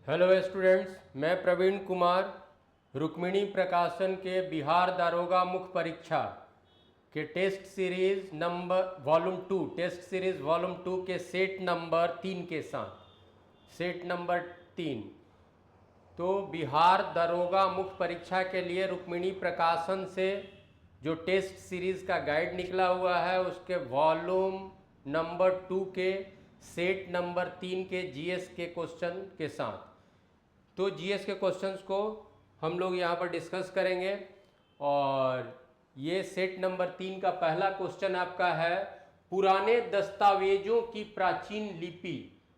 Hello students, मैं प्रवीण कुमार रुक्मिणी प्रकाशन के बिहार दारोगा मुख्य परीक्षा के टेस्ट सीरीज वॉल्यूम 2 के सेट नंबर 3 के साथ सेट नंबर 3। तो बिहार दारोगा मुख्य परीक्षा के लिए रुक्मिणी प्रकाशन से जो टेस्ट सीरीज का गाइड निकला हुआ है उसके वॉल्यूम नंबर 2 के सेट नंबर 3 के जीएस के क्वेश्चन के साथ। तो जीएस के क्वेश्चंस को हम लोग यहाँ पर डिस्कस करेंगे और ये सेट नंबर 3 का पहला क्वेश्चन आपका है, पुराने दस्तावेजों की प्राचीन लिपि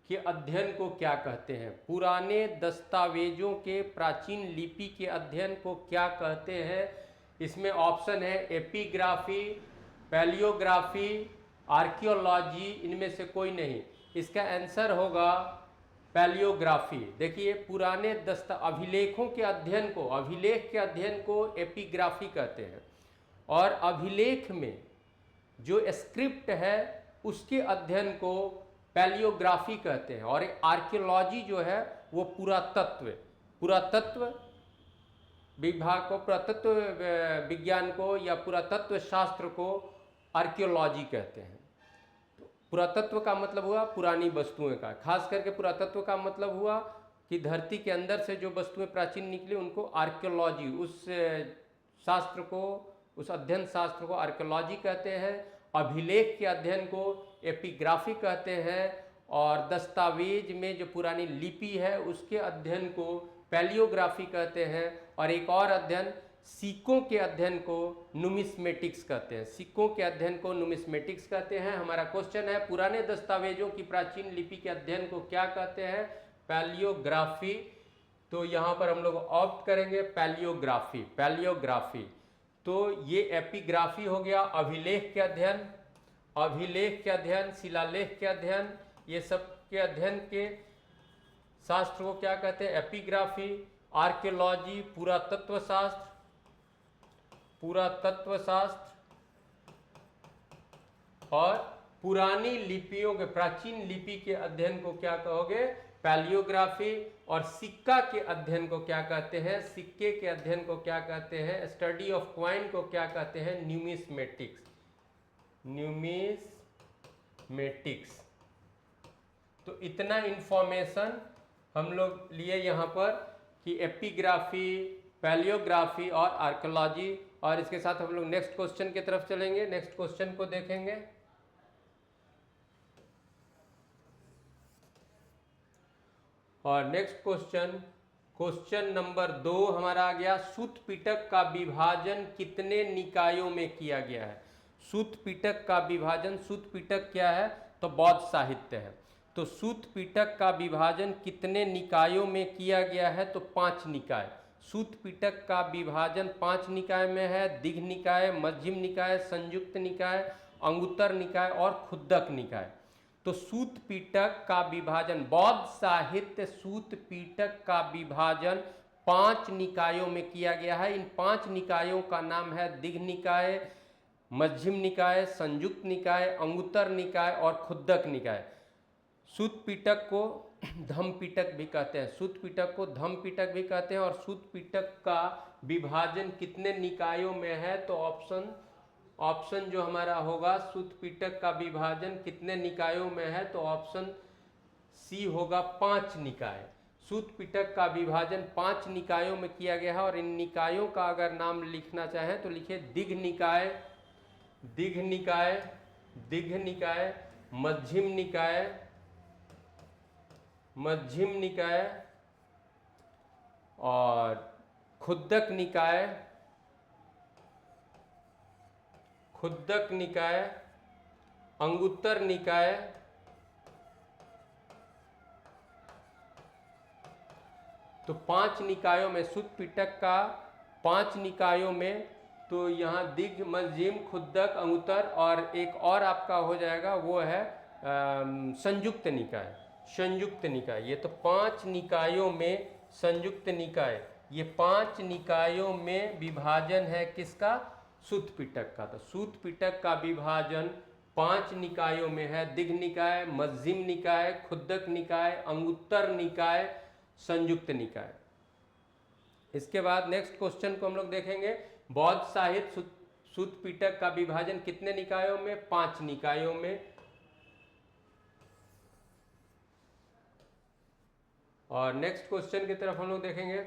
के अध्ययन को क्या कहते हैं। पुराने दस्तावेजों के प्राचीन लिपि के अध्ययन को क्या कहते हैं। इसमें ऑप्शन है एपिग्राफी, पैलियोग्राफी, आर्कियोलॉजी, इनमें से कोई नहीं। इसका आंसर होगा पैलियोग्राफी। देखिए, पुराने अभिलेखों के अध्ययन को, अभिलेख के अध्ययन को एपिग्राफी कहते हैं और अभिलेख में जो स्क्रिप्ट है उसके अध्ययन को पैलियोग्राफी कहते हैं। और आर्कियोलॉजी जो है वो पुरातत्व विभाग को, पुरातत्व विज्ञान को या पुरातत्व शास्त्र को आर्कियोलॉजी कहते हैं। पुरातत्व का मतलब हुआ पुरानी वस्तुएं का, खास करके पुरातत्व का मतलब हुआ कि धरती के अंदर से जो वस्तुएं प्राचीन निकली उनको आर्कियोलॉजी, उस शास्त्र को, उस अध्ययन शास्त्र को आर्कियोलॉजी कहते हैं। अभिलेख के अध्ययन को एपिग्राफी कहते हैं और दस्तावेज में जो पुरानी लिपि है उसके अध्ययन को पैलियोग्राफी कहते हैं। और एक और अध्ययन, सिक्कों के अध्ययन को नुमिस्मेटिक्स कहते हैं। सिक्कों के अध्ययन को नुमिस्मेटिक्स कहते हैं। हमारा क्वेश्चन है, पुराने दस्तावेजों की प्राचीन लिपि के अध्ययन को क्या कहते हैं, पैलियोग्राफी। तो यहाँ पर हम लोग ऑप्ट करेंगे पैलियोग्राफी। तो ये एपिग्राफी हो गया, अभिलेख के अध्ययन, शिलालेख के अध्ययन, ये सब के अध्ययन के शास्त्र को क्या कहते हैं, एपिग्राफी। आर्कियोलॉजी पुरातत्व शास्त्र और पुरानी लिपियों के, प्राचीन लिपि के अध्ययन को क्या कहोगे, पैलियोग्राफी। और सिक्का के अध्ययन को क्या कहते हैं, सिक्के के अध्ययन को क्या कहते हैं, स्टडी ऑफ कॉइन को क्या कहते हैं, न्यूमिस्मेटिक्स। तो इतना इंफॉर्मेशन हम लोग लिए यहाँ पर कि एपिग्राफी, पैलियोग्राफी और आर्कियोलॉजी। और इसके साथ हम लोग नेक्स्ट क्वेश्चन की तरफ चलेंगे, नेक्स्ट क्वेश्चन को देखेंगे। और नेक्स्ट क्वेश्चन नंबर 2 हमारा आ गया, सूत पिटक का विभाजन कितने निकायों में किया गया है। सूत पिटक का विभाजन, सूत पिटक क्या है, तो बौद्ध साहित्य है। तो सूत पिटक का विभाजन कितने निकायों में किया गया है, तो 5 निकाय। सूत पिटक का विभाजन 5 निकाय में है, दिघ निकाय, मध्यम निकाय, संयुक्त निकाय, अंगुत्तर निकाय और खुद्दक निकाय। तो सूत पिटक का विभाजन, बौद्ध साहित्य सूत पिटक का विभाजन 5 निकायों में किया गया है। इन 5 निकायों का नाम है दिघ निकाय, मध्यम निकाय, संयुक्त निकाय, अंगुत्तर निकाय और खुद्दक निकाय। सूत पिटक को धम्म पिटक भी कहते हैं, सूत पिटक को धम्म पिटक भी कहते हैं। और सूत पिटक का विभाजन कितने निकायों में है, तो ऑप्शन जो हमारा होगा, सूत पिटक का विभाजन कितने निकायों में है, तो ऑप्शन सी होगा, 5 निकाय। सूत पिटक का विभाजन 5 निकायों में किया गया है। और इन निकायों का अगर नाम लिखना चाहें तो लिखिए दिघ निकाय, मध्यम निकाय और खुद्दक निकाय, अंगुत्तर निकाय। तो 5 निकायों में, सूत पिटक का 5 निकायों में, तो यहाँ दिघ, मध्यम, खुद्दक, अंगुत्तर और एक और आपका हो जाएगा, वो है संयुक्त निकाय। ये तो 5 निकायों में संयुक्त निकाय, ये 5 निकायों में विभाजन है किसका, सूत पिटक का। तो सूत पिटक का विभाजन 5 निकायों में है, दिघ निकाय, मध्यम निकाय, खुद्दक निकाय, अंगुत्तर निकाय, संयुक्त निकाय। इसके बाद नेक्स्ट क्वेश्चन को हम लोग देखेंगे, बौद्ध साहित्य सूत पिटक का विभाजन कितने निकायों में? 5 निकायों में। और नेक्स्ट क्वेश्चन की तरफ हम लोग देखेंगे,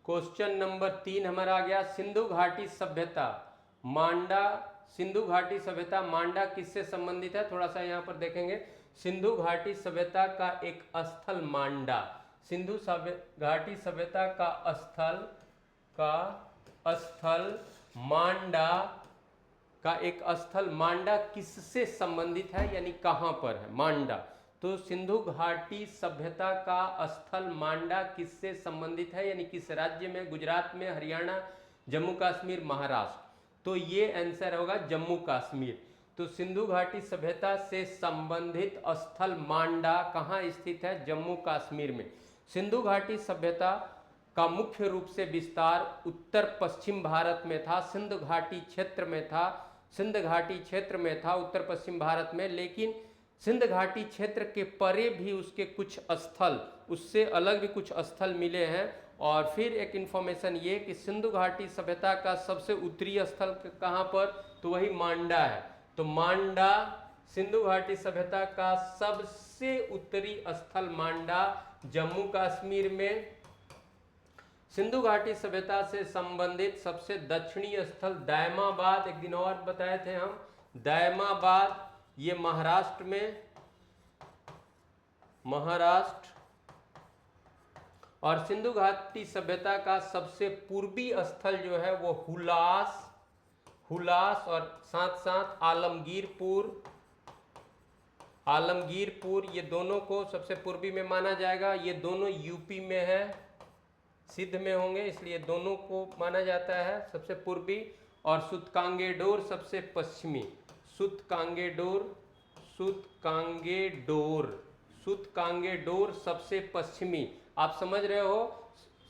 क्वेश्चन नंबर 3 हमारा आ गया, सिंधु घाटी सभ्यता मांडा, सिंधु घाटी सभ्यता मांडा किससे संबंधित है? थोड़ा सा यहाँ पर देखेंगे, सिंधु घाटी सभ्यता का एक स्थल मांडा, सिंधु घाटी सभ्यता का स्थल मांडा का एक स्थल मांडा किससे संबंधित है, यानी कहां पर है मांडा? तो सिंधु घाटी सभ्यता का स्थल मांडा किससे संबंधित है, यानी किस राज्य में? गुजरात में, हरियाणा, जम्मू कश्मीर, महाराष्ट्र। तो ये आंसर होगा जम्मू कश्मीर। तो सिंधु घाटी सभ्यता से संबंधित स्थल मांडा कहाँ स्थित है? जम्मू कश्मीर में। सिंधु घाटी सभ्यता का मुख्य रूप से विस्तार उत्तर पश्चिम भारत में था, सिंध घाटी क्षेत्र में था, सिंध घाटी क्षेत्र में था उत्तर पश्चिम भारत में। लेकिन सिंध घाटी क्षेत्र के परे भी उसके कुछ स्थल, उससे अलग भी कुछ स्थल मिले हैं। और फिर एक इंफॉर्मेशन ये कि सिंधु घाटी सभ्यता का सबसे उत्तरी स्थल कहाँ पर? तो वही मांडा है। तो मांडा, सिंधु घाटी सभ्यता का सबसे उत्तरी स्थल मांडा जम्मू कश्मीर में। सिंधु घाटी सभ्यता से संबंधित सबसे दक्षिणी स्थल दायमाबाद, एक दिन और बताए थे हम, दायमाबाद, ये महाराष्ट्र में, महाराष्ट्र। और सिंधु घाटी सभ्यता का सबसे पूर्वी स्थल जो है वो हुलास, हुलास और साथ साथ आलमगीरपुर, आलमगीरपुर, ये दोनों को सबसे पूर्वी में माना जाएगा। ये दोनों यूपी में है, सिद्ध में होंगे, इसलिए दोनों को माना जाता है सबसे पूर्वी। और सूतकांगेडोर सबसे पश्चिमी, सूतकांगेडोर, सूतकांगेडोर, सूतकांगेडोर सबसे पश्चिमी। आप समझ रहे हो,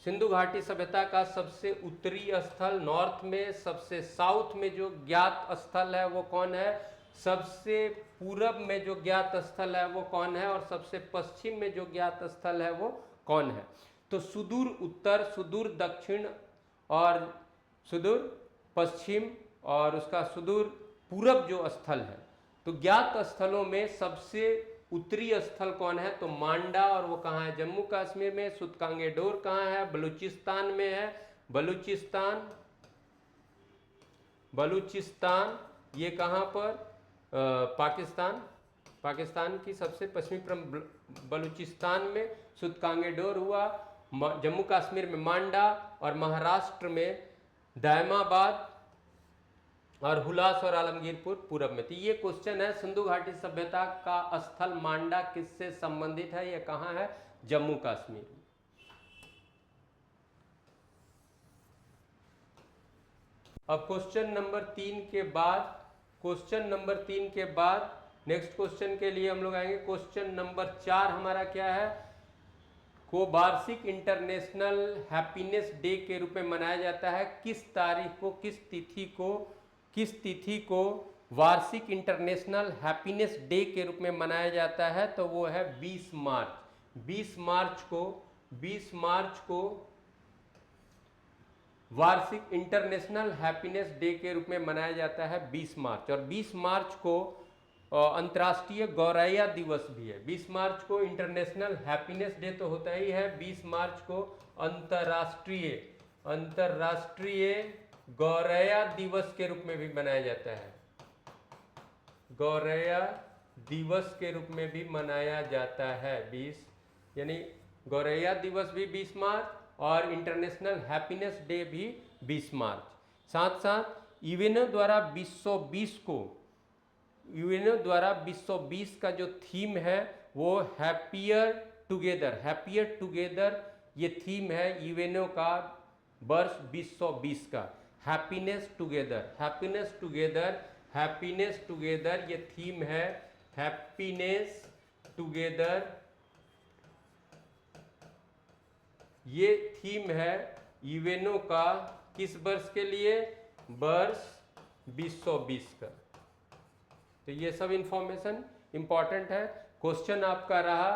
सिंधु घाटी सभ्यता का सबसे उत्तरी स्थल नॉर्थ में, सबसे साउथ में जो ज्ञात स्थल है वो कौन है? सबसे पूरब में जो ज्ञात स्थल है वो कौन है? और सबसे पश्चिम में जो ज्ञात स्थल है वो कौन है? तो सुदूर उत्तर, सुदूर दक्षिण और सुदूर पश्चिम और उसका सुदूर पूरब जो स्थल है, तो ज्ञात स्थलों में सबसे उत्तरी स्थल कौन है? तो मांडा। और वो कहाँ है? जम्मू कश्मीर में। सूतकांगेडोर कहाँ है? बलूचिस्तान में है, बलूचिस्तान, बलूचिस्तान ये कहाँ पर? पाकिस्तान, पाकिस्तान की सबसे पश्चिमी बलूचिस्तान में सूतकांगेडोर हुआ, जम्मू कश्मीर में मांडा और महाराष्ट्र में दायमाबाद और हुलास और आलमगीरपुर पूरब में। तो ये क्वेश्चन है, सिंधु घाटी सभ्यता का स्थल मांडा किससे संबंधित है? ये कहाँ है? जम्मू कश्मीर। अब क्वेश्चन नंबर 3 के बाद, क्वेश्चन नंबर 3 के बाद नेक्स्ट क्वेश्चन के लिए हम लोग आएंगे। क्वेश्चन नंबर 4 हमारा क्या है? को वार्षिक इंटरनेशनल हैप्पीनेस डे के रूप में मनाया जाता है किस तारीख को, किस तिथि को, किस तिथि को वार्षिक इंटरनेशनल हैप्पीनेस डे के रूप में मनाया जाता है? तो वो है 20 मार्च। 20 मार्च को, 20 मार्च को वार्षिक इंटरनेशनल हैप्पीनेस डे के रूप में मनाया जाता है 20 मार्च। और 20 मार्च को अंतर्राष्ट्रीय गौरैया दिवस भी है। 20 मार्च को इंटरनेशनल हैप्पीनेस डे तो होता ही है, 20 मार्च को अंतर्राष्ट्रीय, अंतर्राष्ट्रीय गौरैया दिवस के रूप में भी मनाया जाता है, गौरैया दिवस के रूप में भी मनाया जाता है 20, यानी गौरैया दिवस भी 20 मार्च और इंटरनेशनल हैप्पीनेस डे भी 20 मार्च। साथ साथ यूएनओ द्वारा 2020 को, यूएनओ द्वारा 2020 का जो थीम है वो हैप्पियर टुगेदर, हैप्पियर टुगेदर ये थीम है यूएनओ का वर्ष 2020 का, happiness together, happiness together, happiness together ये थीम है, हैप्पीनेस टुगेदर ये थीम है यूएनओ का किस वर्ष के लिए? वर्ष 2020 का। तो ये सब इंफॉर्मेशन इंपॉर्टेंट है। क्वेश्चन आपका रहा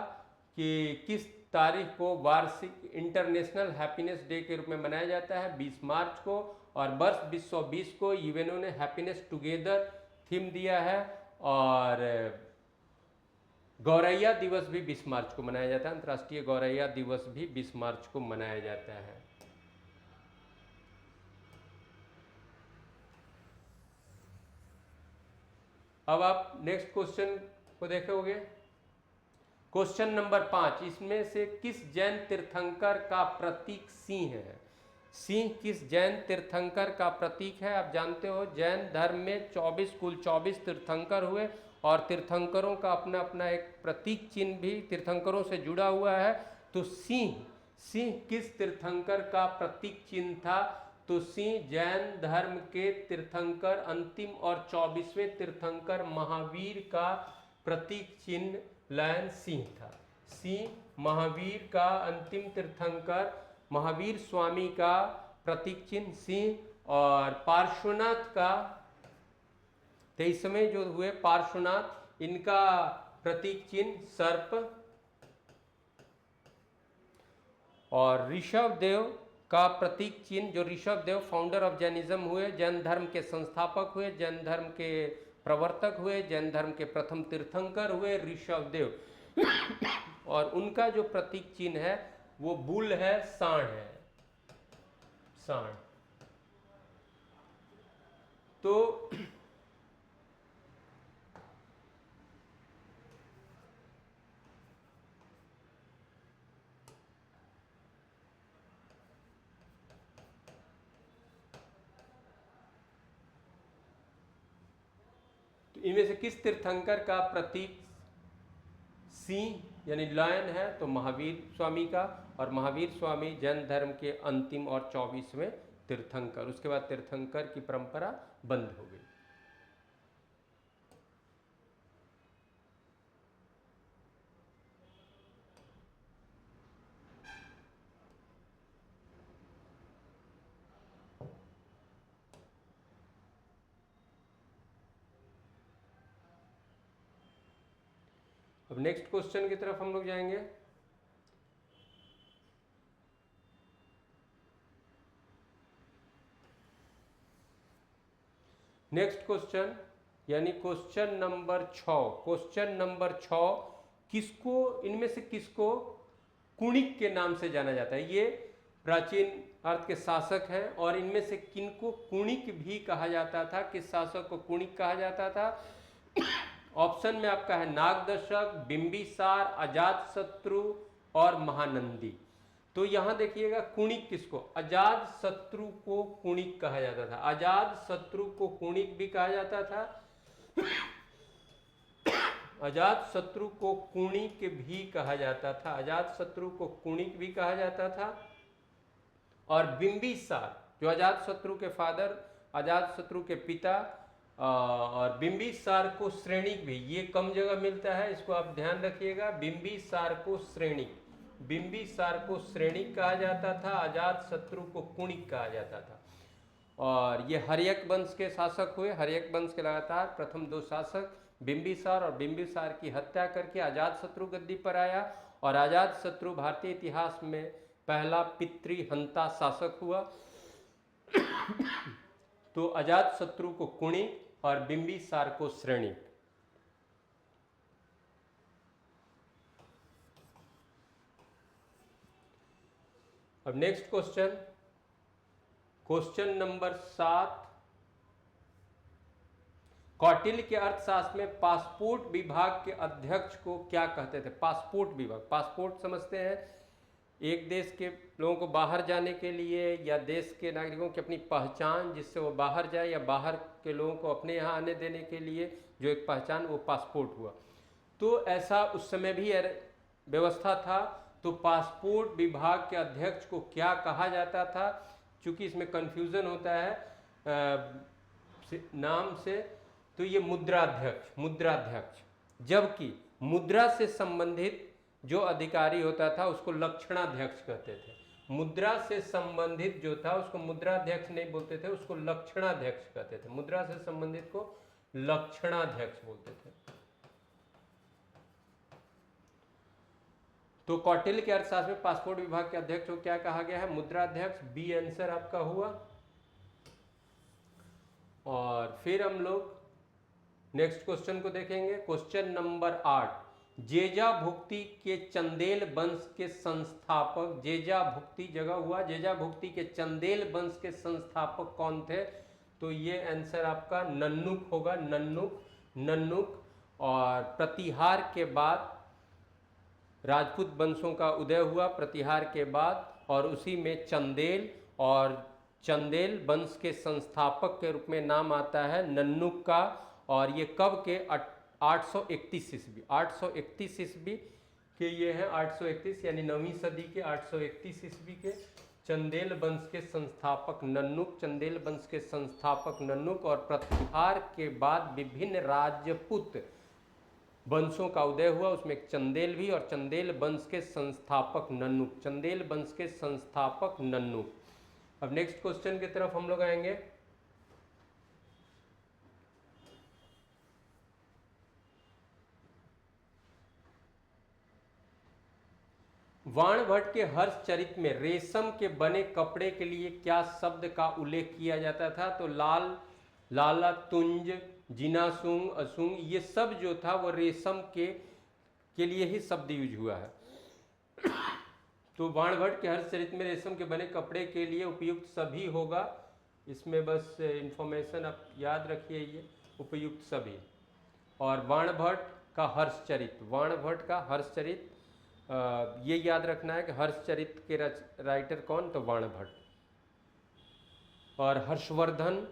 कि किस तारीख को वार्षिक इंटरनेशनल हैप्पीनेस डे के रूप में मनाया जाता है 20 मार्च को, और वर्ष 2020 को यूएनओ ने हैप्पीनेस टुगेदर थीम दिया है, और गौरैया दिवस भी 20 मार्च को मनाया जाता है, अंतर्राष्ट्रीय गौरैया दिवस भी 20 मार्च को मनाया जाता है। अब आप नेक्स्ट क्वेश्चन को देखोगे। क्वेश्चन नंबर 5, इसमें से किस जैन तीर्थंकर का प्रतीक सिंह है? सिंह किस जैन तीर्थंकर का प्रतीक है? आप जानते हो जैन धर्म में 24 कुल 24 तीर्थंकर हुए, और तीर्थंकरों का अपना अपना एक प्रतीक चिन्ह भी तीर्थंकरों से जुड़ा हुआ है। तो सिंह किस तीर्थंकर का प्रतीक चिन्ह था? तो सिंह जैन धर्म के तीर्थंकर अंतिम और 24वें तीर्थंकर महावीर का प्रतीक चिन्ह लायन सिंह था। सिंह महावीर का अंतिम तीर्थंकर महावीर स्वामी का प्रतीक चिन्ह सिंह, और पार्श्वनाथ का 23वें जो हुए पार्श्वनाथ, इनका प्रतीक चिन्ह सर्प, और ऋषभ देव का प्रतीक चिन्ह, जो Rishabh Dev founder of Jainism हुए, जैन धर्म के संस्थापक हुए, जैन धर्म के प्रवर्तक हुए, जैन धर्म के प्रथम तीर्थंकर हुए ऋषभ देव और उनका जो प्रतीक चिन्ह है वो बुल है, सांड है, सांड। तो इनमें से किस तीर्थंकर का प्रतीक सिंह यानी लायन है? तो महावीर स्वामी का, और महावीर स्वामी जैन धर्म के अंतिम और 24वें तीर्थंकर। उसके बाद तीर्थंकर की परंपरा बंद हो गई। अब नेक्स्ट क्वेश्चन की तरफ हम लोग जाएंगे। नेक्स्ट क्वेश्चन यानी क्वेश्चन नंबर 6। क्वेश्चन नंबर 6, किसको, इनमें से किसको कुणिक के नाम से जाना जाता है? ये प्राचीन अर्थ के शासक हैं, और इनमें से किनको कुणिक भी कहा जाता था? किस शासक को कुणिक कहा जाता था? ऑप्शन में आपका है नागदशक, बिंबिसार, अजातशत्रु और महानंदी। तो यहां देखिएगा कुणिक किसको, अजातशत्रु को कुणिक कहा जाता था। अजातशत्रु को कुणिक भी कहा जाता था, अजातशत्रु को कुणिक भी कहा जाता था, अजातशत्रु को कुणिक भी कहा जाता था। और बिंबिसार जो अजातशत्रु के फादर, अजातशत्रु के पिता, और बिंबिसार को श्रेणिक भी, ये कम जगह मिलता है, इसको आप ध्यान रखिएगा। बिंबिसार को श्रेणिक, बिंबिसार को श्रेणिक कहा जाता था, अजातशत्रु को कुणिक कहा जाता था। और ये हर्यक वंश के शासक हुए। हर्यक वंश के लगातार प्रथम 2 शासक बिंबिसार, और बिंबिसार की हत्या करके अजातशत्रु गद्दी पर आया, और अजातशत्रु भारतीय इतिहास में पहला पितृहंता शासक हुआ। तो अजातशत्रु को कुणिक और बिंबिसार को श्रेणिक। अब next question, question number 7। Kautilya के अर्थशास्त्र में पासपोर्ट विभाग के अध्यक्ष को क्या कहते थे? पासपोर्ट विभाग, पासपोर्ट समझते हैं, एक देश के लोगों को बाहर जाने के लिए, या देश के नागरिकों की अपनी पहचान जिससे वो बाहर जाए, या बाहर के लोगों को अपने यहाँ आने देने के लिए जो एक पहचान, वो पासपोर्ट हुआ। तो ऐसा उस समय भी व्यवस्था था। तो पासपोर्ट विभाग के अध्यक्ष को क्या कहा जाता था? चूंकि इसमें कन्फ्यूज़न होता है नाम से, तो ये मुद्राध्यक्ष, मुद्राध्यक्ष। जबकि मुद्रा से संबंधित जो अधिकारी होता था उसको लक्षणाध्यक्ष कहते थे। मुद्रा से संबंधित जो था उसको मुद्राध्यक्ष नहीं बोलते थे, उसको लक्षणाध्यक्ष कहते थे। मुद्रा से संबंधित को लक्षणाध्यक्ष बोलते थे। तो कौटिल्य के अर्थशास्त्र में पासपोर्ट विभाग के अध्यक्ष को क्या कहा गया है? मुद्रा अध्यक्ष। बी आंसर आपका हुआ। और फिर हम लोग नेक्स्ट क्वेश्चन को देखेंगे। क्वेश्चन नंबर 8, जेजा भुक्ति के चंदेल वंश के संस्थापक, जेजा भुक्ति जगह हुआ, जेजा भुक्ति के चंदेल वंश के संस्थापक कौन थे? तो ये आंसर आपका नन्नुक होगा, नन्नुक। और प्रतिहार के बाद राजपूत वंशों का उदय हुआ प्रतिहार के बाद, और उसी में चंदेल, और चंदेल वंश के संस्थापक के रूप में नाम आता है नन्नुक का। और ये कब के? 831 ईस्वी, 831 ईस्वी के ये हैं, 831 यानी 9वीं सदी के 831 ईस्वी के चंदेल वंश के संस्थापक नन्नुक, चंदेल वंश के संस्थापक नन्नुक। और प्रतिहार के बाद विभिन्न राजपूत वंशों का उदय हुआ, उसमें एक चंदेल भी, और चंदेल वंश के संस्थापक नन्नुक, चंदेल वंश के संस्थापक नन्नुक। अब नेक्स्ट क्वेश्चन की तरफ हम लोग आएंगे। वाणभट्ट के हर्षचरित में रेशम के बने कपड़े के लिए क्या शब्द का उल्लेख किया जाता था? तो लाल, लाला, तुंज, जिनासुंग, असुंग, ये सब जो था वो रेशम के लिए ही शब्द यूज हुआ है। तो वाणभट्ट के हर्षचरित में रेशम के बने कपड़े के लिए उपयुक्त सभी होगा, इसमें बस इंफॉर्मेशन आप याद रखिए, ये उपयुक्त सभी। और वाणभट्ट का हर्षचरित, वाणभट्ट का हर्षचरित, ये याद रखना है कि हर्षचरित के राइटर कौन? तो वाणभट्ट। और हर्षवर्धन,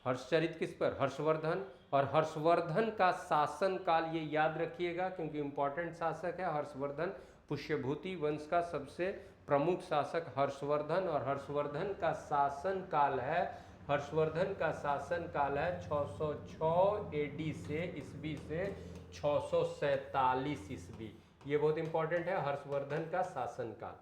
हर्षचरित किस पर? हर्षवर्धन। और हर्षवर्धन का शासन काल ये याद रखिएगा क्योंकि इंपॉर्टेंट शासक है हर्षवर्धन, पुष्यभूति वंश का सबसे प्रमुख शासक हर्षवर्धन। और हर्षवर्धन का शासन काल है, हर्षवर्धन का शासन काल है 606 एडी से ईस्वी से 647 ईस्वी। ये बहुत इंपॉर्टेंट है, हर्षवर्धन का शासन काल।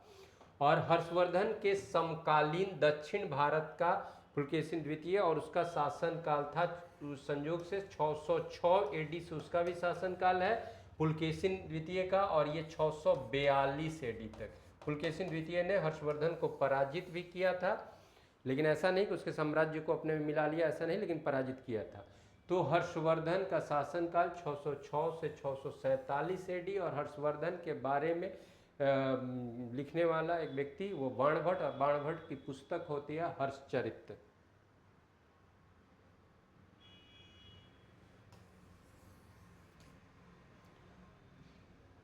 और हर्षवर्धन के समकालीन दक्षिण भारत का पुलकेशिन द्वितीय, और उसका शासन काल था उस संयोग से 606 एडी से उसका भी शासन काल है पुलकेशिन द्वितीय का, और ये 642 एडी तक। पुलकेशिन द्वितीय ने हर्षवर्धन को पराजित भी किया था, लेकिन ऐसा नहीं कि उसके साम्राज्य को अपने में मिला लिया, ऐसा नहीं, लेकिन पराजित किया था। तो हर्षवर्धन का शासनकाल 606 से 647 एडी। और हर्षवर्धन के बारे में लिखने वाला एक व्यक्ति वो बाणभट्ट, और बाणभट्ट की पुस्तक होती है हर्षचरित।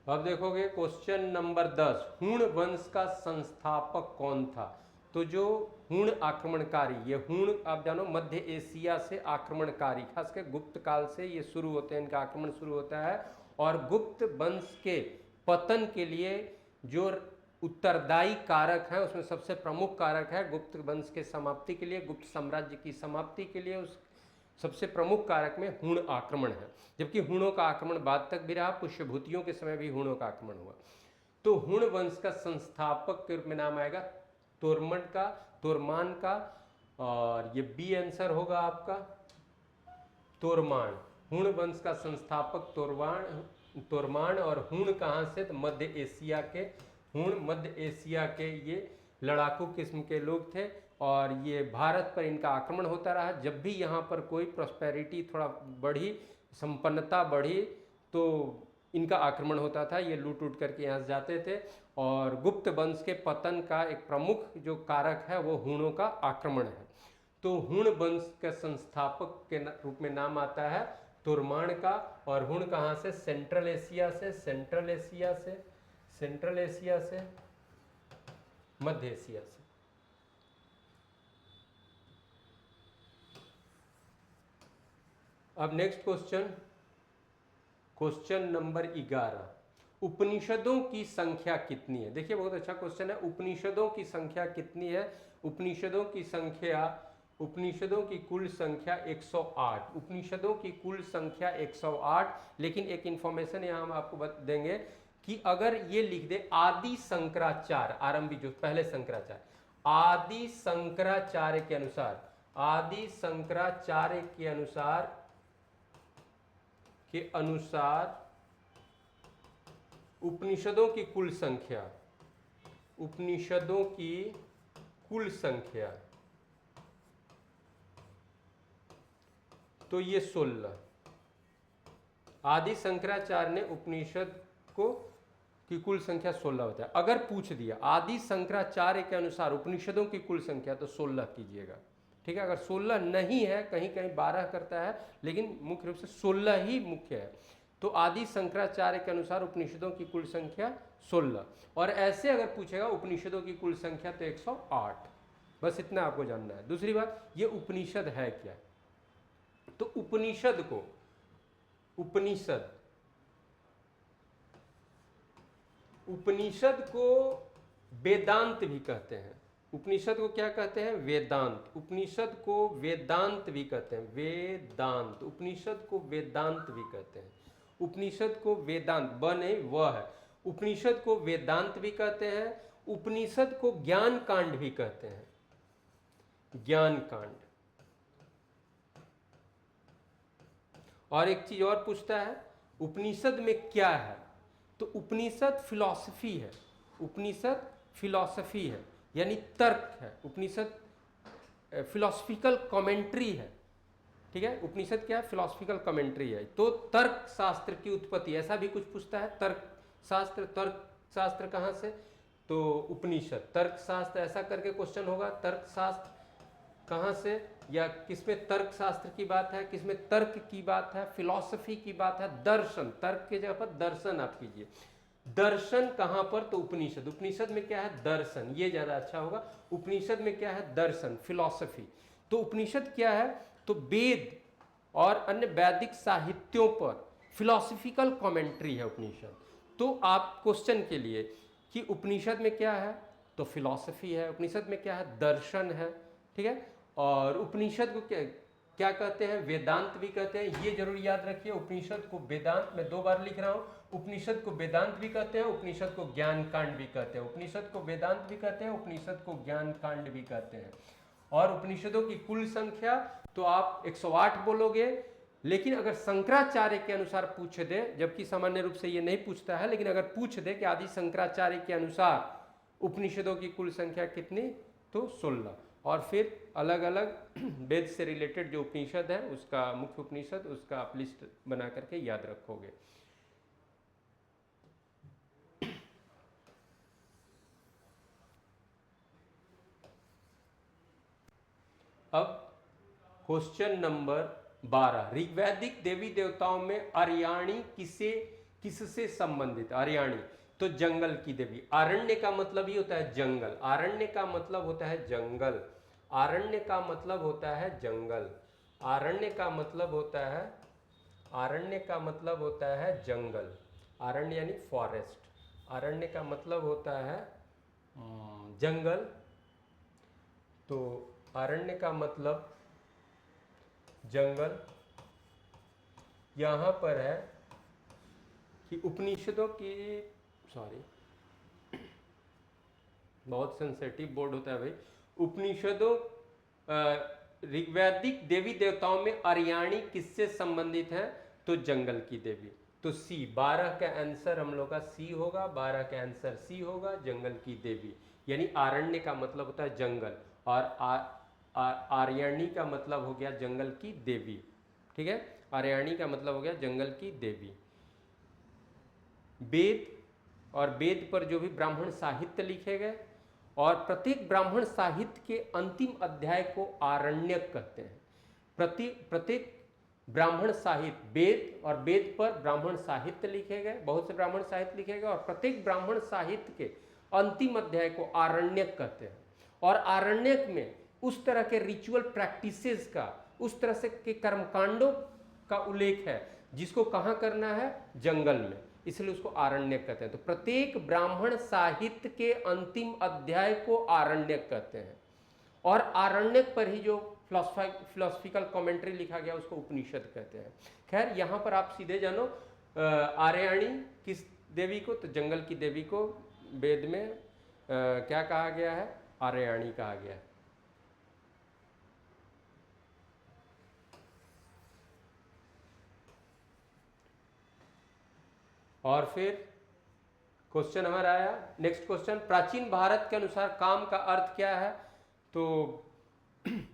अब देखोगे क्वेश्चन नंबर 10, हुण वंश का संस्थापक कौन था? तो जो हुण आक्रमणकारी, ये हुण आप जानो मध्य एशिया से आक्रमणकारी, खासकर गुप्त काल से ये शुरू होते हैं, इनका आक्रमण शुरू होता है। और गुप्त वंश के पतन के लिए जो उत्तरदायी कारक है उसमें सबसे प्रमुख कारक है गुप्त वंश के समाप्ति के लिए, गुप्त साम्राज्य की समाप्ति के लिए उस सबसे प्रमुख कारक में हुण आक्रमण है। जबकि हुणों का आक्रमण बाद तक भी रहा, पुष्यभूतियों के समय भी हुणों का आक्रमण हुआ। तो हुण वंश का संस्थापक के रूप में नाम आएगा तोरमन का, तोरमान का, और ये बी आंसर होगा आपका तोरमान। हुण वंश का संस्थापक तोरमान। और हुण कहाँ से? तो मध्य एशिया के हुण, मध्य एशिया के ये लड़ाकू किस्म के लोग थे, और ये भारत पर इनका आक्रमण होता रहा। जब भी यहाँ पर कोई प्रॉस्पेरिटी थोड़ा बढ़ी, संपन्नता बढ़ी, तो इनका आक्रमण होता था, ये लूट उट करके यहाँ से जाते थे। और गुप्त वंश के पतन का एक प्रमुख जो कारक है वो हुणों का आक्रमण है। तो हुण वंश के संस्थापक के रूप में नाम आता है तोरमान का। और हुण कहाँ से? सेंट्रल एशिया से, सेंट्रल एशिया से, सेंट्रल एशिया से, मध्य एशिया से। अब नेक्स्ट क्वेश्चन, क्वेश्चन नंबर 11, उपनिषदों की संख्या कितनी है? देखिए बहुत अच्छा क्वेश्चन है। उपनिषदों की संख्या कितनी है? उपनिषदों की संख्या, उपनिषदों की कुल संख्या 108, उपनिषदों की कुल संख्या 108। लेकिन एक इंफॉर्मेशन यहाँ हम आपको देंगे कि अगर ये लिख दे आदि शंकराचार्य, आरंभी जो पहले शंकराचार्य, आदि शंकराचार्य के अनुसार, आदि शंकराचार्य के अनुसार उपनिषदों की कुल संख्या, उपनिषदों की कुल संख्या, तो ये 16। आदि शंकराचार्य ने उपनिषद को की कुल संख्या 16 बताया। अगर पूछ दिया आदि शंकराचार्य के अनुसार उपनिषदों की कुल संख्या, तो 16 कीजिएगा, ठीक है। अगर 16 नहीं है, कहीं कहीं 12 करता है, लेकिन मुख्य रूप से 16 ही मुख्य है। तो आदि शंकराचार्य के अनुसार उपनिषदों की कुल संख्या 16। और ऐसे अगर पूछेगा उपनिषदों की कुल संख्या, तो 108। बस इतना आपको जानना है। दूसरी बात, ये उपनिषद है क्या? तो उपनिषद को, उपनिषद वेदांत भी कहते हैं। उपनिषद को क्या कहते हैं? वेदांत। उपनिषद को वेदांत भी कहते हैं, वेदांत। उपनिषद को वेदांत भी कहते हैं। उपनिषद को वेदांत, ब नहीं व है। उपनिषद को वेदांत भी कहते हैं। उपनिषद को ज्ञान कांड भी कहते हैं, ज्ञान कांड। और एक चीज और पूछता है, उपनिषद में क्या है? तो उपनिषद फिलॉसफी है। उपनिषद फिलॉसफी है, यानी तर्क है। उपनिषद फिलॉसफिकल कमेंट्री है, ठीक है। उपनिषद क्या है? फिलॉसफिकल कमेंट्री है। तो तर्क शास्त्र की उत्पत्ति, ऐसा भी कुछ पूछता है। तर्क शास्त्र कहाँ से? तो उपनिषद। तर्क शास्त्र ऐसा करके क्वेश्चन होगा, तर्क शास्त्र कहाँ से, या किसमें तर्क शास्त्र की बात है, किसमें तर्क की बात है, फिलॉसफी की बात है, दर्शन। तर्क के जगह पर दर्शन आप कीजिए। दर्शन कहां पर? तो उपनिषद। उपनिषद में क्या है? दर्शन। ये ज्यादा अच्छा होगा। उपनिषद में क्या है? दर्शन, फिलॉसफी। तो उपनिषद क्या है? तो वेद और अन्य वैदिक साहित्यों पर फिलॉसफिकल कमेंट्री है उपनिषद। तो आप क्वेश्चन के लिए कि उपनिषद में क्या है, तो फिलॉसफी है। उपनिषद में क्या है? दर्शन है, ठीक है। और उपनिषद को क्या कहते हैं? वेदांत भी कहते हैं। ये जरूर याद रखिए, उपनिषद को वेदांत, मैं 2 बार लिख रहा हूं। उपनिषद को वेदांत भी कहते हैं, उपनिषद को ज्ञान कांड भी कहते हैं। उपनिषद को वेदांत भी कहते हैं, उपनिषद को ज्ञान कांड भी कहते हैं। और उपनिषदों की कुल संख्या, तो आप 108 बोलोगे। लेकिन अगर शंकराचार्य के अनुसार पूछ दे, जबकि सामान्य रूप से ये नहीं पूछता है, लेकिन अगर पूछ दे कि आदि शंकराचार्य के अनुसार उपनिषदों की कुल संख्या कितनी, तो 16। और फिर अलग अलग वेद से रिलेटेड जो उपनिषद है, उसका मुख्य उपनिषद, उसका आप लिस्ट बना करके याद रखोगे। अब क्वेश्चन नंबर 12, ऋग्वैदिक देवी देवताओं में अर्याणी किससे संबंधित? अर्याणी तो जंगल की देवी। आरण्य का मतलब ही होता है जंगल। आरण्य का मतलब होता है जंगल। आरण्य का मतलब होता है जंगल। आरण्य का मतलब होता है, आरण्य का मतलब होता है जंगल। आरण्य यानी फॉरेस्ट। आरण्य का मतलब होता है जंगल। तो आरण्य का मतलब जंगल। यहाँ पर है कि उपनिषदों की, सॉरी बहुत सेंसेटिव बोर्ड होता है भाई। उपनिषदों ऋग्वैदिक देवी देवताओं में अर्याणी किससे संबंधित है? तो जंगल की देवी। तो सी, 12 का आंसर हम लोग का सी होगा। 12 का आंसर सी होगा, जंगल की देवी। यानी आरण्य का मतलब होता है जंगल, और आर्याणी का मतलब हो गया जंगल की देवी, ठीक है। आर्याणी का मतलब हो गया जंगल की देवी। वेद और वेद पर जो भी ब्राह्मण साहित्य लिखे गए, और प्रत्येक ब्राह्मण साहित्य के अंतिम अध्याय को आरण्यक कहते हैं। प्रत्येक ब्राह्मण साहित्य, वेद और वेद पर ब्राह्मण साहित्य लिखे गए, बहुत से ब्राह्मण साहित्य लिखे गए, और प्रत्येक ब्राह्मण साहित्य के अंतिम अध्याय को आरण्यक कहते हैं। और आरण्यक में उस तरह के रिचुअल प्रैक्टिसेस का, उस तरह से के कर्मकांडों का उल्लेख है जिसको कहाँ करना है? जंगल में। इसलिए उसको आरण्यक कहते हैं। तो प्रत्येक ब्राह्मण साहित्य के अंतिम अध्याय को आरण्यक कहते हैं। और आरण्यक पर ही जो फिलोसफिकल कमेंट्री लिखा गया उसको उपनिषद कहते हैं। खैर, यहाँ पर आप सीधे जानो, आर्याणी किस देवी को? तो जंगल की देवी को वेद में क्या कहा गया है? आर्याणी कहा गया है। और फिर क्वेश्चन हमारा आया। नेक्स्ट क्वेश्चन, प्राचीन भारत के अनुसार काम का अर्थ क्या है? तो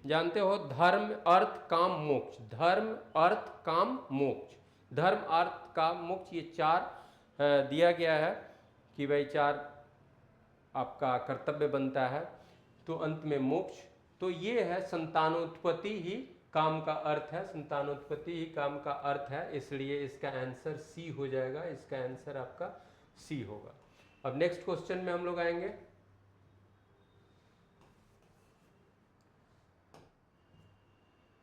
जानते हो, धर्म अर्थ काम मोक्ष, धर्म अर्थ काम मोक्ष, धर्म अर्थ काम मोक्ष, ये चार दिया गया है कि भाई चार आपका कर्तव्य बनता है, तो अंत में मोक्ष। तो ये है संतानोत्पत्ति ही काम का अर्थ है, संतानोत्पत्ति ही काम का अर्थ है, इसलिए इसका आंसर सी हो जाएगा, इसका आंसर आपका सी होगा। अब नेक्स्ट क्वेश्चन में हम लोग आएंगे।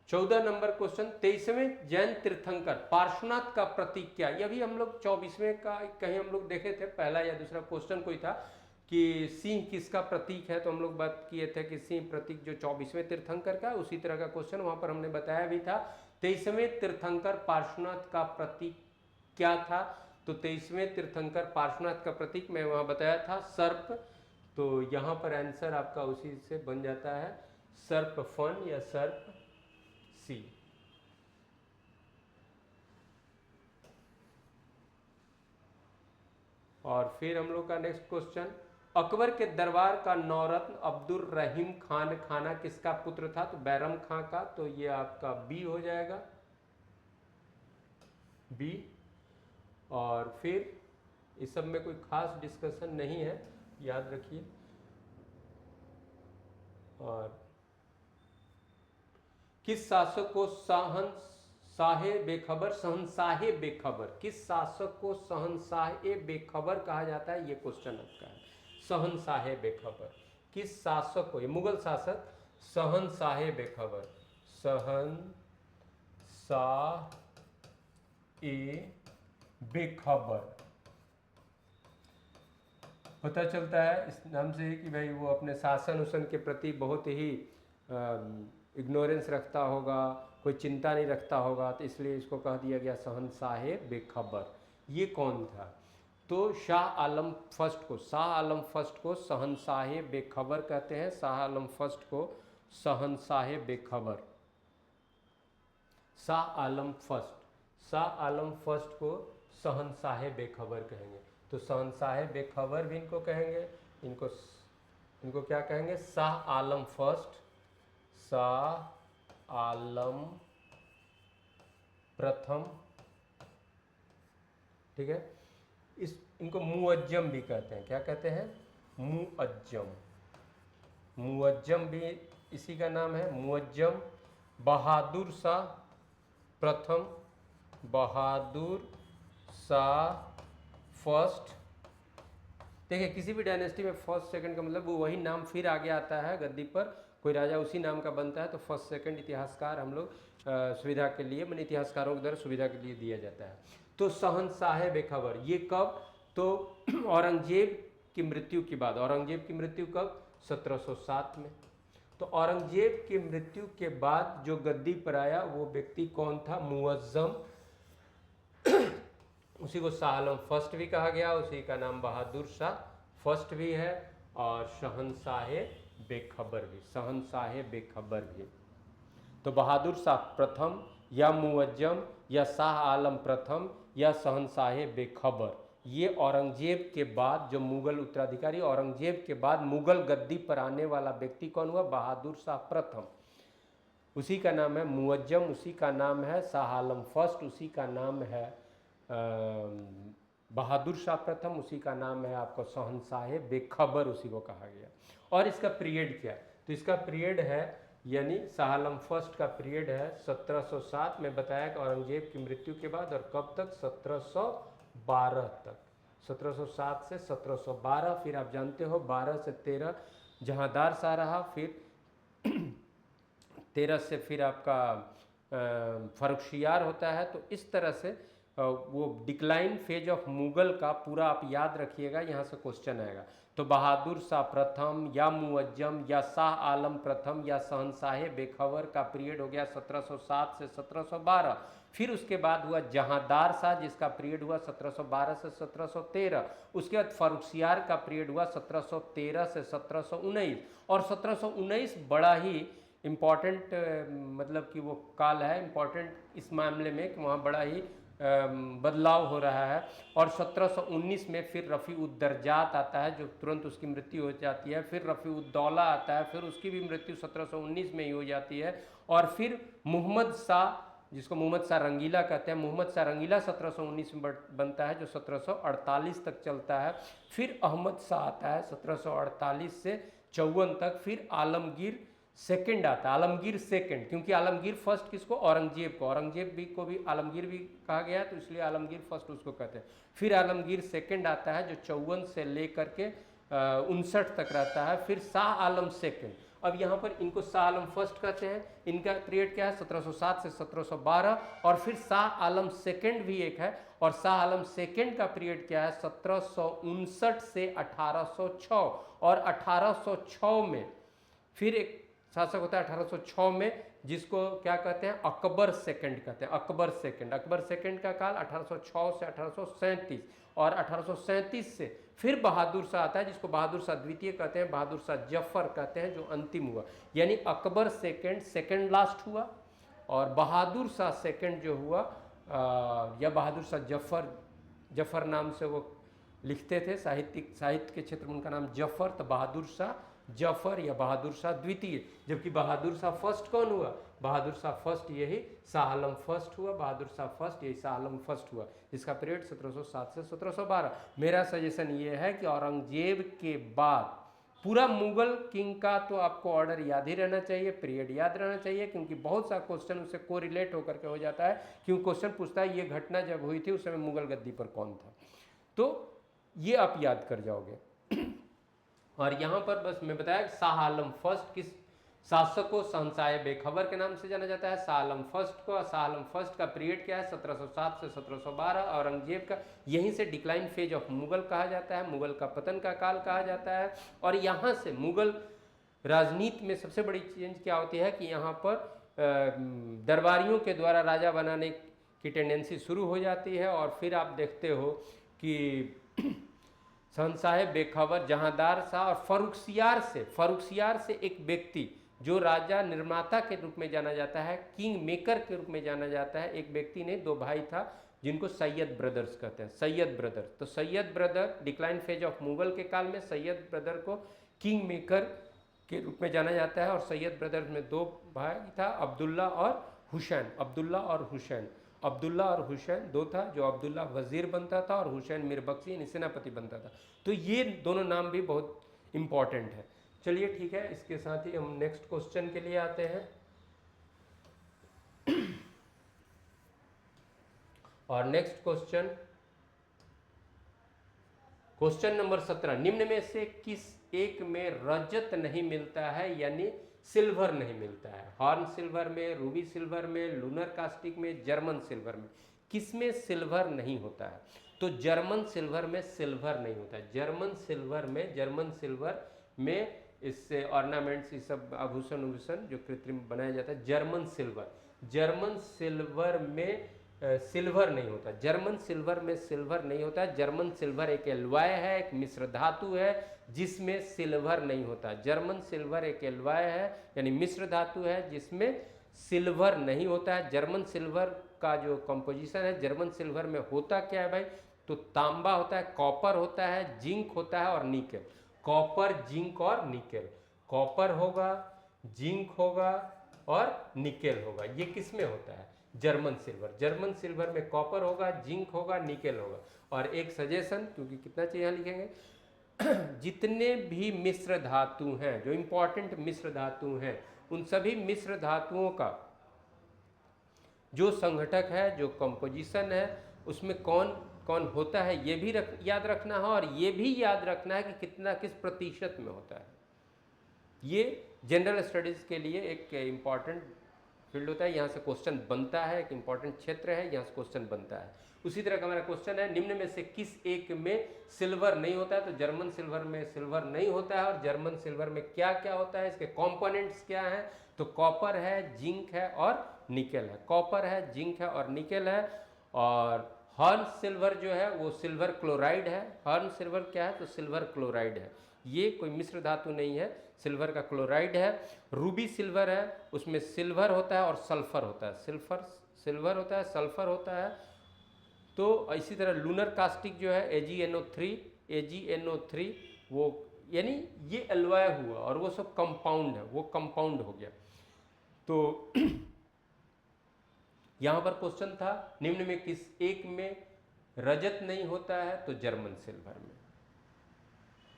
14 नंबर क्वेश्चन, 23वें जैन तीर्थंकर पार्श्वनाथ का प्रतीक क्या? यह भी हम लोग 24वें का कहीं हम लोग देखे थे, पहला या दूसरा क्वेश्चन कोई था कि सिंह किसका प्रतीक है, तो हम लोग बात किए थे कि सिंह प्रतीक जो 24वें तीर्थंकर का, उसी तरह का क्वेश्चन वहां पर हमने बताया भी था। 23वें तीर्थंकर पार्श्वनाथ का प्रतीक क्या था? तो 23वें तीर्थंकर पार्श्वनाथ का प्रतीक मैं वहां बताया था सर्प, तो यहाँ पर आंसर आपका उसी से बन जाता है सर्प फन या सर्प सी। और फिर हम लोग का नेक्स्ट क्वेश्चन, अकबर के दरबार का नौरत्न अब्दुल रहीम खान खाना किसका पुत्र था? तो बैरम खां का, तो ये आपका बी हो जाएगा, बी। और फिर इस सब में कोई खास डिस्कशन नहीं है, याद रखिए। और किस शासक को शहंशाहे बेखबर, शहंशाहे बेखबर, किस शासक को शहंशाहे बेखबर कहा जाता है? ये क्वेश्चन आपका है, शहंशाहे बेखबर किस शासक को? ये मुगल शासक शहंशाहे बेखबर, शहंशाह ए बेखबर। पता चलता है इस नाम से कि भाई वो अपने शासन उसन के प्रति बहुत ही इग्नोरेंस रखता होगा, कोई चिंता नहीं रखता होगा, तो इसलिए इसको कह दिया गया शहंशाहे बेखबर। ये कौन था? तो शाह आलम फर्स्ट को, शाह आलम फर्स्ट को शहंशाहे बेखबर कहते हैं, शाह आलम फर्स्ट को शहंशाहे बेखबर, शाह आलम फर्स्ट, शाह आलम फर्स्ट को शहंशाहे बेखबर कहेंगे। तो शहंशाहे बेखबर भी इनको कहेंगे, इनको क्या कहेंगे? शाह आलम फर्स्ट, शाह आलम प्रथम, ठीक है। इनको मुअज्जम भी कहते हैं, क्या कहते हैं? मुअज्जम, मुअज्जम भी इसी का नाम है, मुअज्जम। बहादुर शाह प्रथम, बहादुर शाह फर्स्ट। देखिए किसी भी डायनेस्टी में फर्स्ट सेकंड का मतलब वो वही नाम फिर आगे आता है गद्दी पर, कोई राजा उसी नाम का बनता है, तो फर्स्ट सेकंड इतिहासकार हम लोग सुविधा के लिए, मैंने इतिहासकारों के द्वारा सुविधा के लिए दिया जाता है। तो शहंशाहे बेखबर ये कब? तो औरंगजेब की मृत्यु के बाद। औरंगजेब की मृत्यु कब? 1707 में। तो औरंगजेब की मृत्यु के बाद जो गद्दी पर आया वो व्यक्ति कौन था? मुअज्जम, उसी को शाह आलम फर्स्ट भी कहा गया, उसी का नाम बहादुर शाह फर्स्ट भी है, और शहंशाहे बेखबर भी, शहंशाहे बेखबर भी। तो बहादुर शाह प्रथम या मुअज्जम या शाह आलम प्रथम या शहंशाहे बेखबर, ये औरंगजेब के बाद जो मुगल उत्तराधिकारी, औरंगजेब के बाद मुगल गद्दी पर आने वाला व्यक्ति कौन हुआ? बहादुर शाह प्रथम, उसी का नाम है मुअज्जम, उसी का नाम है शाह आलम फर्स्ट, उसी का नाम है बहादुर शाह प्रथम, उसी का नाम है आपको शहंशाहे बेखबर, उसी को कहा गया। और इसका पीरियड क्या है? तो इसका पीरियड है, यानी शाह आलम फर्स्ट का पीरियड है 1707 में बताया कि औरंगजेब की मृत्यु के बाद, और कब तक? 1712 तक, 1707 से 1712। फिर आप जानते हो 12 से 13 जहांदार शाह रहा, फिर 13 से फिर आपका फर्रुखशियार होता है। तो इस तरह से वो डिक्लाइन फेज ऑफ मुगल का पूरा आप याद रखिएगा, यहाँ से क्वेश्चन आएगा। तो बहादुर शाह प्रथम या मुअज्जम या शाह आलम प्रथम या शहंशाहे बेखबर का पीरियड हो गया 1707 से 1712। फिर उसके बाद हुआ जहांदार शाह, जिसका पीरियड हुआ 1712 से 1713। उसके बाद फर्रुखशियार का पीरियड हुआ 1713 से 1719। और 1719 बड़ा ही इम्पॉर्टेंट, मतलब कि वो काल है इम्पॉर्टेंट इस मामले में कि वहाँ बड़ा ही बदलाव हो रहा है। और 1719 में फिर रफ़ी उद दर्जात आता है, जो तुरंत उसकी मृत्यु हो जाती है। फिर रफ़ी उद दौला आता है, फिर उसकी भी मृत्यु 1719 में ही हो जाती है। और फिर मोहम्मद शाह, जिसको मोहम्मद शाह रंगीला कहते हैं, मोहम्मद शाह रंगीला 1719 में बनता है, जो 1748 तक चलता है। फिर अहमद शाह आता है 1748 से 54 तक। फिर आलमगीर सेकंड आता है, आलमगीर सेकंड, क्योंकि आलमगीर फर्स्ट किसको, औरंगजेब को, औरंगजेब भी को भी आलमगीर भी कहा गया है, तो इसलिए आलमगीर फर्स्ट उसको कहते हैं। फिर आलमगीर सेकंड आता है, जो 54 से लेकर के 59 तक रहता है। फिर शाह आलम सेकंड, अब यहाँ पर इनको शाह आलम फर्स्ट कहते हैं, इनका पीरियड क्या है 1707 से 1712। और फिर शाह आलम सेकंड भी एक है, और शाह आलम सेकंड का पीरियड क्या है 1759 से 1806। और 1806 में फिर एक शासक होता है 1806 में, जिसको क्या कहते हैं, अकबर सेकंड कहते हैं। अकबर सेकंड, अकबर सेकंड का काल 1806 से 1837। और 1837 से फिर बहादुर शाह आता है, जिसको बहादुर शाह द्वितीय कहते हैं, बहादुर शाह जफर कहते हैं, जो अंतिम हुआ। यानी अकबर सेकंड लास्ट हुआ, और बहादुर शाह सेकंड जो हुआ, या बहादुर शाह जफर नाम से वो लिखते थे, साहित्य के क्षेत्र में उनका नाम जफर, तो बहादुर शाह जफर या बहादुर शाह द्वितीय। जबकि बहादुर शाह फर्स्ट कौन हुआ, बहादुर शाह फर्स्ट यही शाह आलम फर्स्ट हुआ, बहादुर शाह फर्स्ट यही शाह आलम फर्स्ट हुआ, जिसका पीरियड 1707 से 1712। मेरा सजेशन ये है कि औरंगजेब के बाद पूरा मुगल किंग का तो आपको ऑर्डर याद ही रहना चाहिए, पीरियड याद रहना चाहिए, क्योंकि बहुत सा क्वेश्चन उससे कोरिलेट होकर के हो जाता है। क्योंकि क्वेश्चन पूछता है ये घटना जब हुई थी उस समय मुगल गद्दी पर कौन था, तो ये आप याद कर जाओगे। और यहाँ पर बस मैं बताया कि शाह आलम फर्स्ट किस शासक को शहंशाह बेखबर के नाम से जाना जाता है, शाह आलम फर्स्ट को। शाह आलम फर्स्ट का पीरियड क्या है 1707 से 1712। औरंगजेब का यहीं से डिक्लाइन फेज ऑफ मुगल कहा जाता है, मुगल का पतन का काल कहा जाता है। और यहाँ से मुगल राजनीति में सबसे बड़ी चेंज क्या होती है कि यहाँ पर दरबारियों के द्वारा राजा बनाने की टेंडेंसी शुरू हो जाती है। और फिर आप देखते हो कि शहंशाह बेखबर, जहांदार शाह और फर्रुखसियार से एक व्यक्ति जो राजा निर्माता के रूप में जाना जाता है, किंग मेकर के रूप में जाना जाता है। एक व्यक्ति ने, दो भाई था, जिनको सैयद ब्रदर्स कहते हैं, सैयद ब्रदर। तो Syed brother decline phase of Mughal के काल में सैयद ब्रदर को किंग मेकर के रूप में जाना जाता है। और सैयद ब्रदर्स में दो भाई था, अब्दुल्ला और हुसैन। अब्दुल्ला और हुसैन दो था, जो अब्दुल्ला वजीर बनता था और हुसैन मीरबख्शी यानी सेनापति बनता था। तो ये दोनों नाम भी बहुत इंपॉर्टेंट है। चलिए ठीक है, इसके साथ ही हम नेक्स्ट क्वेश्चन के लिए आते हैं। और नेक्स्ट क्वेश्चन नंबर 17, निम्न में से किस एक में रजत नहीं मिलता है, यानी सिल्वर नहीं मिलता है? हॉर्न सिल्वर में, रूबी सिल्वर में, लूनर कास्टिक में, जर्मन सिल्वर में, किसमें सिल्वर नहीं होता है? तो जर्मन सिल्वर में सिल्वर नहीं होता है। जर्मन सिल्वर में इससे ऑर्नामेंट्स, ये सब आभूषण जो कृत्रिम बनाया जाता है, जर्मन सिल्वर में सिल्वर नहीं होता। जर्मन सिल्वर में सिल्वर नहीं होता। जर्मन सिल्वर एक एलॉय है, एक मिश्र धातु है जिसमें सिल्वर नहीं होता। जर्मन सिल्वर एक एलॉय है यानी मिश्र धातु है जिसमें सिल्वर नहीं होता है। जर्मन सिल्वर का जो कंपोजिशन है जर्मन सिल्वर में होता क्या है भाई, तो तांबा होता है, कॉपर होता है, जिंक होता है और निकेल। कॉपर, जिंक और निकेल। कॉपर होगा, जिंक होगा और निकेल होगा। ये किस में होता है? जर्मन जर्मन सिल्वर में कॉपर होगा, जिंक होगा, निकेल होगा। और एक सजेशन, क्योंकि कितना चाहिए यहाँ लिखेंगे, जितने भी मिश्र धातु हैं, जो इंपॉर्टेंट मिश्र धातु हैं, उन सभी मिश्र धातुओं का जो संघटक है, जो कंपोजिशन है, उसमें कौन कौन होता है ये भी याद रखना है। और ये भी याद रखना है कि कितना किस प्रतिशत में होता है। ये जनरल स्टडीज़ के लिए एक इम्पॉर्टेंट फील्ड होता है, यहाँ से क्वेश्चन बनता है, एक इंपॉर्टेंट क्षेत्र है, यहाँ से क्वेश्चन बनता है। उसी तरह का हमारा क्वेश्चन है, निम्न में से किस एक में सिल्वर नहीं होता है? तो जर्मन सिल्वर में सिल्वर नहीं होता है। और जर्मन सिल्वर में क्या क्या होता है, इसके कंपोनेंट्स क्या हैं? तो कॉपर है, जिंक है और निकेल है। कॉपर है, जिंक है और निकेल है। और हॉर्न सिल्वर जो है वो सिल्वर क्लोराइड है। हॉर्न सिल्वर क्या है? तो सिल्वर क्लोराइड है। ये कोई मिश्र धातु नहीं है, सिल्वर का क्लोराइड है। रूबी सिल्वर है, उसमें सिल्वर होता है और सल्फर होता है। सिल्वर होता है, सल्फर होता है। तो इसी तरह लूनर कास्टिक जो है AgNO3 वो यानी ये एल्वाय हुआ और वो सब कंपाउंड है, वो कंपाउंड हो गया। तो यहाँ पर क्वेश्चन था निम्न में किस एक में रजत नहीं होता है, तो जर्मन सिल्वर में,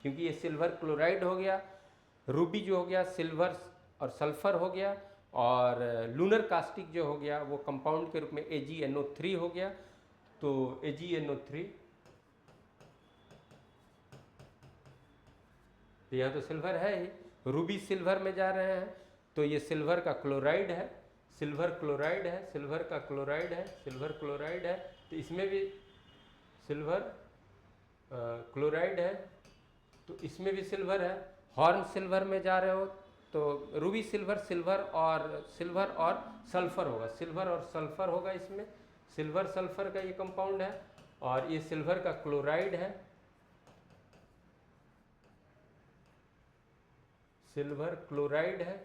क्योंकि ये सिल्वर क्लोराइड हो गया, रूबी जो हो गया सिल्वर और सल्फर हो गया, और लूनर कास्टिक जो हो गया वो कंपाउंड के रूप में AgNO3 हो गया। तो AgNO3 यहाँ तो सिल्वर है ही, रूबी सिल्वर में जा रहे हैं, तो ये सिल्वर का क्लोराइड है, सिल्वर क्लोराइड है, सिल्वर का क्लोराइड है, सिल्वर क्लोराइड है, तो इसमें भी सिल्वर क्लोराइड है, तो इसमें भी सिल्वर है। हॉर्न सिल्वर में जा रहे हो तो रूबी सिल्वर सिल्वर और सल्फर होगा, सिल्वर और सल्फर होगा, इसमें सिल्वर सल्फर का ये कंपाउंड है, और ये सिल्वर का क्लोराइड है, सिल्वर क्लोराइड है।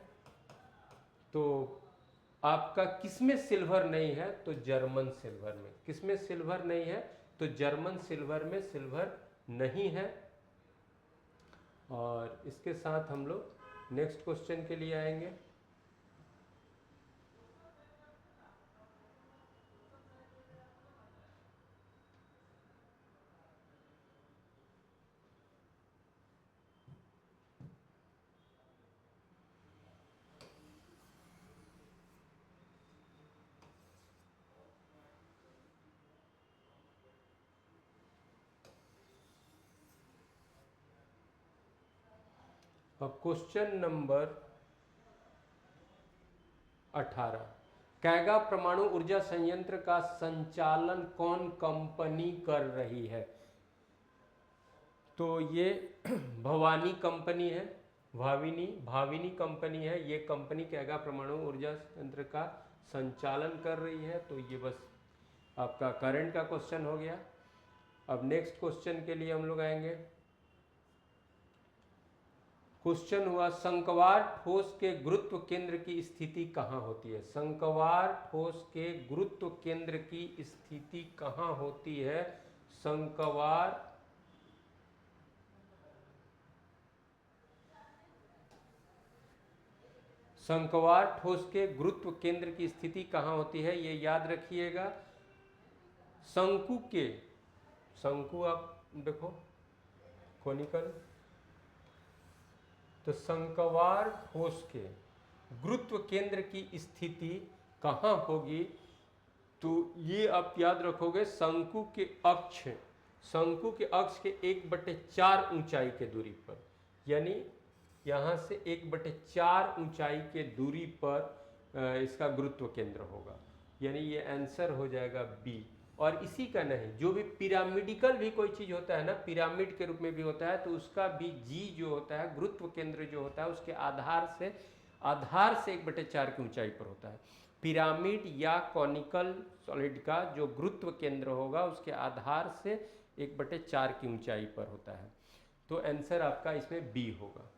तो आपका किसमें सिल्वर नहीं है, तो जर्मन सिल्वर में। किसमें सिल्वर नहीं है, तो जर्मन सिल्वर में सिल्वर नहीं है। और इसके साथ हम लोग नेक्स्ट क्वेश्चन के लिए आएंगे। अब क्वेश्चन नंबर 18, कैगा परमाणु ऊर्जा संयंत्र का संचालन कौन कंपनी कर रही है, तो ये भवानी कंपनी है, भाविनी कंपनी है, ये कंपनी कैगा परमाणु ऊर्जा संयंत्र का संचालन कर रही है। तो ये बस आपका करंट का क्वेश्चन हो गया। अब नेक्स्ट क्वेश्चन के लिए हम लोग आएंगे। क्वेश्चन हुआ शंक्वार ठोस के गुरुत्व केंद्र की स्थिति कहाँ होती है। शंक्वार ठोस के गुरुत्व केंद्र की स्थिति कहाँ होती है। शंक्वार ठोस के गुरुत्व केंद्र की स्थिति कहाँ होती है, ये याद रखिएगा। शंकु आप देखो कोनिकल, तो शंक्वार ठोस के गुरुत्व केंद्र की स्थिति कहाँ होगी, तो ये आप याद रखोगे शंकु के अक्ष के 1/4 ऊंचाई के दूरी पर, यानी यहाँ से 1/4 ऊंचाई के दूरी पर इसका गुरुत्व केंद्र होगा, यानी ये आंसर हो जाएगा बी। और इसी का नहीं, जो भी पिरामिडिकल भी कोई चीज़ होता है ना, पिरामिड के रूप में भी होता है, तो उसका भी जी जो होता है, गुरुत्व केंद्र जो होता है, उसके आधार से 1/4 की ऊंचाई पर होता है। पिरामिड या कॉनिकल सॉलिड का जो गुरुत्व केंद्र होगा उसके आधार से 1/4 की ऊंचाई पर होता है। तो आंसर आपका इसमें बी होगा।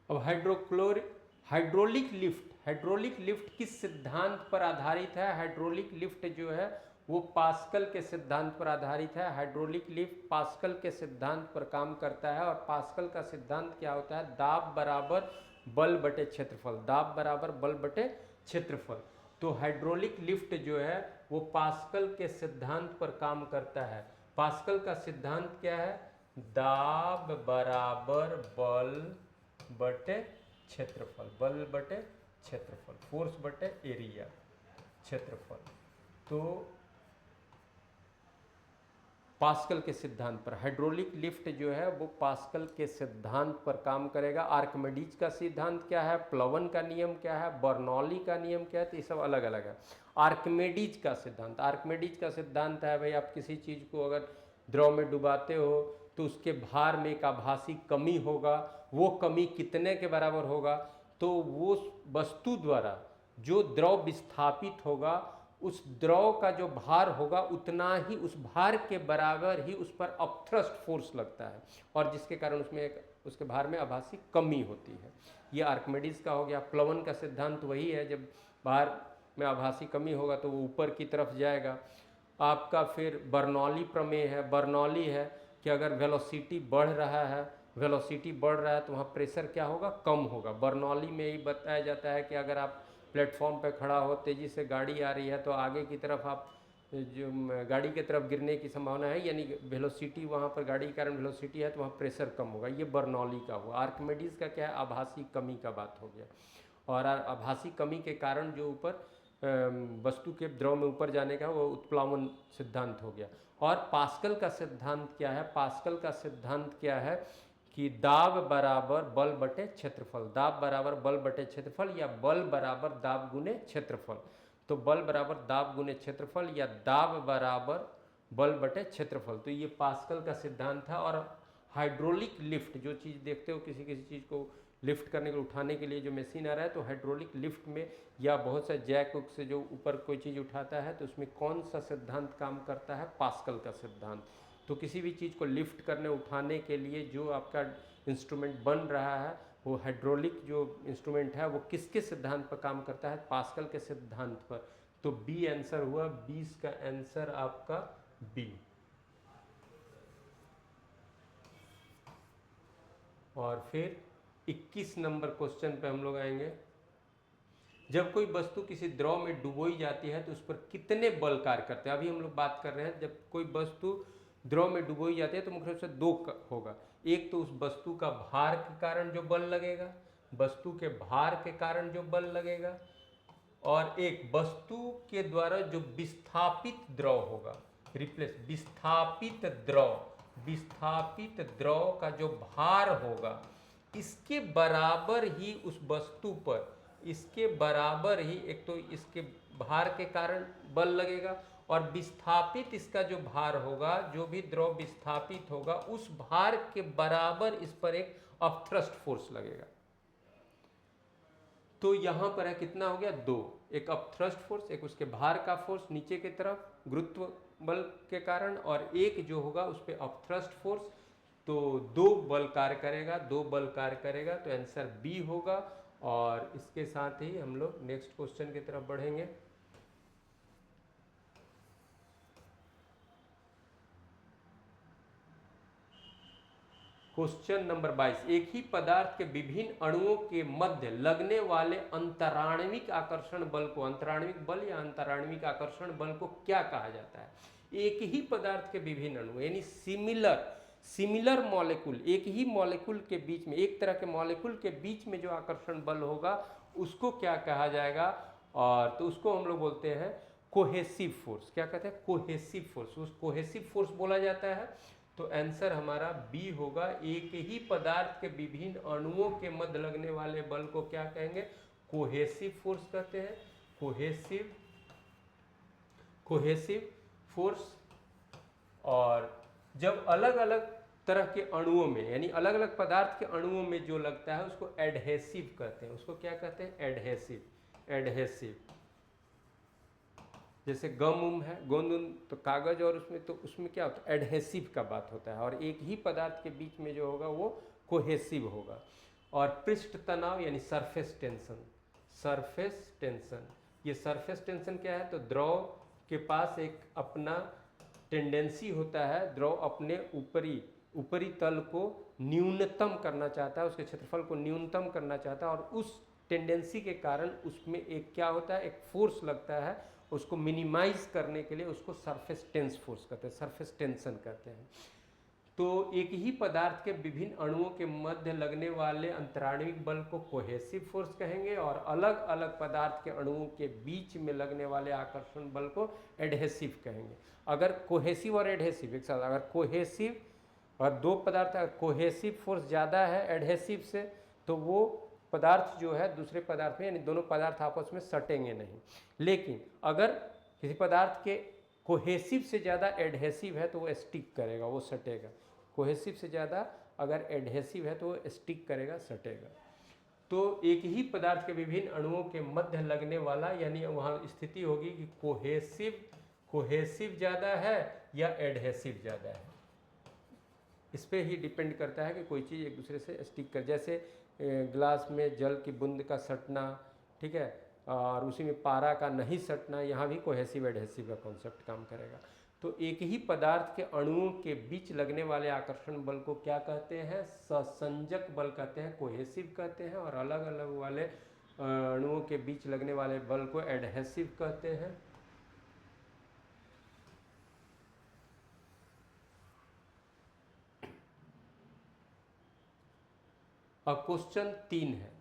अब हाइड्रोलिक लिफ्ट किस सिद्धांत पर आधारित है। हाइड्रोलिक लिफ्ट जो है वो पास्कल के सिद्धांत पर आधारित है। हाइड्रोलिक लिफ्ट पास्कल के सिद्धांत पर काम करता है, और पास्कल का सिद्धांत क्या होता है, दाब बराबर बल बटे क्षेत्रफल, दाब बराबर बल बटे क्षेत्रफल। तो हाइड्रोलिक लिफ्ट जो है वो पास्कल के सिद्धांत पर काम करता है। पास्कल का सिद्धांत क्या है, दाब बराबर बल बटे क्षेत्रफल, बल बटे क्षेत्रफल, फोर्स बटे एरिया, क्षेत्रफल। तो पास्कल के सिद्धांत पर हाइड्रोलिक लिफ्ट जो है वो पास्कल के सिद्धांत पर काम करेगा। आर्किमिडीज का सिद्धांत क्या है, प्लवन का नियम क्या है, बर्नौली का नियम क्या है, तो ये सब अलग अलग है। आर्किमिडीज का सिद्धांत, आर्किमिडीज का सिद्धांत है भाई, आप किसी चीज़ को अगर द्रव में डुबाते हो तो उसके भार में एक आभासी कमी होगा, वो कमी कितने के बराबर होगा, तो वो वस्तु द्वारा जो द्रव विस्थापित होगा उस द्रव का जो भार होगा उतना ही, उस भार के बराबर ही उस पर अपथ्रस्ट फोर्स लगता है, और जिसके कारण उसमें एक उसके भार में आभासी कमी होती है। ये आर्किमिडीज का हो गया। प्लवन का सिद्धांत वही है, जब भार में आभासी कमी होगा तो वो ऊपर की तरफ जाएगा। आपका फिर बर्नौली प्रमेय है, बर्नौली है कि अगर वेलोसिटी बढ़ रहा है, वेलोसिटी बढ़ रहा है तो वहाँ प्रेशर क्या होगा, कम होगा। बर्नौली में ही बताया जाता है कि अगर आप प्लेटफॉर्म पर खड़ा हो, तेज़ी से गाड़ी आ रही है तो आगे की तरफ आप जो गाड़ी की तरफ गिरने की संभावना है, यानी वेलोसिटी वहाँ पर गाड़ी के कारण वेलोसिटी है तो वहाँ प्रेशर कम होगा। ये बर्नौली का हुआ। आर्किमिडीज का क्या है, आभासी कमी का बात हो गया, और आभासी कमी के कारण जो ऊपर वस्तु के द्रव में ऊपर जाने का वो उत्प्लावन सिद्धांत हो गया। और पास्कल का सिद्धांत क्या है, पास्कल का सिद्धांत क्या है कि दाब बराबर बल बटे क्षेत्रफल, दाब बराबर बल बटे क्षेत्रफल, या बल बराबर दाब गुने क्षेत्रफल। तो बल बराबर दाब गुने क्षेत्रफल या दाब बराबर बल बटे क्षेत्रफल, तो ये पास्कल का सिद्धांत था। और हाइड्रोलिक लिफ्ट, जो चीज़ देखते हो किसी किसी चीज़ को लिफ्ट करने के लिए, उठाने के लिए जो मशीन आ रहा है, तो हाइड्रोलिक लिफ्ट में या बहुत सा जैक उक से जो ऊपर कोई चीज़ उठाता है तो उसमें कौन सा सिद्धांत काम करता है, पास्कल का सिद्धांत। तो किसी भी चीज़ को लिफ्ट करने उठाने के लिए जो आपका इंस्ट्रूमेंट बन रहा है, वो हाइड्रोलिक जो इंस्ट्रूमेंट है वो किसके सिद्धांत पर काम करता है, पास्कल के सिद्धांत पर। तो बी आंसर हुआ, 20 का आंसर आपका बी। और फिर 21 नंबर क्वेश्चन पे हम लोग आएंगे। जब कोई वस्तु किसी द्रव में डुबोई जाती है तो उस पर कितने बल कार्य करते हैं। अभी हम लोग बात कर रहे हैं जब कोई वस्तु द्रव में डुबोई जाती है तो मुख्य रूप से दो होगा। एक तो उस वस्तु का भार के कारण जो बल लगेगा, वस्तु के भार के कारण जो बल लगेगा, और एक वस्तु के द्वारा जो विस्थापित द्रव होगा, रिप्लेस विस्थापित द्रव, विस्थापित द्रव का जो भार होगा इसके बराबर ही उस वस्तु पर, इसके बराबर ही, एक तो इसके भार के कारण बल लगेगा, और विस्थापित इसका जो भार होगा, जो भी द्रव विस्थापित होगा उस भार के बराबर इस पर एक अपथ्रस्ट फोर्स लगेगा। तो यहां पर है कितना हो गया, दो, एक अपथ्रस्ट फोर्स, एक उसके भार का फोर्स नीचे की तरफ गुरुत्व बल के कारण, और एक जो होगा उस पर अपथ्रस्ट फोर्स। तो दो बल कार्य करेगा, दो बल कार्य करेगा, तो आंसर बी होगा। और इसके साथ ही हम लोग नेक्स्ट क्वेश्चन की तरफ बढ़ेंगे। क्वेश्चन नंबर 22, एक ही पदार्थ के विभिन्न अणुओं के मध्य लगने वाले अंतराण्विक आकर्षण बल को, अंतराण्विक बल या अंतराण्विक आकर्षण बल को क्या कहा जाता है। एक ही पदार्थ के विभिन्न अणु यानी सिमिलर मॉलिक्यूल, एक ही मॉलिक्यूल के बीच में, एक तरह के मॉलिक्यूल के बीच में जो आकर्षण बल होगा उसको क्या कहा जाएगा, और तो उसको हम लोग बोलते हैं कोहेसिव फोर्स। क्या कहते हैं, कोहेसिव फोर्स, उस कोहेसिव फोर्स बोला जाता है। तो आंसर हमारा बी होगा, एक ही पदार्थ के विभिन्न अणुओं के मध्य लगने वाले बल को क्या कहेंगे, कोहेसिव फोर्स कहते हैं, कोहेसिव फोर्स। और जब अलग अलग तरह के अणुओं में, यानी अलग अलग पदार्थ के अणुओं में जो लगता है उसको एडहेसिव कहते हैं, उसको क्या कहते हैं, एडहेसिव। जैसे गम उम है, गोंद तो कागज, और उसमें तो उसमें क्या होता है, एडहेसिव का बात होता है, और एक ही पदार्थ के बीच में जो होगा वो कोहेसिव होगा। और पृष्ठ तनाव यानी सरफेस टेंशन, ये सरफेस टेंशन क्या है, तो द्रव के पास एक अपना टेंडेंसी होता है, द्रव अपने ऊपरी तल को न्यूनतम करना चाहता है, उसके क्षेत्रफल को न्यूनतम करना चाहता है, और उस टेंडेंसी के कारण उसमें एक क्या होता है, एक फोर्स लगता है, उसको मिनिमाइज करने के लिए उसको सरफेस टेंस फोर्स कहते हैं, सरफेस टेंशन कहते हैं। तो एक ही पदार्थ के विभिन्न अणुओं के मध्य लगने वाले अंतराणविक बल को कोहेसिव फोर्स कहेंगे, और अलग अलग पदार्थ के अणुओं के बीच में लगने वाले आकर्षण बल को एडहेसिव कहेंगे। अगर कोहेसिव और एडहेसिव एक साथ, अगर कोहेसिव और दो पदार्थ अगर कोहेसिव फोर्स ज़्यादा है एडहेसिव से, तो वो पदार्थ जो है दूसरे पदार्थ में, यानी दोनों पदार्थ आपस में सटेंगे नहीं। लेकिन अगर किसी पदार्थ के कोहेसिव से ज़्यादा एडहेसिव है तो वो स्टिक करेगा, वो सटेगा। कोहेसिव से ज़्यादा अगर एडहेसिव है तो वो स्टिक करेगा, सटेगा। तो एक ही पदार्थ के विभिन्न अणुओं के मध्य लगने वाला, यानी वहाँ स्थिति होगी कि कोहेसिव ज़्यादा है या एडहेसिव ज़्यादा है। इस पर ही डिपेंड करता है कि कोई चीज़ एक दूसरे से स्टिक कर, जैसे ग्लास में जल की बूंद का सटना, ठीक है, और उसी में पारा का नहीं सटना, यहाँ भी कोहेसिव एडहेसिव का कॉन्सेप्ट काम करेगा। तो एक ही पदार्थ के अणुओं के बीच लगने वाले आकर्षण बल को क्या कहते हैं? सहसंजक बल कहते हैं, कोहेसिव कहते हैं, और अलग अलग वाले अणुओं के बीच लगने वाले बल को एडहेसिव कहते हैं। अब क्वेश्चन 3 है,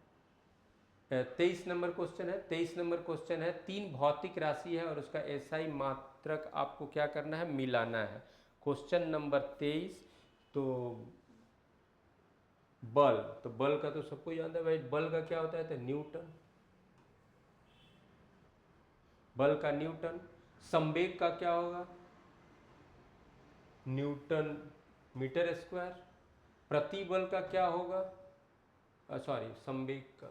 23 नंबर क्वेश्चन है। 23 नंबर क्वेश्चन है, 3 भौतिक राशि है और उसका एसआई मात्रक आपको क्या करना है? मिलाना है। Question number 23। तो बल, तो बल का तो सबको याद है भाई, बल का क्या होता है? तो न्यूटन, बल का न्यूटन। संवेग का क्या होगा? Newton metre square. प्रतिबल का क्या होगा? सॉरी, संवेग का,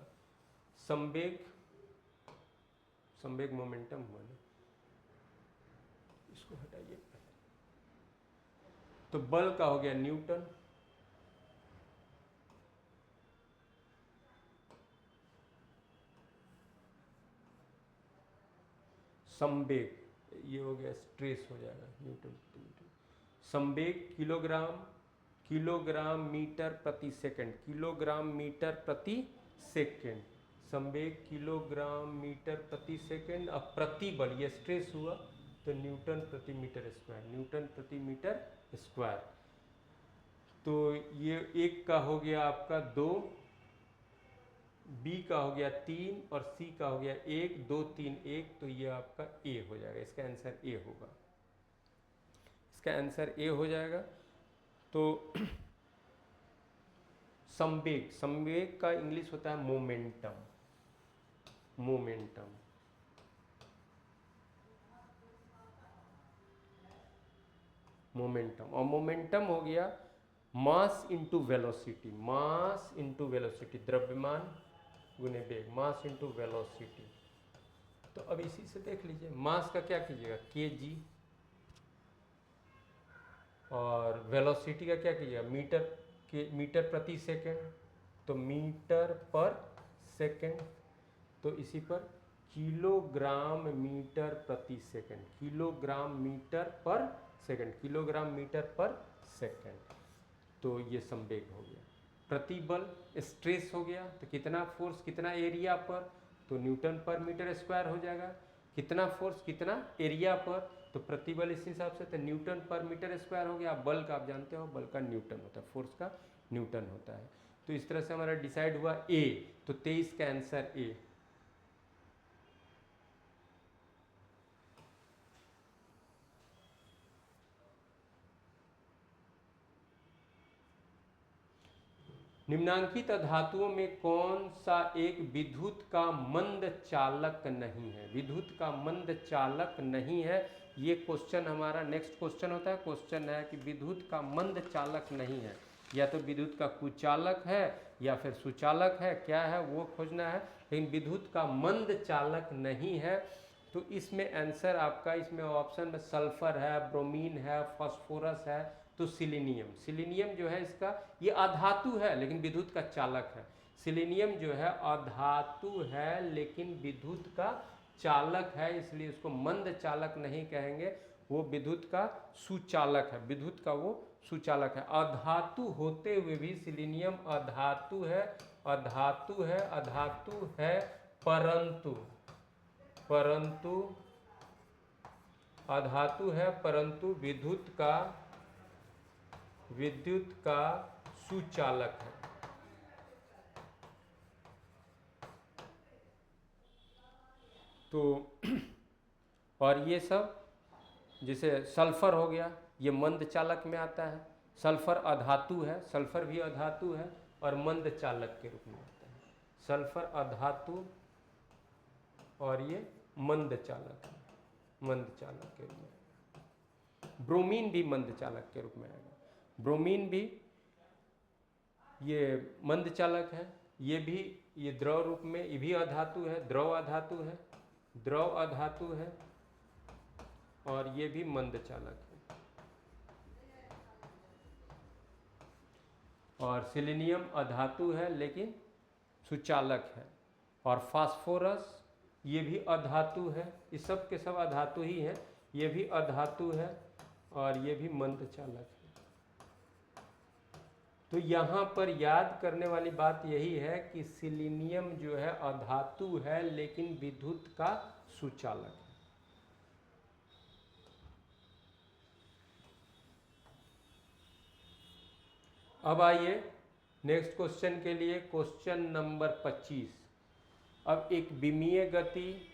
संवेग मोमेंटम हुआ ना, इसको हटाइए। तो बल का हो गया न्यूटन, संवेग ये हो गया, स्ट्रेस हो जाएगा न्यूटन प्रति मीटर। संवेग किलोग्राम मीटर प्रति सेकंड, किलोग्राम मीटर प्रति सेकंड, संवेग किलोग्राम मीटर प्रति सेकंड। अब प्रतिबल, ये स्ट्रेस हुआ तो न्यूटन प्रति मीटर स्क्वायर, न्यूटन प्रति मीटर स्क्वायर। तो ये एक का हो गया आपका 2, बी का हो गया 3 और सी का हो गया 1, 2 3 1, तो ये आपका ए हो जाएगा। इसका आंसर ए होगा, इसका आंसर ए हो जाएगा। तो संवेग, संवेग का इंग्लिश होता है मोमेंटम, मोमेंटम। मोमेंटम, और मोमेंटम हो गया mass into velocity, mass into velocity, द्रव्यमान गुने वेग, मास इंटू वेलोसिटी। तो अब इसी से देख लीजिए, मास का क्या कीजिएगा? केजी, और वेलोसिटी का क्या कीजिएगा? मीटर प्रति सेकंड, तो मीटर पर सेकंड। तो इसी पर किलोग्राम मीटर प्रति सेकंड, किलोग्राम मीटर पर सेकंड, किलोग्राम मीटर पर सेकंड। तो ये संवेग हो गया। प्रतिबल, स्ट्रेस हो गया, तो कितना फोर्स कितना एरिया पर, तो न्यूटन पर मीटर स्क्वायर हो जाएगा। कितना फोर्स कितना एरिया पर, तो प्रतिबल इस हिसाब से, तो न्यूटन पर मीटर स्क्वायर हो गया। बल का आप जानते हो, बल का न्यूटन होता है, फोर्स का न्यूटन होता है। तो इस तरह से हमारा डिसाइड हुआ ए, तो 23 का आंसर ए। निम्नांकित धातुओं में कौन सा एक विद्युत का मंद चालक नहीं है? विद्युत का मंद चालक नहीं है, ये क्वेश्चन हमारा नेक्स्ट क्वेश्चन होता है। क्वेश्चन है कि विद्युत का मंद चालक नहीं है, या तो विद्युत का कुचालक है या फिर सुचालक है, क्या है वो खोजना है। लेकिन विद्युत का मंद चालक नहीं है, तो इसमें आंसर आपका, इसमें ऑप्शन में सल्फर है, ब्रोमीन है, फास्फोरस है, तो सिलीनियम। सिलीनियम जो है इसका, ये अधातु है लेकिन विद्युत का चालक है। सिलीनियम जो है अधातु है लेकिन विद्युत का चालक है, इसलिए उसको मंद चालक नहीं कहेंगे, वो विद्युत का सुचालक है, विद्युत का वो सुचालक है। अधातु होते हुए भी सिलीनियम अधातु है, अधातु है, अधातु है, परंतु अधातु है, परंतु विद्युत विद्युत का सुचालक है। तो और ये सब जैसे सल्फर हो गया, ये मंद चालक में आता है। सल्फर अधातु है, सल्फर भी अधातु है और मंद चालक के रूप में आता है। सल्फर अधातु और ये मंद चालक है, मंद चालक के रूप में। ब्रोमीन भी मंद चालक के रूप में आएगा। ब्रोमीन भी ये मंद चालक है, ये भी ये द्रव रूप में, ये भी अधातु है, द्रव अधातु है, द्रव अधातु है और ये भी मंद चालक है। और सिलीनियम अधातु है लेकिन सुचालक है। और फास्फोरस ये भी अधातु है, ये सब के सब अधातु ही है, ये भी अधातु है और ये भी मंद चालक है। तो यहाँ पर याद करने वाली बात यही है कि सिलीनियम जो है अधातु है लेकिन विद्युत का सुचालक है। अब आइए नेक्स्ट क्वेश्चन के लिए, क्वेश्चन नंबर 25। अब एक विमीय गति,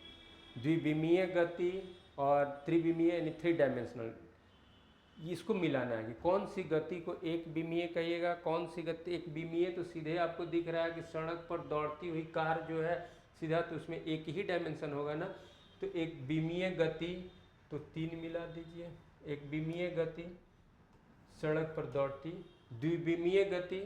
द्विविमीय गति और त्रिविमीय यानी 3 डायमेंशनल, इसको मिलाना है कि कौन सी गति को एक विमीय कहिएगा, कौन सी गति एक विमीय। तो सीधे आपको दिख रहा है कि सड़क पर दौड़ती हुई कार जो है सीधा, तो उसमें एक ही डायमेंशन होगा ना। तो एक विमीय गति तो 3 मिला दीजिए, एक विमीय गति सड़क पर दौड़ती। द्विविमीय गति,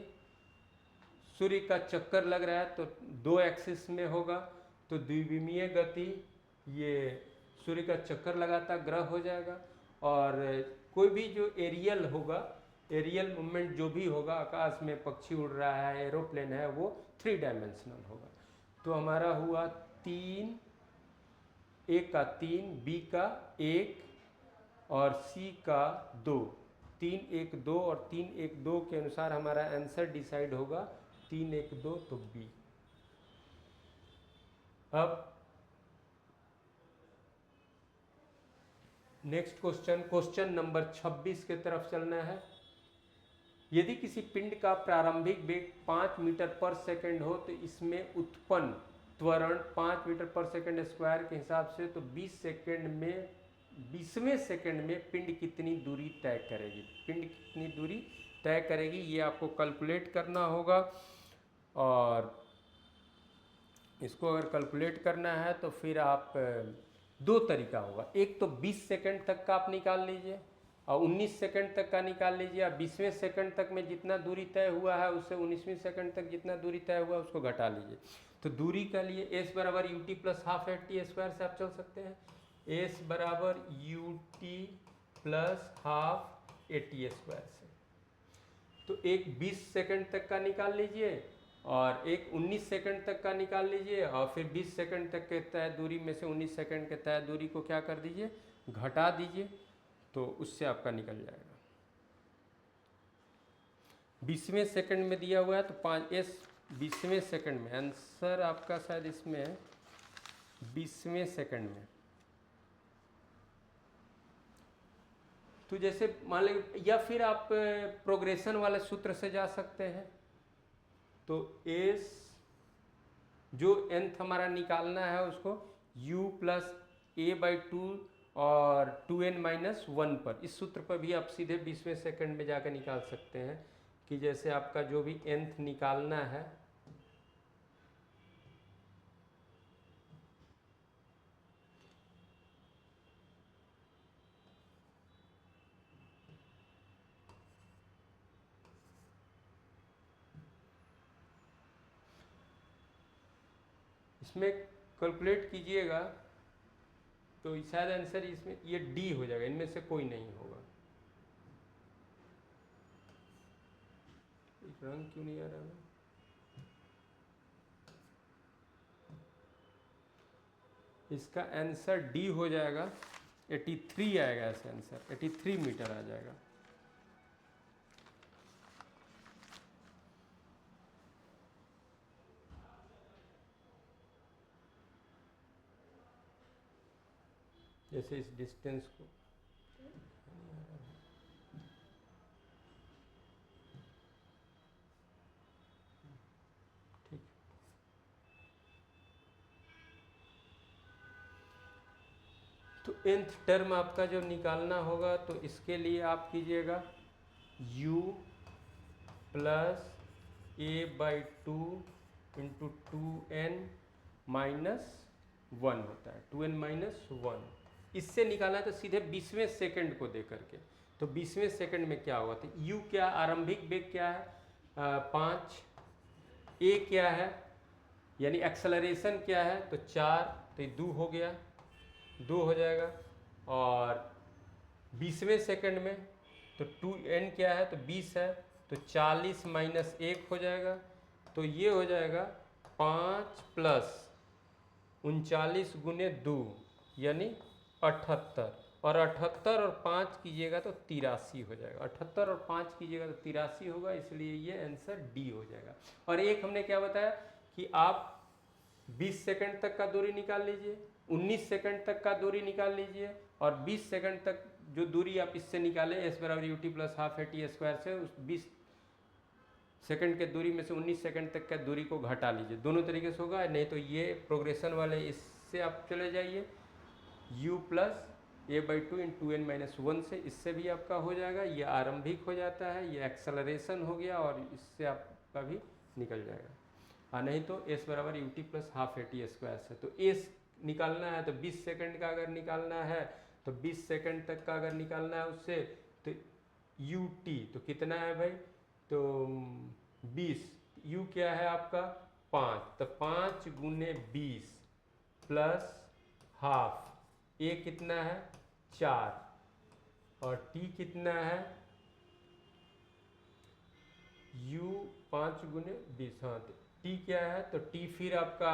सूर्य का चक्कर लग रहा है तो 2 एक्सिस में होगा, तो द्विविमीय गति ये सूर्य का चक्कर लगाता ग्रह हो जाएगा। और कोई भी जो एरियल होगा, एरियल मूवमेंट जो भी होगा, आकाश में पक्षी उड़ रहा है, एरोप्लेन है, वो 3 डायमेंशनल होगा। तो हमारा हुआ 3, ए का 3, बी का 1 और सी का 2। 3 1 2 और 3 1 2 के अनुसार हमारा आंसर डिसाइड होगा 3 1 2, तो बी। अब नेक्स्ट क्वेश्चन, क्वेश्चन नंबर 26 के तरफ चलना है। यदि किसी पिंड का प्रारंभिक वेग 5 मीटर पर सेकंड हो तो इसमें उत्पन्न त्वरण 5 मीटर पर सेकंड स्क्वायर के हिसाब से, तो 20वें सेकंड में पिंड कितनी दूरी तय करेगी। पिंड कितनी दूरी तय करेगी ये आपको कैलकुलेट करना होगा। और इसको अगर कैलकुलेट करना है तो फिर आप 2 तरीका होगा। एक तो 20 सेकंड तक का आप निकाल लीजिए और 19 सेकंड तक का निकाल लीजिए। 20वें सेकंड तक में जितना दूरी तय हुआ है उससे 19वीं सेकंड तक जितना दूरी तय हुआ है उसको घटा लीजिए। तो दूरी के लिए s बराबर ut plus half A T square से आप चल सकते हैं। s बराबर ut plus half A T square से। तो एक 20 सेकंड तक का निकाल लीजिए और एक 19 सेकंड तक का निकाल लीजिए और फिर 20 सेकंड तक के तय दूरी में से 19 सेकंड के तय दूरी को क्या कर दीजिए, घटा दीजिए, तो उससे आपका निकल जाएगा। 20वें सेकंड में दिया हुआ है तो 5s 20वें सेकंड में, आंसर आपका शायद इसमें है 20वें सेकंड में। तो जैसे मान लीजिए, या फिर आप प्रोग्रेशन वाले सूत्र से जा सकते हैं। तो s जो nth हमारा निकालना है उसको u प्लस a/2 और 2n-1 पर, इस सूत्र पर भी आप सीधे 20वें सेकंड में जाकर निकाल सकते हैं कि जैसे आपका जो भी nth निकालना है इसमें कैलकुलेट कीजिएगा तो शायद आंसर इसमें ये डी हो जाएगा, इनमें से कोई नहीं होगा। रंग क्यों नहीं आ रहा है? इसका आंसर डी हो जाएगा, 83 आएगा इसका आंसर, 83 मीटर आ जाएगा। जैसे इस डिस्टेंस को तो nth टर्म आपका जो निकालना होगा तो इसके लिए आप कीजिएगा u plus a/2 into 2n minus 1 होता है, 2n माइनस 1। इससे निकालना है तो सीधे 20वें सेकंड को दे करके, तो 20वें सेकंड में क्या होगा, तो u क्या आरंभिक वेग क्या है 5, a क्या है यानी एक्सेलरेशन क्या है तो 4, तो ये 2 हो गया, 2 हो जाएगा। और 20वें सेकंड में तो 2n क्या है तो 20 है, तो 40 माइनस 1 हो जाएगा, तो ये हो जाएगा 5 प्लस 39 गुने 2 यानी 78, और 78 और 5 कीजिएगा तो 83 हो जाएगा, 78 और 5 कीजिएगा तो 83 होगा, इसलिए ये आंसर डी हो जाएगा। और एक हमने क्या बताया कि आप 20 सेकंड तक का दूरी निकाल लीजिए, 19 सेकंड तक का दूरी निकाल लीजिए, और 20 सेकंड तक जो दूरी आप इससे निकालें एस बराबर U T plus half A T square से, उस 20 सेकंड के दूरी में से 19 सेकंड तक का दूरी को घटा लीजिए, दोनों तरीके से होगा। नहीं तो ये प्रोग्रेशन वाले इससे आप चले जाइए u प्लस a/2 इन 2n माइनस 1 से, इससे भी आपका हो जाएगा, ये आरंभिक हो जाता है, ये एक्सेलरेशन हो गया, और इससे आपका भी निकल जाएगा। हाँ, नहीं तो s बराबर U T plus half A T square से, तो s निकालना है तो 20 सेकंड का अगर निकालना है तो 20 सेकंड तक का अगर निकालना है उससे, तो यू टी तो कितना है भाई, तो 20, u क्या है आपका 5, तो 5 गुने 20 प्लस हाफ, a कितना है 4, और t कितना है u 5 गुने 20, हाँ तो t क्या है, तो t फिर आपका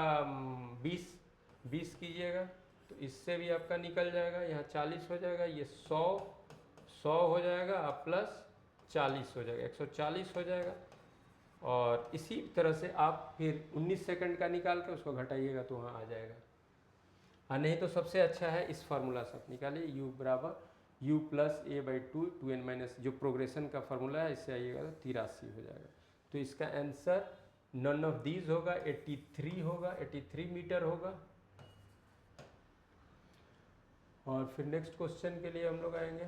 20 कीजिएगा तो इससे भी आपका निकल जाएगा, यहाँ 40 हो जाएगा, ये 100 हो जाएगा, प्लस 40 हो जाएगा, 140 हो जाएगा। और इसी तरह से आप फिर 19 सेकंड का निकाल के उसको घटाइएगा तो वहाँ आ जाएगा। हाँ, नहीं तो सबसे अच्छा है इस फार्मूला से आप निकालिए, u बराबर u plus a/2 2n minus, जो प्रोग्रेशन का फार्मूला है, इससे आइएगा तो 83 हो जाएगा। तो इसका आंसर नन ऑफ दीज होगा, 83 होगा, 83 मीटर होगा। और फिर नेक्स्ट क्वेश्चन के लिए हम लोग आएंगे।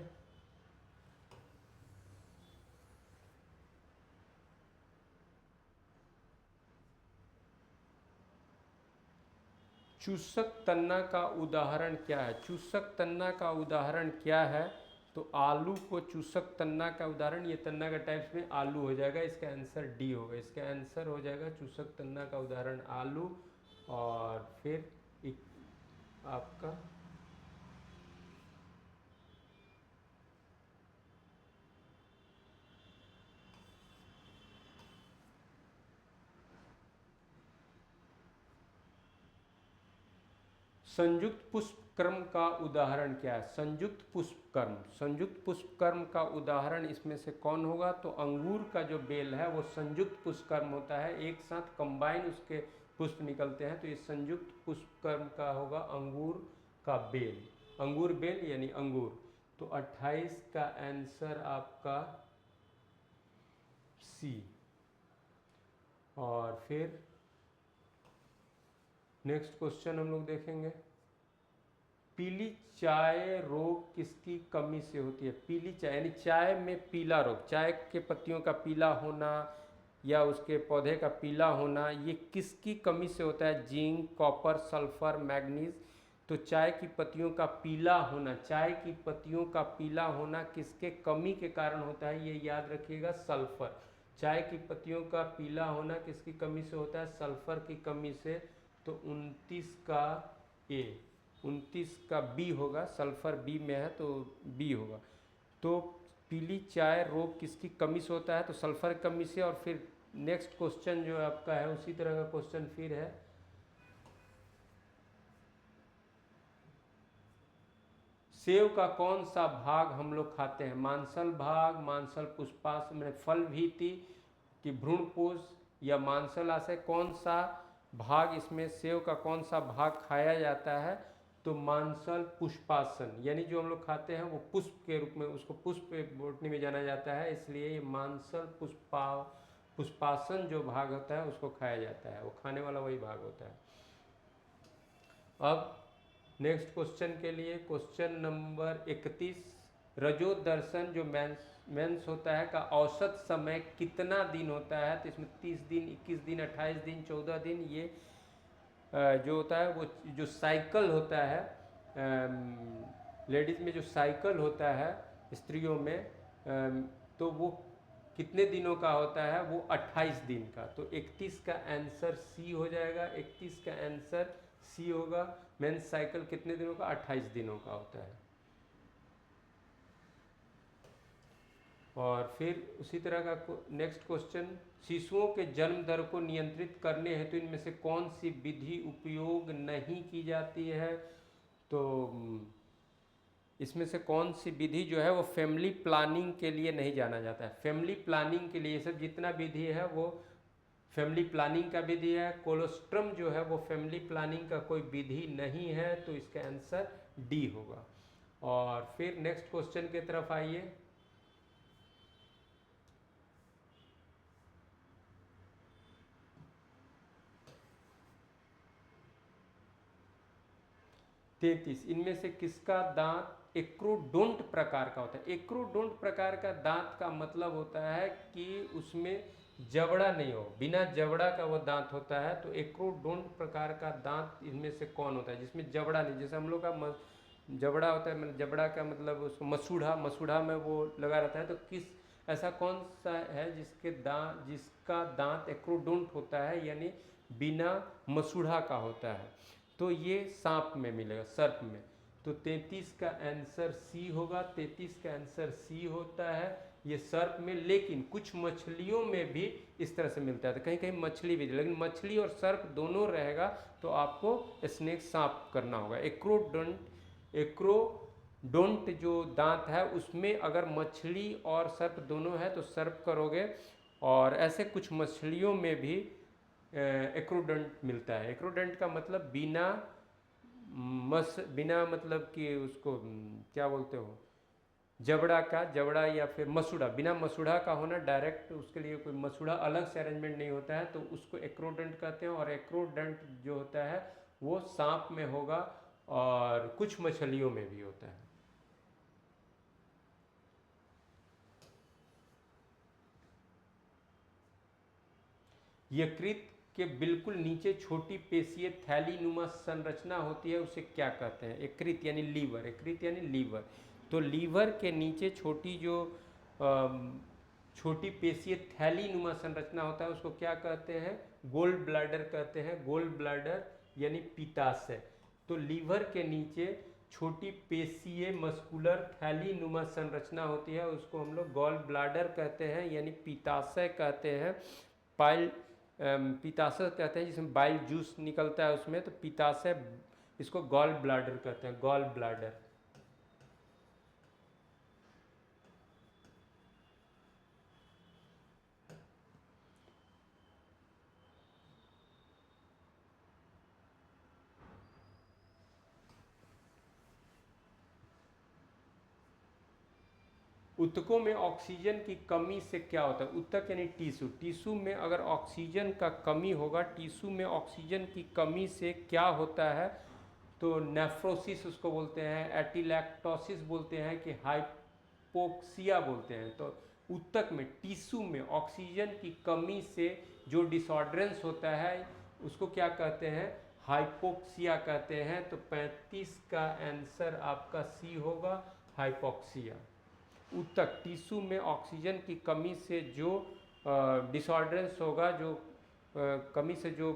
चूसक तन्ना का उदाहरण क्या है, चूसक तन्ना का उदाहरण क्या है, तो आलू को चूसक तन्ना का उदाहरण, ये तन्ना का टाइप्स में आलू हो जाएगा, इसका आंसर डी होगा, इसका आंसर हो जाएगा चूसक तन्ना का उदाहरण आलू। और फिर आपका संयुक्त पुष्प क्रम का उदाहरण क्या है, संयुक्त पुष्प क्रम, संयुक्त पुष्प क्रम का उदाहरण इसमें से कौन होगा, तो अंगूर का जो बेल है वो संयुक्त पुष्प क्रम होता है, एक साथ कंबाइन उसके पुष्प निकलते हैं, तो ये संयुक्त पुष्प क्रम का होगा अंगूर का बेल, अंगूर बेल यानी अंगूर। तो 28 का आंसर आपका सी। और फिर नेक्स्ट क्वेश्चन हम लोग देखेंगे, पीली चाय रोग किसकी कमी से होती है, पीली चाय यानी चाय में पीला रोग, चाय के पत्तियों का पीला होना या उसके पौधे का पीला होना, ये किसकी कमी से होता है, जिंक, कॉपर, सल्फर, मैग्नीज। तो चाय की पत्तियों का पीला होना, चाय की पत्तियों का पीला होना किसके कमी के कारण होता है, ये याद रखिएगा, सल्फर। चाय की पत्तियों का पीला होना किसकी कमी से होता है, सल्फर की कमी से। तो 29 का ए, 29 का बी होगा, सल्फर बी में है तो बी होगा। तो पीली चाय रोग किसकी कमी से होता है, तो सल्फर की कमी से। और फिर नेक्स्ट क्वेश्चन जो आपका है उसी तरह का क्वेश्चन फिर है, सेव का कौन सा भाग हम लोग खाते हैं, मांसल भाग, मांसल पुष्पाशय में फल भीति कि भ्रूणपोष या मांसल आशय, कौन सा भाग इसमें सेव का कौन सा भाग खाया जाता है, तो मांसल पुष्पासन, यानी जो हम लोग खाते हैं वो पुष्प के रूप में, उसको पुष्प बोटनी में जाना जाता है, इसलिए ये मांसल पुष्पासन जो भाग होता है उसको खाया जाता है, वो खाने वाला वही भाग होता है। अब नेक्स्ट क्वेश्चन के लिए क्वेश्चन नंबर 31, रजोदर्शन जो मेंस होता है का औसत समय कितना दिन होता है? तो इसमें 30 दिन, 21 दिन, 28 दिन, 14 दिन, ये जो होता है वो जो साइकिल होता है लेडीज़ में जो साइकिल होता है स्त्रियों में तो वो कितने दिनों का होता है? वो 28 दिन का। तो 31 का आंसर सी हो जाएगा, 31 का आंसर सी होगा। मेंस साइकिल कितने दिनों का? 28 दिनों का होता है। और फिर उसी तरह का नेक्स्ट क्वेश्चन, शिशुओं के जन्म दर को नियंत्रित करने हेतु इनमें से कौन सी विधि उपयोग नहीं की जाती है? तो इसमें से कौन सी विधि जो है वो फैमिली प्लानिंग के लिए नहीं जाना जाता है? फैमिली प्लानिंग के लिए सब जितना विधि है वो फैमिली प्लानिंग का विधि है। कोलोस्ट्रम जो है वो फैमिली प्लानिंग का कोई विधि नहीं है, तो इसका आंसर डी होगा। और फिर नेक्स्ट क्वेश्चन की तरफ आइए। तैतीस, इनमें से किसका दांत एक्रोडोंट प्रकार का होता है? एक्रोडोंट प्रकार का दांत का मतलब होता है कि उसमें जबड़ा नहीं हो, बिना जबड़ा का वो दांत होता है। तो एक्रोडोंट प्रकार का दांत इनमें से कौन होता है जिसमें जबड़ा नहीं? जैसे हम लोग का जबड़ा होता है, मतलब जबड़ा का मतलब उसको मसूढ़ा में वो लगा रहता है। तो किस ऐसा कौन सा है जिसका दांत एक्रोडोंट होता है, यानी बिना मसूढ़ा का होता है? तो ये सांप में मिलेगा, सर्प में। तो 33 का आंसर सी होगा, 33 का आंसर सी होता है ये सर्प में। लेकिन कुछ मछलियों में भी इस तरह से मिलता है, तो कहीं कहीं मछली भी, लेकिन मछली और सर्प दोनों रहेगा तो आपको स्नेक सांप करना होगा। एक्रोडोंट जो दांत है उसमें अगर मछली और सर्प दोनों है तो सर्प करोगे। और ऐसे कुछ मछलियों में भी एक्रोडेंट मिलता है। एक्रोडेंट का मतलब बिना मतलब कि उसको क्या बोलते हो, जबड़ा या फिर मसूड़ा, बिना मसूड़ा का होना, डायरेक्ट उसके लिए कोई मसूड़ा अलग से अरेंजमेंट नहीं होता है, तो उसको एक्रोडेंट कहते हैं। और एक्रोडेंट जो होता है वो सांप में होगा और कुछ मछलियों में भी होता है। यकृत के बिल्कुल नीचे छोटी पेशीय थैली नुमा संरचना होती है, उसे क्या कहते हैं? यकृत यानी लीवर, यकृत यानी लीवर। तो लीवर के नीचे छोटी जो छोटी पेशीय थैली नुमा संरचना होता है उसको क्या कहते हैं? गोल ब्लैडर कहते हैं। गोल ब्लैडर यानी पित्ताशय। तो लीवर के नीचे छोटी पेशीय मस्कुलर थैली नुमा संरचना होती है, उसको हम लोग गॉल ब्लैडर कहते हैं, यानी पित्ताशय कहते हैं। पाइल पित्ताशय कहते हैं जिसमें बाइल जूस निकलता है उसमें, तो पित्ताशय, इसको गॉल ब्लैडर कहते हैं, गॉल ब्लैडर। ऊतकों में ऑक्सीजन की कमी से क्या होता है? ऊतक यानी टिश्यू, टिश्यू में अगर ऑक्सीजन का कमी होगा, टिश्यू में ऑक्सीजन की कमी से क्या होता है? तो नेफ्रोसिस उसको बोलते हैं, एटिलैक्टोसिस बोलते हैं, कि हाइपोक्सिया बोलते हैं। तो ऊतक में, टिश्यू में ऑक्सीजन की कमी से जो डिसऑर्डरेंस होता है उसको क्या कहते हैं? हाइपोक्सिया कहते हैं। तो 35 का आंसर आपका सी होगा, हाइपोक्सिया। ऊतक, टिश्यू में ऑक्सीजन की कमी से जो डिसऑर्डरेंस होगा, जो कमी से जो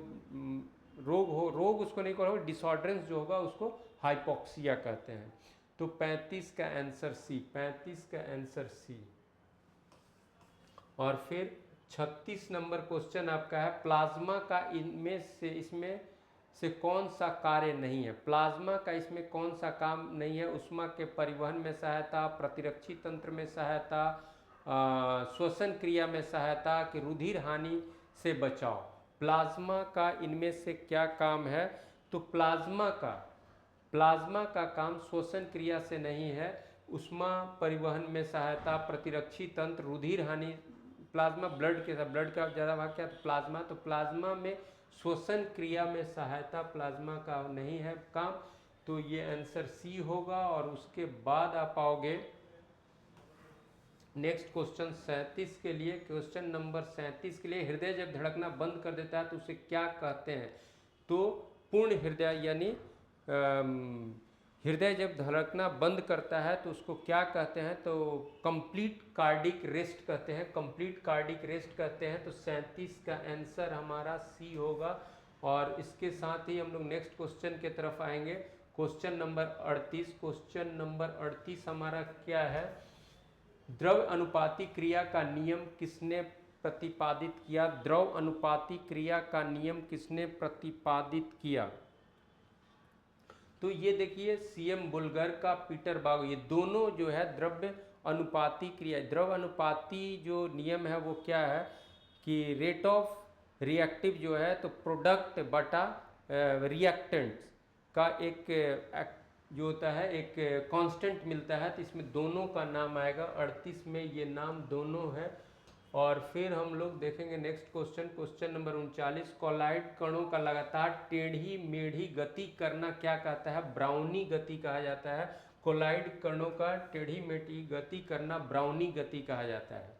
रोग उसको नहीं कहोगे, डिसऑर्डरेंस जो होगा उसको हाइपोक्सिया कहते हैं। तो 35 का आंसर सी, 35 का आंसर सी। और फिर 36 नंबर क्वेश्चन आपका है, प्लाज्मा का इसमें से कौन सा कार्य नहीं है? प्लाज्मा का इसमें कौन सा काम नहीं है? ऊष्मा के परिवहन में सहायता, प्रतिरक्षी तंत्र में सहायता, श्वसन क्रिया में सहायता, कि रुधिर हानि से बचाव। प्लाज्मा का इनमें से क्या काम है? तो प्लाज्मा का काम श्वसन क्रिया से नहीं है, ऊष्मा परिवहन में सहायता, प्रतिरक्षी तंत्र, रुधिर हानि। प्लाज्मा ब्लड के साथ, ब्लड का ज़्यादा भाग क्या? तो प्लाज्मा। तो प्लाज्मा में श्वसन क्रिया में सहायता प्लाज्मा का नहीं है काम। तो ये आंसर सी होगा। और उसके बाद आप आओगे नेक्स्ट क्वेश्चन 37 के लिए। क्वेश्चन नंबर 37 के लिए, हृदय जब धड़कना बंद कर देता है तो उसे क्या कहते हैं? तो पूर्ण हृदय यानी हृदय जब धड़कना बंद करता है तो उसको क्या कहते हैं? तो कंप्लीट कार्डिक रेस्ट कहते हैं, कंप्लीट कार्डिक रेस्ट कहते हैं। तो 37 का आंसर हमारा सी होगा। और इसके साथ ही हम लोग नेक्स्ट क्वेश्चन की तरफ आएंगे। Question number 38। क्वेश्चन नंबर 38 हमारा क्या है? द्रव अनुपाती क्रिया का नियम किसने प्रतिपादित किया? द्रव अनुपाती क्रिया का नियम किसने प्रतिपादित किया? तो ये देखिए सीएम बुल्गर का, पीटर बागो, ये दोनों जो है द्रव्य अनुपाती क्रिया, द्रव अनुपाती जो नियम है वो क्या है कि रेट ऑफ रिएक्टिव जो है तो प्रोडक्ट बटा रिएक्टेंट्स का एक जो होता है एक कांस्टेंट मिलता है। तो इसमें दोनों का नाम आएगा। 38 में ये नाम दोनों है। और फिर हम लोग देखेंगे next question, question number 39। Colloid कणों का लगातार टेढ़ी मेढ़ी गति करना क्या कहता है? ब्राउनी गति कहा जाता है। कोलाइड कणों का टेढ़ी मेढ़ी गति करना ब्राउनी गति कहा जाता है।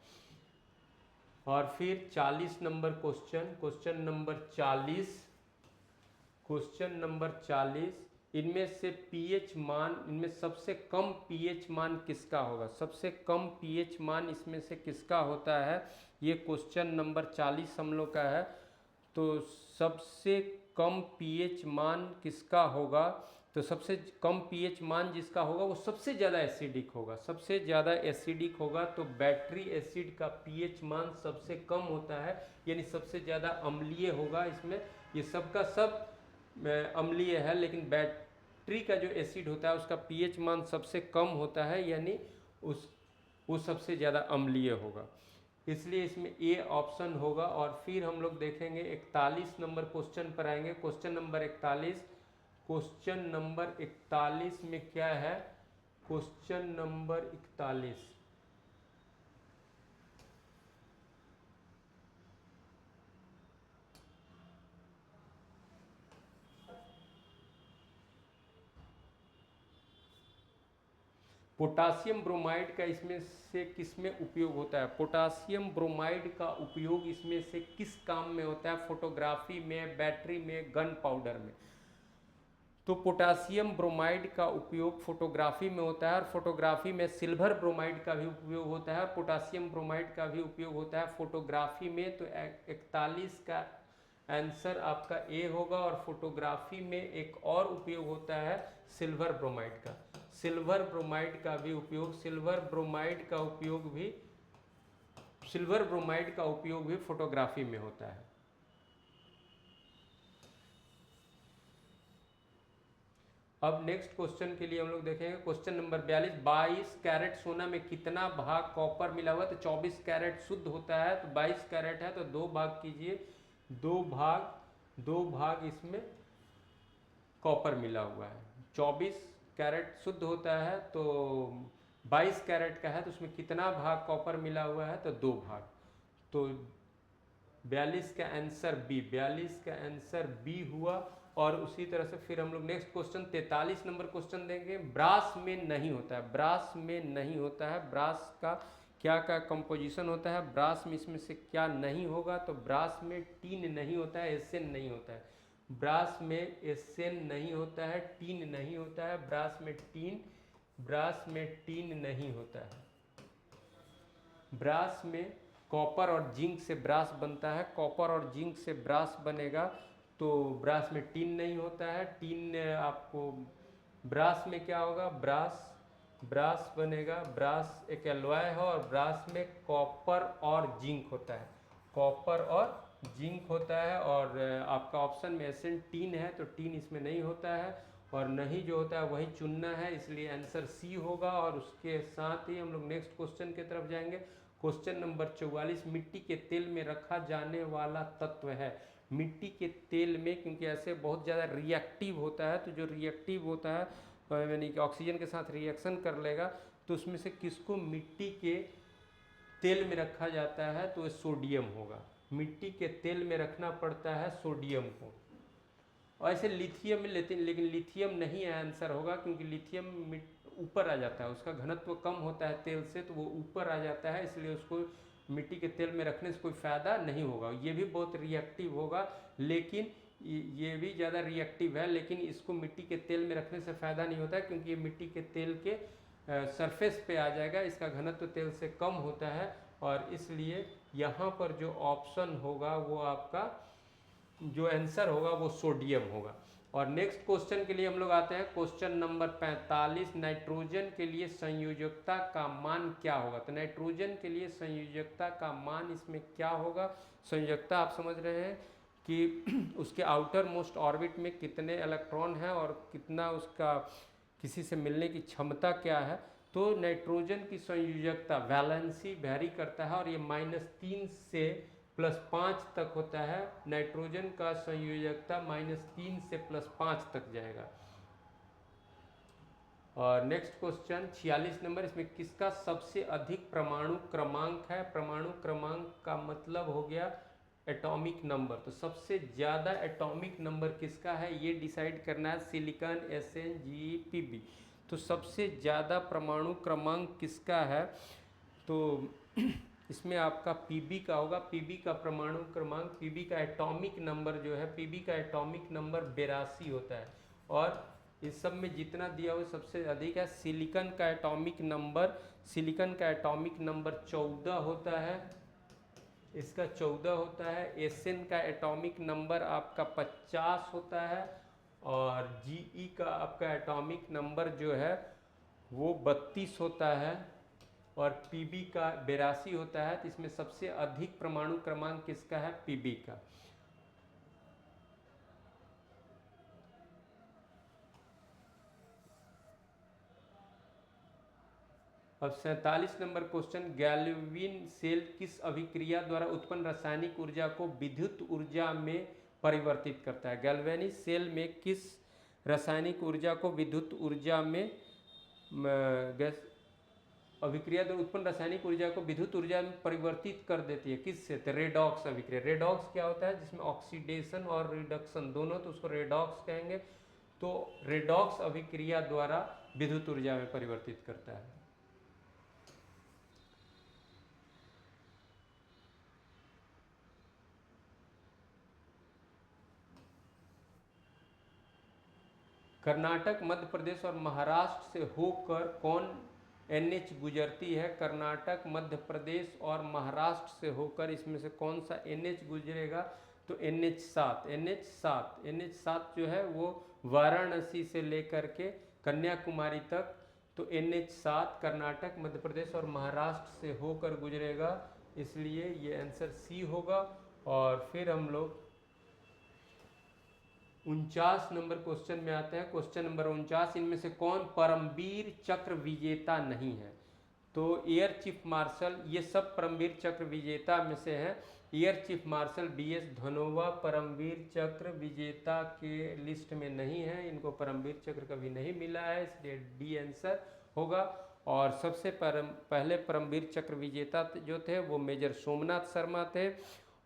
और फिर 40 number question, question number 40, question number 40, इनमें से पीएच मान, इनमें सबसे कम पीएच मान किसका होगा? सबसे कम पीएच मान इसमें से किसका होता है? ये क्वेश्चन नंबर 40 हम लोग का है। तो सबसे कम पीएच मान किसका होगा? तो सबसे कम पीएच मान जिसका होगा वो सबसे ज़्यादा एसिडिक होगा, सबसे ज़्यादा एसिडिक होगा। तो बैटरी एसिड का पीएच मान सबसे कम होता है, यानी सबसे ज़्यादा अम्लीय होगा। इसमें ये सब का सब अम्लीय है, लेकिन बैटरी का जो एसिड होता है उसका पीएच मान सबसे कम होता है, यानी वो सबसे ज़्यादा अम्लीय होगा। इसलिए इसमें ए ऑप्शन होगा। और फिर हम लोग देखेंगे 41 नंबर क्वेश्चन पर आएंगे। क्वेश्चन नंबर 41, क्वेश्चन नंबर 41 में क्या है? क्वेश्चन नंबर 41, पोटासियम ब्रोमाइड का इसमें से किस में उपयोग होता है? पोटासियम ब्रोमाइड का उपयोग इसमें से किस काम में होता है? फोटोग्राफी में, बैटरी में, गन पाउडर में। तो पोटासियम ब्रोमाइड का उपयोग फोटोग्राफी में होता है, और फोटोग्राफी में सिल्वर ब्रोमाइड का भी उपयोग होता है, पोटासियम ब्रोमाइड का भी उपयोग होता है फोटोग्राफी में। तो 41 का आंसर आपका ए होगा। और फोटोग्राफी में एक और उपयोग होता है सिल्वर ब्रोमाइड का, सिल्वर ब्रोमाइड का भी उपयोग, सिल्वर ब्रोमाइड का उपयोग भी फोटोग्राफी में होता है। अब नेक्स्ट क्वेश्चन के लिए हम लोग देखेंगे क्वेश्चन नंबर 42। 22 कैरेट सोना में कितना भाग कॉपर मिला हुआ है? तो 24 कैरेट शुद्ध होता है, तो 22 कैरेट है तो 2 भाग कीजिए, 2 भाग इसमें कॉपर मिला हुआ है। 24 कैरेट शुद्ध होता है, तो 22 कैरेट का है तो उसमें कितना भाग कॉपर मिला हुआ है? तो 2 भाग। तो 42 का आंसर बी, 42 का आंसर बी हुआ। और उसी तरह से फिर हम लोग नेक्स्ट क्वेश्चन 43 नंबर क्वेश्चन देंगे। ब्रास में नहीं होता है, ब्रास में नहीं होता है, ब्रास का क्या क्या कंपोजिशन होता है? ब्रास में इसमें से क्या नहीं होगा? तो ब्रास में टीन नहीं होता है, एसएन नहीं होता है, ब्रास में एसएन नहीं होता है, टीन नहीं होता है, ब्रास में टीन नहीं होता है। ब्रास में कॉपर और जिंक से ब्रास बनता है, कॉपर और जिंक से ब्रास बनेगा, तो ब्रास में टीन नहीं होता है। टीन आपको ब्रास में क्या होगा? ब्रास बनेगा, ब्रास एक एलॉय है, और ब्रास में कॉपर और जिंक होता है, कॉपर और जिंक होता है। और आपका ऑप्शन में एसएन टीन है, तो टीन इसमें नहीं होता है, और नहीं जो होता है वही चुनना है, इसलिए आंसर सी होगा। और उसके साथ ही हम लोग नेक्स्ट क्वेश्चन की तरफ जाएंगे। क्वेश्चन नंबर 44, मिट्टी के तेल में रखा जाने वाला तत्व है। मिट्टी के तेल में, क्योंकि ऐसे बहुत ज़्यादा रिएक्टिव होता है, तो जो रिएक्टिव होता है यानी कि ऑक्सीजन के साथ रिएक्शन कर लेगा, तो उसमें से किसको मिट्टी के तेल में रखा जाता है? तो सोडियम होगा, मिट्टी के तेल में रखना पड़ता है सोडियम को। और ऐसे लिथियम में लेते हैं, लेकिन लिथियम नहीं आंसर होगा, क्योंकि लिथियम ऊपर आ जाता है, उसका घनत्व कम होता है तेल से, तो वो ऊपर आ जाता है, इसलिए उसको मिट्टी के तेल में रखने से कोई फ़ायदा नहीं होगा। ये भी बहुत रिएक्टिव होगा, लेकिन ये भी ज़्यादा रिएक्टिव है, लेकिन इसको मिट्टी के तेल में रखने से फ़ायदा नहीं होता है, क्योंकि ये मिट्टी के तेल के सरफेस पे आ जाएगा, इसका घनत्व तेल से कम होता है, और इसलिए यहाँ पर जो ऑप्शन होगा वो आपका जो आंसर होगा वो सोडियम होगा। और नेक्स्ट क्वेश्चन के लिए हम लोग आते हैं, क्वेश्चन नंबर 45। नाइट्रोजन के लिए संयोजकता का मान क्या होगा? तो नाइट्रोजन के लिए संयोजकता का मान इसमें क्या होगा? संयोजकता आप समझ रहे हैं कि उसके आउटर मोस्ट ऑर्बिट में कितने इलेक्ट्रॉन हैं और कितना उसका किसी से मिलने की क्षमता क्या है। तो नाइट्रोजन की संयोजकता वैलेंसी वेरी करता है, और ये -3 से +5 तक होता है। नाइट्रोजन का संयोजकता -3 से +5 तक जाएगा। और नेक्स्ट क्वेश्चन 46 नंबर, इसमें किसका सबसे अधिक परमाणु क्रमांक है? परमाणु क्रमांक का मतलब हो गया एटॉमिक नंबर। तो सबसे ज़्यादा एटॉमिक नंबर किसका है ये डिसाइड करना है, सिलिकॉन, Sn, Ge, Pb। तो सबसे ज़्यादा परमाणु क्रमांक किसका है? तो इसमें आपका Pb का होगा। Pb का परमाणु क्रमांक, Pb का एटॉमिक नंबर जो है, Pb का एटॉमिक नंबर 82 होता है। और इस सब में जितना दिया हुआ सबसे अधिक है सिलिकॉन का एटॉमिक नंबर। सिलिकॉन का एटॉमिक नंबर 14 होता है, इसका 14 होता है। Sn का एटॉमिक नंबर आपका 50 होता है, और Ge का आपका एटॉमिक नंबर जो है वो 32 होता है, और Pb का 82 होता है। तो इसमें सबसे अधिक परमाणु क्रमांक किसका है? Pb का। अब 47 नंबर क्वेश्चन, गैल्विन सेल किस अभिक्रिया द्वारा उत्पन्न रासायनिक ऊर्जा को विद्युत ऊर्जा में परिवर्तित करता है? गैल्वेनिक सेल में किस रासायनिक ऊर्जा को विद्युत ऊर्जा में गैस अभिक्रिया द्वारा उत्पन्न रासायनिक ऊर्जा को विद्युत ऊर्जा में परिवर्तित कर देती है? किससे? तो रेडॉक्स अभिक्रिया। रेडॉक्स क्या होता है? जिसमें ऑक्सीडेशन और रिडक्शन दोनों, तो उसको रेडॉक्स कहेंगे। तो रेडॉक्स अभिक्रिया द्वारा विद्युत ऊर्जा में परिवर्तित करता है। कर्नाटक, मध्य प्रदेश और महाराष्ट्र से होकर कौन NH गुजरती है? कर्नाटक, मध्य प्रदेश और महाराष्ट्र से होकर इसमें से कौन सा NH गुजरेगा? तो NH7। NH7 जो है वो वाराणसी से लेकर के कन्याकुमारी तक, तो NH7 कर्नाटक, मध्य प्रदेश और महाराष्ट्र से होकर गुजरेगा, इसलिए ये आंसर सी होगा। और फिर हम लोग 49 नंबर क्वेश्चन में आते हैं। क्वेश्चन नंबर 49, इनमें से कौन परमवीर चक्र विजेता नहीं है? तो एयर चीफ मार्शल, ये सब परमवीर चक्र विजेता में से हैं। Air chief marshal BS Dhanoa Paramvir Chakra विजेता के लिस्ट में नहीं है, इनको परमवीर चक्र कभी नहीं मिला है, इसलिए डी आंसर होगा। और सबसे पहले परमवीर चक्र विजेता जो थे वो मेजर सोमनाथ शर्मा थे,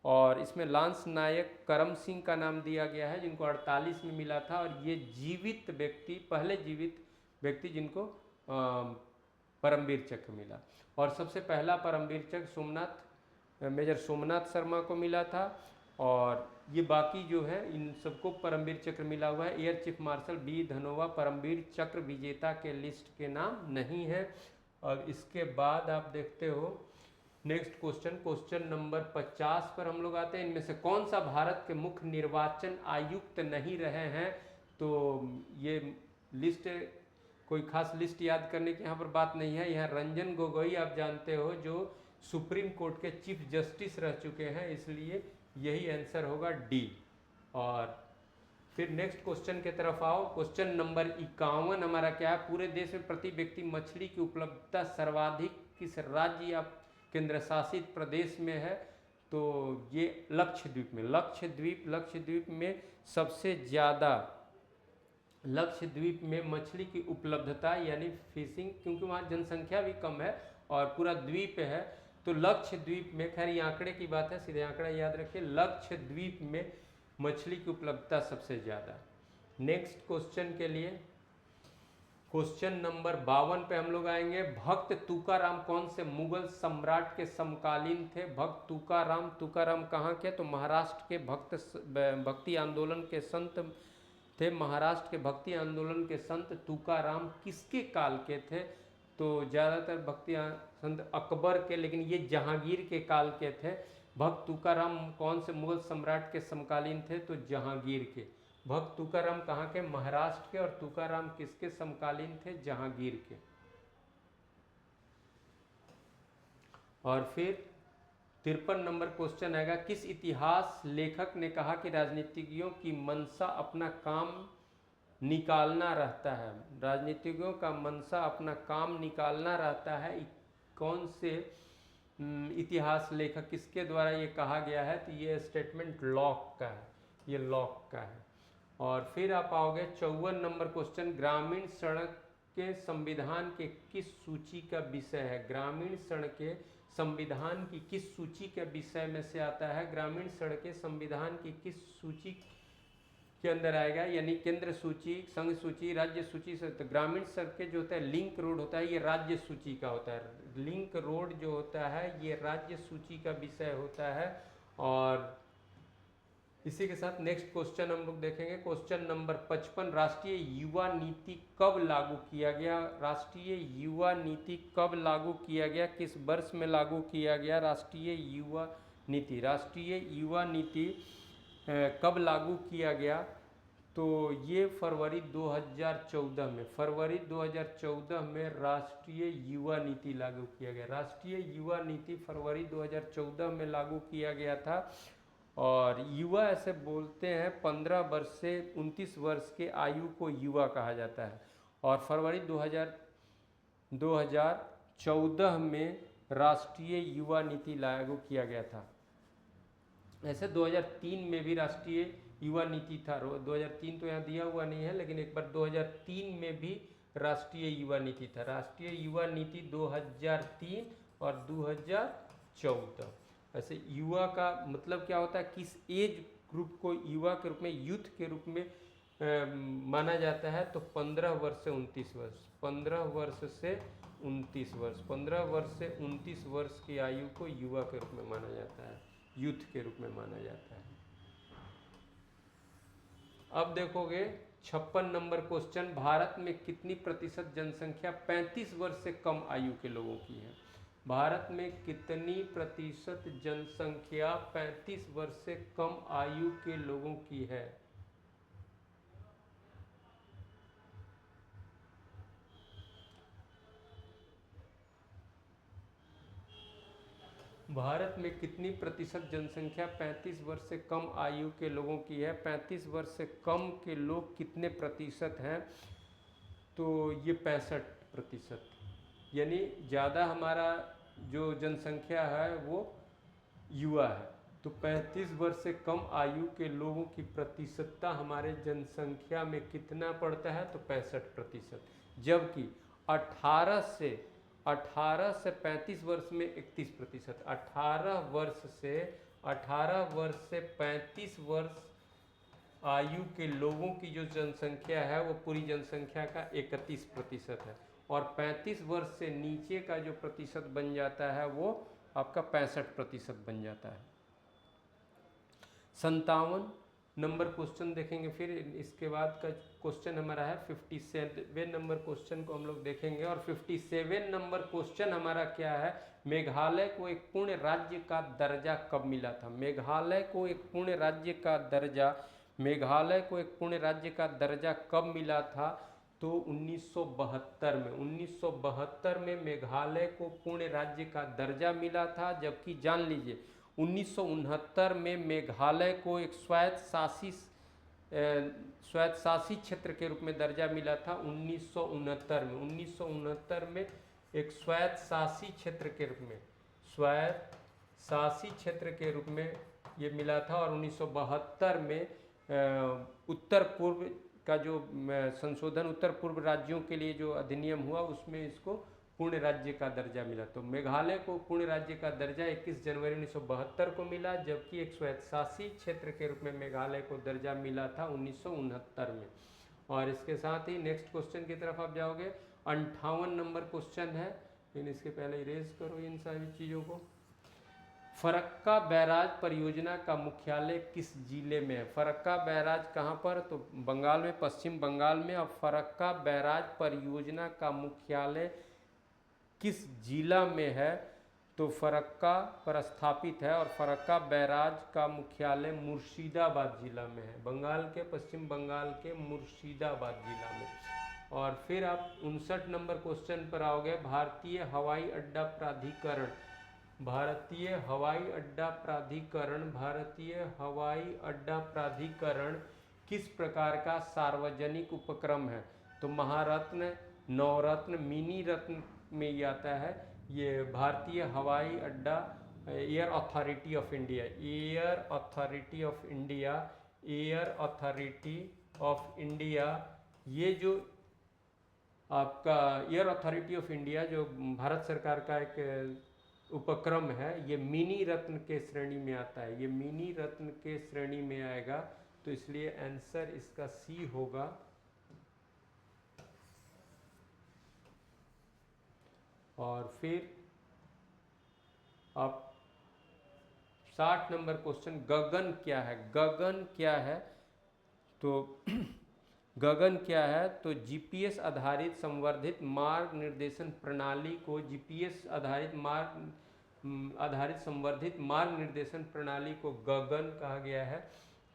और इसमें लांस नायक करम सिंह का नाम दिया गया है, जिनको 48 में मिला था। और ये जीवित व्यक्ति, पहले जीवित व्यक्ति जिनको परमवीर चक्र मिला। और सबसे पहला परमवीर चक्र मेजर सोमनाथ शर्मा को मिला था। और ये बाकी जो है इन सबको परमवीर चक्र मिला हुआ है। Air chief marshal B Dhanoa Paramvir Chakra विजेता के लिस्ट के नाम नहीं है। और इसके बाद आप देखते हो नेक्स्ट क्वेश्चन, क्वेश्चन नंबर 50 पर हम लोग आते हैं। इनमें से कौन सा भारत के मुख्य निर्वाचन आयुक्त नहीं रहे हैं? तो ये लिस्ट, कोई खास लिस्ट याद करने की यहाँ पर बात नहीं है। यहाँ रंजन गोगोई आप जानते हो, जो सुप्रीम कोर्ट के चीफ जस्टिस रह चुके हैं, इसलिए यही आंसर होगा डी। और फिर नेक्स्ट क्वेश्चन की तरफ आओ। क्वेश्चन नंबर 51 हमारा क्या है? पूरे देश में प्रति व्यक्ति मछली की उपलब्धता सर्वाधिक किस राज्य या केंद्र शासित प्रदेश में है? तो ये लक्षद्वीप में। लक्षद्वीप में सबसे ज़्यादा, लक्षद्वीप में मछली की उपलब्धता यानी फिशिंग, क्योंकि वहाँ जनसंख्या भी कम है और पूरा द्वीप है, तो लक्षद्वीप में, खैर ये आंकड़े की बात है, सीधे आंकड़ा याद रखिए, लक्षद्वीप में मछली की उपलब्धता सबसे ज़्यादा। नेक्स्ट क्वेश्चन के लिए क्वेश्चन नंबर 52 पे हम लोग आएंगे। भक्त तुकाराम कौन से मुगल सम्राट के समकालीन थे? भक्त तुकाराम, तुकाराम कहाँ के? तो महाराष्ट्र के भक्ति आंदोलन के संत थे। महाराष्ट्र के भक्ति आंदोलन के संत तुकाराम किसके काल के थे? तो ज़्यादातर भक्ति संत अकबर के, लेकिन ये जहांगीर के काल के थे। भक्त तुकाराम कौन से मुगल सम्राट के समकालीन थे? तो जहांगीर के। भक्त तुकाराम कहाँ के? महाराष्ट्र के। और तुकाराम किसके समकालीन थे? जहांगीर के। और फिर 53 नंबर क्वेश्चन आएगा। किस इतिहास लेखक ने कहा कि राजनीतिज्ञों की मंशा अपना काम निकालना रहता है? राजनीतिज्ञों का मंशा अपना काम निकालना रहता है। कौन से इतिहास लेखक, किसके द्वारा ये कहा गया है? तो ये स्टेटमेंट लॉक का है, ये लॉक का है। और फिर आप आओगे 54 नंबर क्वेश्चन। ग्रामीण सड़क के संविधान के किस सूची का विषय है? ग्रामीण सड़क के संविधान की किस सूची के विषय में से आता है? ग्रामीण सड़कें संविधान की किस सूची के अंदर आएगा? यानी केंद्र सूची, संघ सूची, राज्य सूची से। तो ग्रामीण सड़कें जो होता है, लिंक रोड होता है, ये राज्य सूची का होता है। लिंक रोड जो होता है ये राज्य सूची का विषय होता है। और इसी के साथ नेक्स्ट क्वेश्चन हम लोग देखेंगे। Question number 55। राष्ट्रीय युवा नीति कब लागू किया गया? राष्ट्रीय युवा नीति कब लागू किया गया? किस वर्ष में लागू किया गया राष्ट्रीय युवा नीति? राष्ट्रीय युवा नीति कब लागू किया गया? तो ये फरवरी 2014 में, फरवरी 2014 में राष्ट्रीय युवा नीति लागू किया गया। राष्ट्रीय युवा नीति फरवरी 2014 में लागू किया गया था। और युवा ऐसे बोलते हैं 15 वर्ष से 29 वर्ष के आयु को युवा कहा जाता है। और फरवरी 2014 में राष्ट्रीय युवा नीति लागू किया गया था। ऐसे 2003 में भी राष्ट्रीय युवा नीति था। 2003 तो यहाँ दिया हुआ नहीं है, लेकिन एक बार 2003 में भी राष्ट्रीय युवा नीति था। राष्ट्रीय युवा नीति 2003 और 2014। ऐसे युवा का मतलब क्या होता है? किस एज ग्रुप को युवा के रूप में, यूथ के रूप में माना जाता है? तो 15 वर्ष से 29 वर्ष, 15 वर्ष से 29 वर्ष, 15 वर्ष से 29 वर्ष की आयु को युवा के रूप में माना जाता है, यूथ के रूप में माना जाता है। अब देखोगे 56 नंबर क्वेश्चन। भारत में कितनी प्रतिशत जनसंख्या 35 वर्ष से कम आयु के लोगों की है? भारत में कितनी प्रतिशत जनसंख्या 35 वर्ष से कम आयु के लोगों की है? भारत में कितनी प्रतिशत जनसंख्या 35 वर्ष से कम आयु के लोगों की है? 35 वर्ष से कम के लोग कितने प्रतिशत हैं? तो ये 65%। यानी ज़्यादा हमारा जो जनसंख्या है वो युवा है। तो 35 वर्ष से कम आयु के लोगों की प्रतिशतता हमारे जनसंख्या में कितना पड़ता है? तो 65%। जबकि 18 से 35 वर्ष में 31%। 18 वर्ष से 35 वर्ष आयु के लोगों की जो जनसंख्या है वो पूरी जनसंख्या का 31% है। और 35 वर्ष से नीचे का जो प्रतिशत बन जाता है वो आपका 65% बन जाता है। 57 नंबर क्वेश्चन देखेंगे। फिर इसके बाद का क्वेश्चन हमारा है 57 नंबर क्वेश्चन को हम लोग देखेंगे। और 57 नंबर क्वेश्चन हमारा क्या है? मेघालय को एक पूर्ण राज्य का दर्जा कब मिला था? मेघालय को एक पूर्ण राज्य का दर्जा, मेघालय को एक पूर्ण राज्य का दर्जा कब मिला था? तो 1972 में। 1972 में मेघालय को पूर्ण राज्य का दर्जा मिला था। जबकि जान लीजिए 1969 में मेघालय को एक स्वायत्त शासी क्षेत्र के रूप में दर्जा मिला था। 1969 में एक स्वायत्त शासी क्षेत्र के रूप में ये मिला था। और 1972 में उत्तर पूर्व का जो संशोधन, उत्तर पूर्व राज्यों के लिए जो अधिनियम हुआ उसमें इसको पूर्ण राज्य का दर्जा मिला। तो मेघालय को पूर्ण राज्य का दर्जा 21 जनवरी 1972 को मिला, जबकि एक स्वैच्छासी क्षेत्र के रूप में मेघालय को दर्जा मिला था 1969 में। और इसके साथ ही नेक्स्ट क्वेश्चन की तरफ आप जाओगे। 58 नंबर क्वेश्चन है, लेकिन इसके पहले इरेज करो इन सारी चीज़ों को। फरक्का बैराज परियोजना का मुख्यालय किस जिले में है? फरक्का बैराज कहाँ पर? तो बंगाल में, पश्चिम बंगाल में। और फरक्का बैराज परियोजना का मुख्यालय किस जिला में है? तो फरक्का पर स्थापित है, और फरक्का बैराज का मुख्यालय मुर्शिदाबाद जिला में है, बंगाल के, पश्चिम बंगाल के मुर्शिदाबाद जिला में। और फिर आप 59 नंबर क्वेश्चन पर आओगे। भारतीय हवाई अड्डा प्राधिकरण, भारतीय हवाई अड्डा प्राधिकरण, भारतीय हवाई अड्डा प्राधिकरण किस प्रकार का सार्वजनिक उपक्रम है? तो महारत्न, नवरत्न, मिनी रत्न में ये आता है। ये भारतीय हवाई अड्डा, air authority of India, air authority of India, air authority of India, ये जो आपका एयर अथॉरिटी ऑफ इंडिया जो भारत सरकार का एक उपक्रम है, ये मिनी रत्न के श्रेणी में आता है, ये मिनी रत्न के श्रेणी में आएगा। तो इसलिए आंसर इसका सी होगा। और फिर आप 60 नंबर क्वेश्चन, गगन क्या है? गगन क्या है? तो गगन क्या है? तो जीपीएस आधारित संवर्धित मार्ग निर्देशन प्रणाली को, जीपीएस आधारित संवर्धित मार्ग निर्देशन प्रणाली को गगन कहा गया है।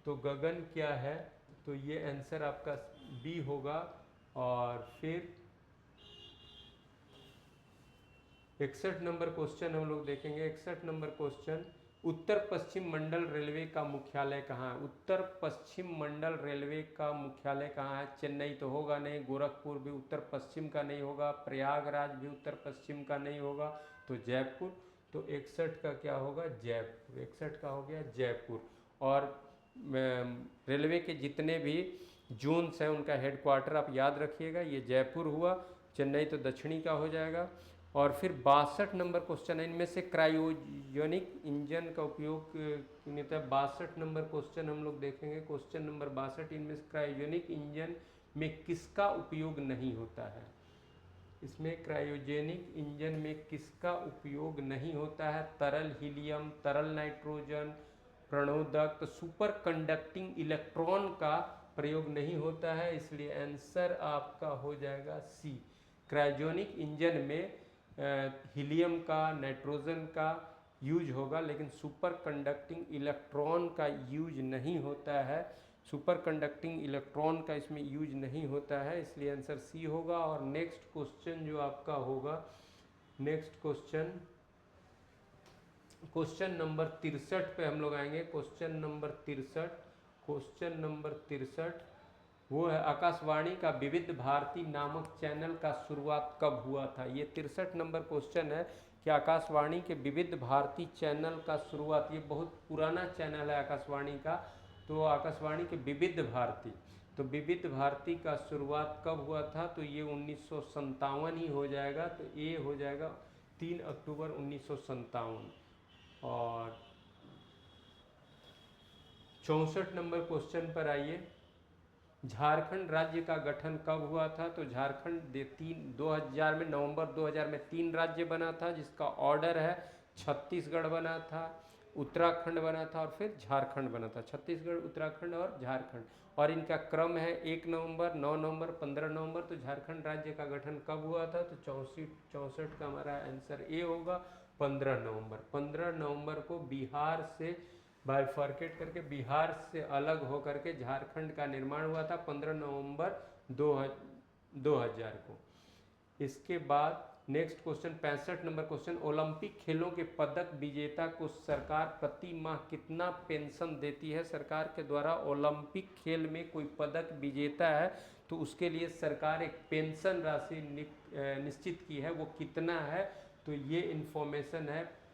तो गगन क्या है? तो ये आंसर आपका बी होगा। और फिर 61 नंबर क्वेश्चन हम लोग देखेंगे। 61 नंबर क्वेश्चन, उत्तर पश्चिम मंडल रेलवे का मुख्यालय कहाँ है? उत्तर पश्चिम मंडल रेलवे का मुख्यालय कहाँ है? चेन्नई तो होगा नहीं, गोरखपुर भी उत्तर पश्चिम का नहीं होगा, प्रयागराज भी उत्तर पश्चिम का नहीं होगा, तो जयपुर। तो 61 का क्या होगा? जयपुर। 61 का हो गया जयपुर। और रेलवे के जितने भी जोन्स हैं उनका हेडक्वार्टर आप याद रखिएगा, ये जयपुर हुआ, चेन्नई तो दक्षिणी का हो जाएगा। और फिर 62 नंबर क्वेश्चन है, इनमें से क्रायोजेनिक इंजन का उपयोग नहीं होता है। 62 नंबर क्वेश्चन हम लोग देखेंगे। क्वेश्चन नंबर 62, इनमें से क्रायोजेनिक इंजन में किसका उपयोग नहीं होता है? इसमें क्रायोजेनिक इंजन में किसका उपयोग नहीं होता है? तरल हीलियम, तरल नाइट्रोजन, प्रणोदक, सुपर कंडक्टिंग इलेक्ट्रॉन का प्रयोग नहीं होता है, इसलिए आंसर आपका हो जाएगा सी। क्रायोजेनिक इंजन में हीलियम का, नाइट्रोजन का यूज होगा, लेकिन सुपर कंडक्टिंग इलेक्ट्रॉन का यूज नहीं होता है, सुपर कंडक्टिंग इलेक्ट्रॉन का इसमें यूज नहीं होता है, इसलिए आंसर सी होगा। और नेक्स्ट क्वेश्चन जो आपका होगा, नेक्स्ट क्वेश्चन, क्वेश्चन नंबर 63 पे हम लोग आएंगे। क्वेश्चन नंबर 63, क्वेश्चन नंबर 63 वो है, आकाशवाणी का विविध भारती नामक चैनल का शुरुआत कब हुआ था? ये 63 नंबर क्वेश्चन है कि आकाशवाणी के विविध भारती चैनल का शुरुआत, ये बहुत पुराना चैनल है आकाशवाणी का, तो आकाशवाणी के विविध भारती, तो विविध भारती का शुरुआत कब हुआ था? तो ये 1957 ही हो जाएगा, तो ये हो जाएगा 3 अक्टूबर 1957। और 64 नंबर क्वेश्चन पर आइए। झारखंड राज्य का गठन कब हुआ था? तो झारखंड 2000 में, नवंबर 2000 में 3 राज्य बना था, जिसका ऑर्डर है छत्तीसगढ़ बना था, उत्तराखंड बना था, और फिर झारखंड बना था। छत्तीसगढ़, उत्तराखंड और झारखंड, और इनका क्रम है 1 नवंबर, 9 नवंबर, 15 नवंबर। तो झारखंड राज्य का गठन कब हुआ था? तो 64 का हमारा आंसर ए होगा, 15 नवंबर। 15 नवंबर को बिहार से बाइफर्केट करके, बिहार से अलग होकर के झारखंड का निर्माण हुआ था 15 नवंबर 2000 को। इसके बाद next question 65 number question, Olympic खेलों के पदक विजेता को सरकार प्रति माह कितना पेंशन देती है? सरकार के द्वारा ओलंपिक खेल में कोई पदक विजेता है तो उसके लिए सरकार एक पेंशन राशि निश्चित की है, वो कितना है? तो ये इन्फॉर्मेशन है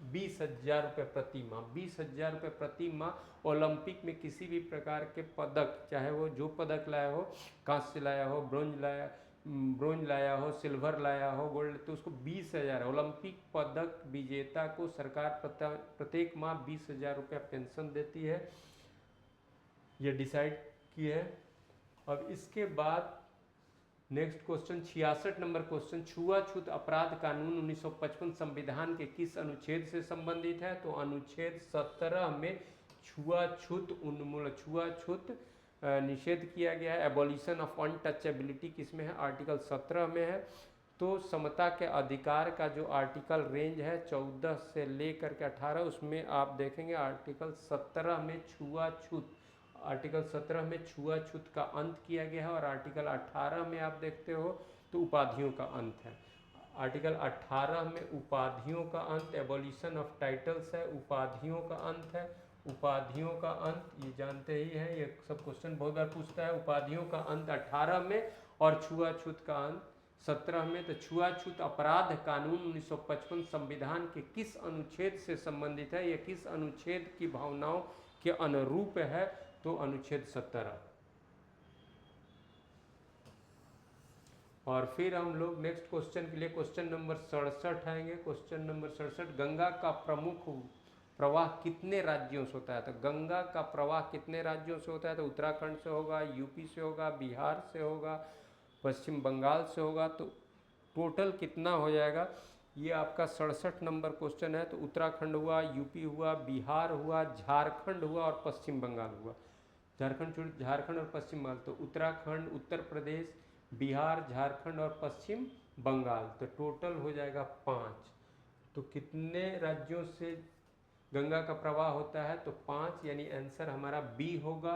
20,000 रुपये प्रति माह। 20,000 रुपये प्रति माह ओलंपिक में किसी भी प्रकार के पदक, चाहे वो जो पदक लाया हो, कांस्य लाया हो, ब्रोंज लाया, ब्रोंज लाया हो, सिल्वर लाया हो, गोल्ड, तो उसको 20,000, ओलंपिक पदक विजेता को सरकार प्रत्येक माह 20,000 रुपया पेंशन देती है, ये डिसाइड की है। अब इसके बाद नेक्स्ट क्वेश्चन 66 नंबर क्वेश्चन, छुआछूत अपराध कानून 1955 संविधान के किस अनुच्छेद से संबंधित है? तो अनुच्छेद 17 में छुआछूत उन्मूलन, छुआछूत निषेध किया गया है। एबॉलिशन ऑफ अनटचेबिलिटी किस में है? आर्टिकल 17 में है। तो समता के अधिकार का जो आर्टिकल रेंज है 14 से लेकर के 18, उसमें आप देखेंगे आर्टिकल 17 में छुआछूत, आर्टिकल 17 में छुआछूत का अंत किया गया है, और आर्टिकल 18 में आप देखते हो तो उपाधियों का अंत है। आर्टिकल 18 में उपाधियों का अंत, एबॉलिशन ऑफ टाइटल्स है, उपाधियों का अंत है, उपाधियों का अंत ये जानते ही हैं, ये सब क्वेश्चन बहुत बार पूछता है। उपाधियों का अंत 18 में और छुआछूत का अंत 17 में। तो छुआछूत अपराध कानून 1955 संविधान के किस अनुच्छेद से संबंधित है, यह किस अनुच्छेद की भावनाओं के अनुरूप है? तो अनुच्छेद 17। और फिर हम लोग नेक्स्ट क्वेश्चन के लिए क्वेश्चन नंबर 67 आएंगे। क्वेश्चन नंबर 67, गंगा का प्रमुख प्रवाह कितने राज्यों से होता है? तो गंगा का प्रवाह कितने राज्यों से होता है? तो उत्तराखंड से होगा, यूपी से होगा, बिहार से होगा, पश्चिम बंगाल से होगा। तो टोटल कितना हो जाएगा? ये आपका 67 नंबर क्वेश्चन है। तो उत्तराखंड हुआ, यूपी हुआ, बिहार हुआ, झारखंड हुआ और पश्चिम बंगाल हुआ। झारखंड और पश्चिम बंगाल, तो उत्तराखंड, उत्तर प्रदेश, बिहार, झारखंड और पश्चिम बंगाल, तो टोटल हो जाएगा 5। तो कितने राज्यों से गंगा का प्रवाह होता है? तो 5, यानी आंसर हमारा बी होगा।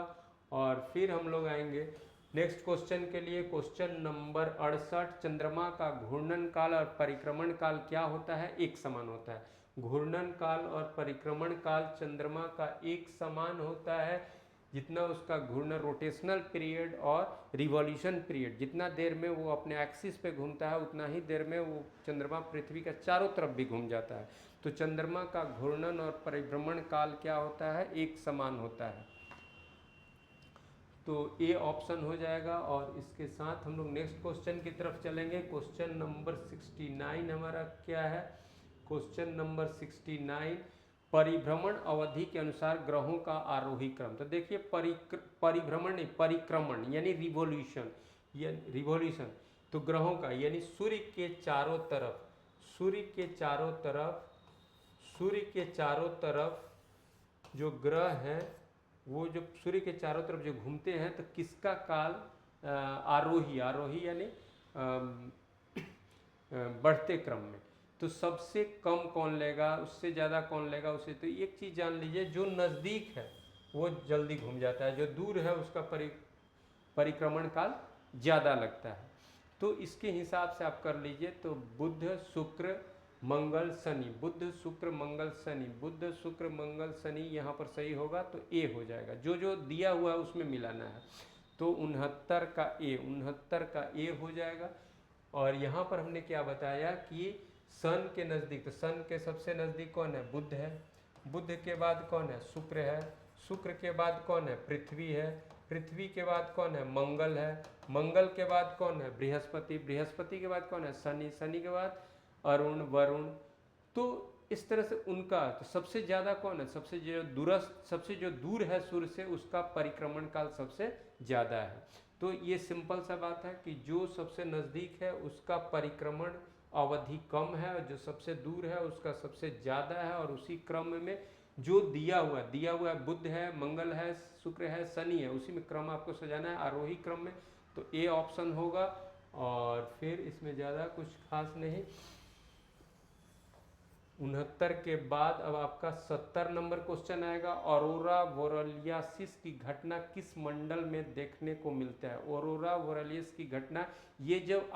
और फिर हम लोग आएंगे नेक्स्ट क्वेश्चन के लिए, क्वेश्चन नंबर 68, चंद्रमा का घूर्णन काल और परिक्रमण काल क्या होता है? एक समान होता है। घूर्णन काल और परिक्रमण काल चंद्रमा का एक समान होता है। जितना उसका घूर्णन, रोटेशनल पीरियड और रिवॉल्यूशन पीरियड, जितना देर में वो अपने एक्सिस पे घूमता है उतना ही देर में वो चंद्रमा पृथ्वी का चारों तरफ भी घूम जाता है। तो चंद्रमा का घूर्णन और परिभ्रमण काल क्या होता है? एक समान होता है। तो ए ऑप्शन हो जाएगा। और इसके साथ हम लोग नेक्स्ट क्वेश्चन की तरफ चलेंगे। क्वेश्चन नंबर 69 हमारा क्या है? क्वेश्चन नंबर 69, परिभ्रमण अवधि के अनुसार ग्रहों का आरोही क्रम। तो देखिए परिभ्रमण नहीं, परिक्रमण यानी रिवॉल्यूशन, रिवॉल्यूशन तो ग्रहों का, यानी सूर्य के चारों तरफ, सूर्य के चारों तरफ, सूर्य के चारों तरफ जो ग्रह हैं वो जो सूर्य के चारों तरफ जो घूमते हैं, तो किसका काल आरोही, आरोही यानी बढ़ते क्रम में। तो सबसे कम कौन लेगा, उससे ज़्यादा कौन लेगा उसे? तो एक चीज़ जान लीजिए, जो नज़दीक है वो जल्दी घूम जाता है, जो दूर है उसका परिक्रमण काल ज़्यादा लगता है। तो इसके हिसाब से आप कर लीजिए। तो बुध, शुक्र, मंगल, शनि, बुध, शुक्र, मंगल, शनि, बुध, शुक्र, मंगल, शनि, यहाँ पर सही होगा तो ए हो जाएगा। जो जो दिया हुआ है उसमें मिलाना है। तो 69 का ए, 69 का ए हो जाएगा। और यहाँ पर हमने क्या बताया कि सन के नज़दीक, तो सन के सबसे नज़दीक कौन है? बुध है। बुध के बाद कौन है? शुक्र है। शुक्र के बाद कौन है? पृथ्वी है। पृथ्वी के बाद कौन है? मंगल है। मंगल के बाद कौन है? बृहस्पति। बृहस्पति के बाद कौन है? शनि। शनि के बाद अरुण, वरुण। तो इस तरह से उनका, तो सबसे ज़्यादा कौन है? सबसे जो दूरस्थ, सबसे जो दूर है सूर्य से, उसका परिक्रमण काल सबसे ज़्यादा है। तो ये सिंपल सा बात है कि जो सबसे नज़दीक है उसका परिक्रमण अवधि कम है, और जो सबसे दूर है उसका सबसे ज़्यादा है। और उसी क्रम में जो दिया हुआ है, बुध है, मंगल है, शुक्र है, शनि है, उसी में क्रम आपको सजाना है, आरोही क्रम में। तो ए ऑप्शन होगा। और फिर इसमें ज़्यादा कुछ खास नहीं। 69 के बाद अब आपका 70 नंबर क्वेश्चन आएगा, ऑरोरा बोरेलियासिस की घटना किस मंडल में देखने को मिलता है? ऑरोरा बोरेलियस की घटना, ये जब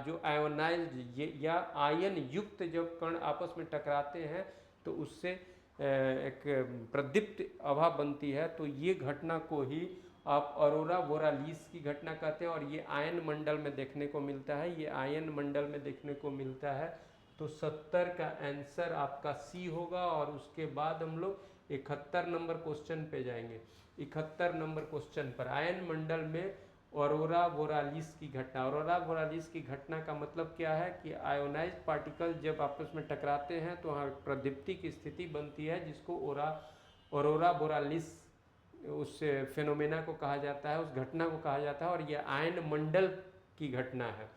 जो आयोनाइज्ड या आयन युक्त जब कण आपस में टकराते हैं तो उससे एक प्रदीप्त आभा बनती है, तो ये घटना को ही आप ऑरोरा बोरेलियस की घटना कहते हैं। और ये आयन मंडल में देखने को मिलता है, ये आयन मंडल में देखने को मिलता है। तो 70 का आंसर आपका सी होगा। और उसके बाद हम लोग 71 नंबर क्वेश्चन पे जाएंगे। 71 नंबर क्वेश्चन पर, आयन मंडल में ऑरोरा बोरालिस की घटना। ऑरोरा बोरालिस की घटना का मतलब क्या है कि आयोनाइज्ड पार्टिकल जब आपस में टकराते हैं तो वहाँ प्रदीप्ति की स्थिति बनती है, जिसको ऑरोरा बोरालिस उस फेनोमेना को कहा जाता है, उस घटना को कहा जाता है, और यह आयन मंडल की घटना है।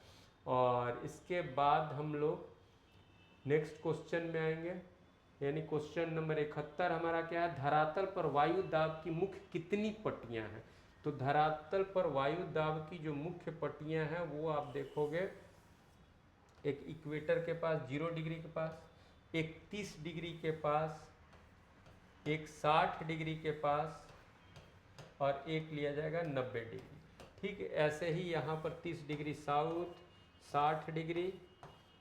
और इसके बाद हम लोग नेक्स्ट क्वेश्चन में आएंगे, यानी क्वेश्चन नंबर 71 हमारा क्या है, धरातल पर वायु दाब की मुख्य कितनी पट्टियां हैं। तो धरातल पर वायु दाब की जो मुख्य पट्टियां हैं वो आप देखोगे, एक इक्वेटर के पास 0 डिग्री के पास, एक 30 डिग्री के पास, एक 60 डिग्री के पास, और एक लिया जाएगा 90 डिग्री। ठीक है, ऐसे ही यहाँ पर 30 डिग्री साउथ, 60 डिग्री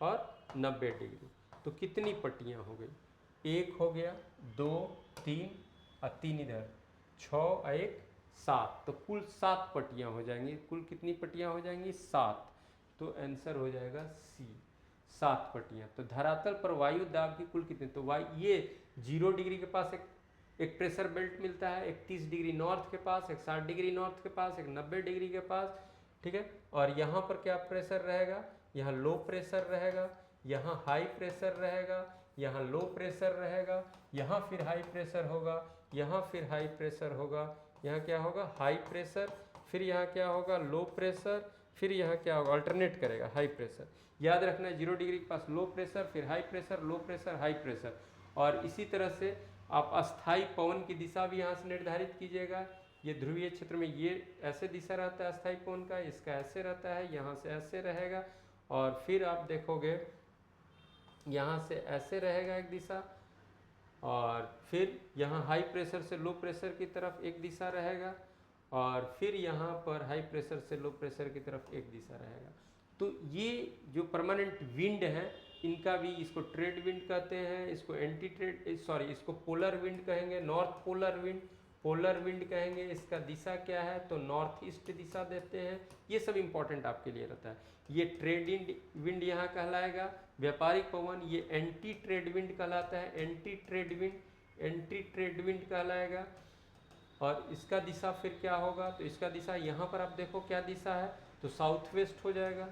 और 90 डिग्री। तो कितनी पट्टियाँ हो गई, एक हो गया, 2, 3 और 3 इधर, 6 और 1 7, तो कुल 7 पट्टियाँ हो जाएंगी। कुल कितनी पट्टियाँ हो जाएंगी, 7। तो आंसर हो जाएगा सी, 7 पट्टियाँ। तो धरातल पर वायु दाब की कुल कितनी, तो ये 0 डिग्री के पास एक प्रेशर बेल्ट मिलता है, एक 30 डिग्री नॉर्थ के पास, एक 60 डिग्री नॉर्थ के पास, एक 90 डिग्री के पास। ठीक है, और यहाँ पर क्या प्रेशर रहेगा, यहाँ लो प्रेशर रहेगा, यहाँ हाई प्रेशर रहेगा, यहाँ लो प्रेशर रहेगा, यहाँ फिर हाई प्रेशर होगा, यहाँ फिर हाई प्रेशर होगा, यहाँ क्या होगा, हाई प्रेशर, फिर यहाँ क्या होगा, लो प्रेशर, फिर यहाँ क्या होगा, अल्टरनेट करेगा हाई प्रेशर। याद रखना है 0 डिग्री के पास लो प्रेशर, फिर high pressure, low pressure, high pressure. और इसी तरह से आप अस्थाई पवन की दिशा भी यहाँ से निर्धारित कीजिएगा। ये ध्रुवीय क्षेत्र में ये ऐसे दिशा रहता है अस्थाई पवन का, इसका ऐसे रहता है, यहाँ से ऐसे रहेगा, और फिर आप देखोगे यहाँ से ऐसे रहेगा एक दिशा, और फिर यहाँ हाई प्रेशर से लो प्रेशर की तरफ एक दिशा रहेगा, और फिर यहाँ पर हाई प्रेशर से लो प्रेशर की तरफ एक दिशा रहेगा। तो ये जो परमानेंट विंड है, इनका भी, इसको ट्रेड विंड कहते हैं, इसको एंटी ट्रेड सॉरी इसको पोलर विंड कहेंगे, north polar wind, polar wind कहेंगे। इसका दिशा क्या है, तो नॉर्थ ईस्ट दिशा देते हैं। ये सब इंपॉर्टेंट आपके लिए रहता है। ये ट्रेड विंड यहाँ कहलाएगा, व्यापारिक पवन ये एंटी ट्रेड विंड कहलाता है, anti trade wind, anti trade wind कहलाएगा। और इसका दिशा फिर क्या होगा, तो इसका दिशा यहाँ पर आप देखो क्या दिशा है, तो साउथ वेस्ट हो जाएगा।